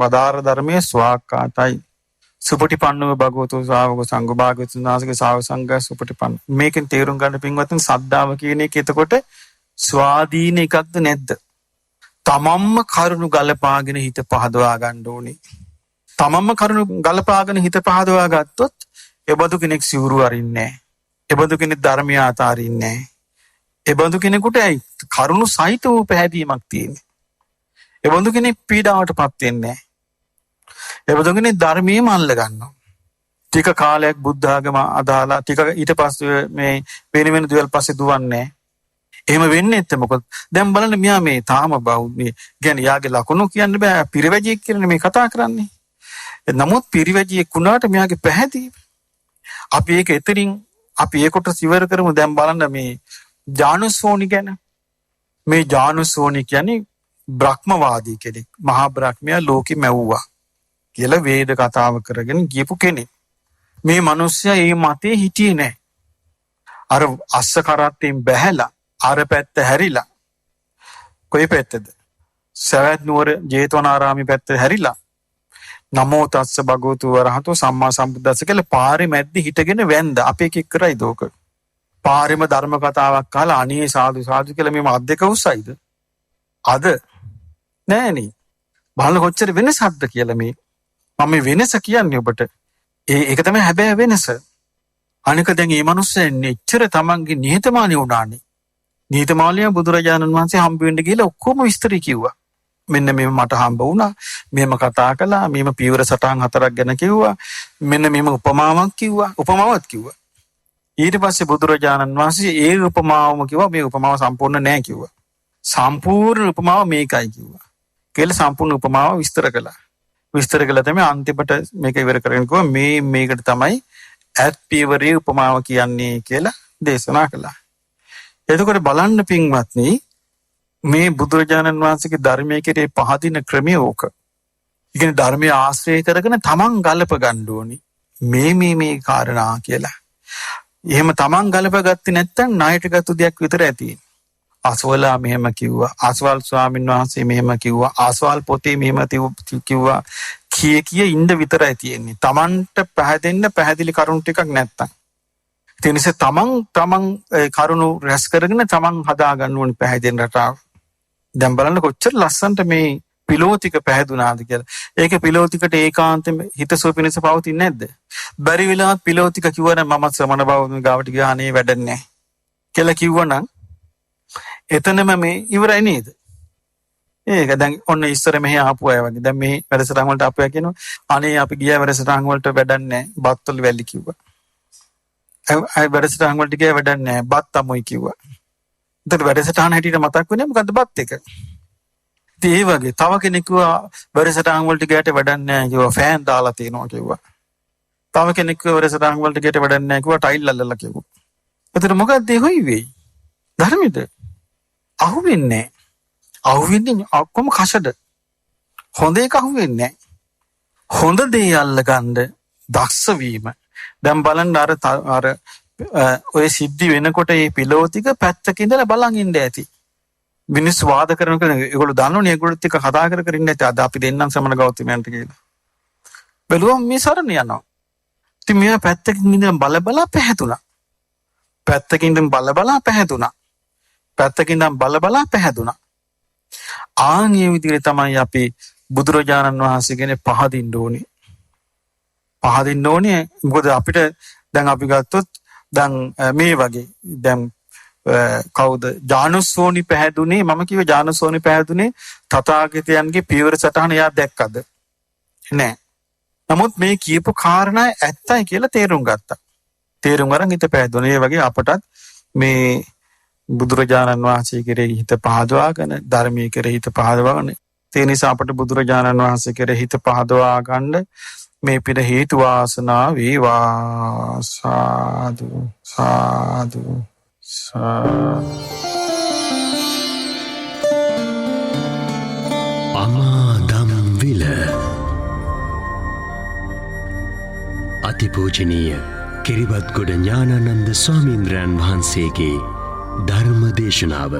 [SPEAKER 2] වදාර ධර්මයේ ස්වාක්ඛාතයි. සුපටිපන්නව භගවතෝ ශ්‍රාවක සංඝ භාග්‍යවතුන් වහන්සේගේ ශ්‍රාවක සංඝ සුපටිපන්න. මේකෙන් තේරුම් ගන්න පින්වත්නි සද්ධාව කියන එක එතකොට ස්වාධීන එකක්ද නැද්ද? තමන්ම කරුණු ගලපාගෙන හිත පහදවා ගන්න ඕනේ. තමන්ම කරුණු ගලපාගෙන හිත පහදවා ගත්තොත් එබඳු කෙනෙක් සිවුරු අරින්නේ නැහැ. එබඳු කෙනෙක් ධර්මය අතාරින්නේ නැහැ. එබඳු කෙනෙකුට කරුණු සහිත වූ පැහැදීමක් තියෙන්නේ. එබඳු කෙනෙක් පීඩාවටපත් වෙන්නේ නැහැ. එබඳු කෙනෙක් ධර්මයේම අල්ල ගන්නවා. ටික කාලයක් බුද්ධ ආගම අදාලා ටික ඊට පස්සේ මේ වෙන දේවල් පස්සේ දුවන්නේ නැහැ. එහෙම වෙන්නේ නැත්නම් මොකද? දැන් බලන්න මෙයා මේ තාම බෞද්ධ කියන්නේ යාගේ ලකුණු කියන්න බෑ. පිරිවැජියෙක් කියලා මේ කතා කරන්නේ. නමුත් පිරිවැජියෙක් වුණාට මෙයාගේ පැහැදීම අපි ඒක එතරින් අපි ඒකට ඉවර කරමු. දැන් බලන්න මේ ජානුසෝනි ගැන. මේ ජානුසෝනි කියන්නේ බ්‍රහ්මවාදී කෙනෙක්. මහා බ්‍රහ්මයා ලෝකෙ මැව්වා කියලා වේද කතාව කරගෙන ගියපු කෙනෙක්. මේ මිනිස්සයා මේ මතේ හිටියේ නැහැ. අර අස්ස කරත්තෙන් බැහැලා අර පැත්ත හැරිලා කොයි පැත්තද? සවැත් නුවර ජේතවනාරාමේ පැත්ත හැරිලා නමෝ තස්ස භගවතු වරහතෝ සම්මා සම්බුද්දස්ස කියලා පාරේ මැද්දේ හිටගෙන වැන්ද අපේ කික් කරයි දෝක. පාරෙම ධර්ම කතාවක් අහලා අනේ සාදු සාදු කියලා මේ මත් දෙක උස්සයිද? අද නෑනේ. බලන්න කොච්චර වෙනසක්ද කියලා මේ. මම මේ වෙනස කියන්නේ ඔබට. ඒක තමයි හැබැයි වෙනස. අනික දැන් මේ මිනිස්සෙන් එච්චර තමන්ගේ නිහතමානී වුණානේ. නිහතමානීය බුදුරජාණන් වහන්සේ හම්බ වෙන්න ගිහලා ඔක්කොම විස්තර කිව්වා. මෙන්න මේ මට හම්බ වුණා. මෙහෙම කතා කළා. මෙහෙම පීවර සටහන් 4ක් ගැන කිව්වා. මෙන්න මෙහෙම උපමාවක් කිව්වා. උපමාවක් කිව්වා. ඊට පස්සේ බුදුරජාණන් වහන්සේ ඒ උපමාවම කිව්වා. මේ උපමාව සම්පූර්ණ නෑ කිව්වා. සම්පූර්ණ උපමාව මේකයි කිව්වා. කියලා සම්පූර්ණ උපමාව විස්තර කළා. විස්තර කළා තමයි අන්තිමට මේක ඉවර කරගෙන කිව්වා මේකට තමයි ඇත් පීවරේ උපමාව කියන්නේ කියලා දේශනා කළා. එතකොට බලන්න පින්වත්නි මේ බුදුරජාණන් වහන්සේගේ ධර්මයේ කෙරේ පහදින ක්‍රමය ඕක. ඒ කියන්නේ ධර්මයේ ආශ්‍රය කරගෙන තමන් ගලප ගන්න ඕනි. මේ කාරණා කියලා. එහෙම තමන් ගලප ගත්තේ නැත්නම් ණයට ගත්ත දෙයක් විතර ඇති. අසවලා මෙහෙම කිව්වා. ආස්වාල් ස්වාමීන් වහන්සේ මෙහෙම කිව්වා. ආස්වාල් පොතේ මෙහෙම කිව්වා. කිය ඉන්න විතරයි තියෙන්නේ. තමන්ට පැහැදෙන්න පැහැදිලි කරුණු ටිකක් නැත්තම්. ඒ නිසා තමන් කරුණු රැස් කරගෙන තමන් හදා ගන්න ඕනේ පැහැදෙන රටාව. දැන් බලන්න කොච්චර ලස්සනට මේ පිලෝතික පැහැදුනාද කියලා. ඒක පිලෝතිකට ඒකාන්තෙම හිතසුව පිණිස පවතින්නේ නැද්ද? බැරි වෙලාවත් පිලෝතික කිව්වනම් මම ශ්‍රමණ බව ගාවට ගියා නේ වැඩක් නැහැ කියලා කිව්වනම් එතනම මේ ඉවරයි නේද? ඒක දැන් ඔන්න ඉස්සර මෙහි ආපු අය වගේ. දැන් මේ වැඩසටහන් වලට ආපු අය කියනවා අනේ අපි ගියා වැඩසටහන් වලට වැඩක් නැහැ. බත්වල වැල්ලි කිව්වා. අය වැඩසටහන් වලට ගියා වැඩක් නැහැ. බත් තමයි කිව්වා. එතකොට වැඩසටහන හැටියට මතක් වෙන්නේ මොකද්ද? බත් එක. ඉතින් ඒ වගේ තව කෙනෙක් කිව්වා වැඩසටහන් වලට ගියට වැඩක් නැහැ කිව්වා. ෆෑන් දාලා තියනවා කිව්වා. තව කෙනෙක් කිව්වා වැඩසටහන් වලට ගියට වැඩක් නැහැ කිව්වා. ටයිල් අල්ලලා කිව්වා. එතකොට මොකද්ද ඒ හොයි වෙයි? ධර්මෙද? අහුවෙන්නේ නැහැ. අහුවෙන්නේ ඔක්කොම කෂඩ. හොඳ එක අහුවෙන්නේ නැහැ. හොඳ දේ අල්ලගන්න දක්ෂ වීම. දැන් බලන්න අර ඔය සිද්ධි වෙනකොට මේ පිලෝතික පැත්තක ඉඳලා බලන් ඉන්න ඇති. මිනිස්සු වාද කරනකොට ඒගොල්ලෝ දන්නෝනේ ඒගොල්ලොත් එක්ක කතා කර ඉන්න ඇති. අද අපි දෙන්නම් සමන ගෞතමයන්ට කියලා. බැලුවම මේ සරණ යනවා. ඉතින් මෙයා පැත්තකින් ඉඳන් බල පැහැදුනා. පැත්තකින් ඉඳන් බල පැහැදුනා. පැත්තකින් ඉඳන් බල පැහැදුනා. ආනිය විදිහට තමයි අපි බුදුරජාණන් වහන්සේ ගැන පහදින්න ඕනේ. පහදින්න ඕනේ. මොකද අපිට දැන් අපි ගත්තොත් දැන් මේ වගේ දැන් කවුද ජානුස්සෝනි පැහැදුනේ මම කිව්ව ජානුස්සෝනි පැහැදුනේ තථාගතයන්ගේ පියවර සටහන එයා දැක්කද නෑ. නමුත් මේ කියපු කාරණා ඇත්තයි කියලා තේරුම් ගත්තා. තේරුම් අරන් හිත පැහැදුනේ. ඒ වගේ අපටත් මේ බුදුරජාණන් වහන්සේ කෙරෙහි හිත පහදවාගෙන ධර්මයේ කෙරෙහි හිත පහදවාගෙන ඒ නිසා අපට බුදුරජාණන් වහන්සේ කෙරෙහි හිත පහදවා ගන්න මේ පිට හේතු වාසනා වේවා. සාදු සාදු
[SPEAKER 1] අමාදම් විල අතිපූජනීය කිරිබත්ගොඩ ඥානානන්ද ස්වාමීන්ද්‍රයන් වහන්සේගේ ධර්ම දේශනාව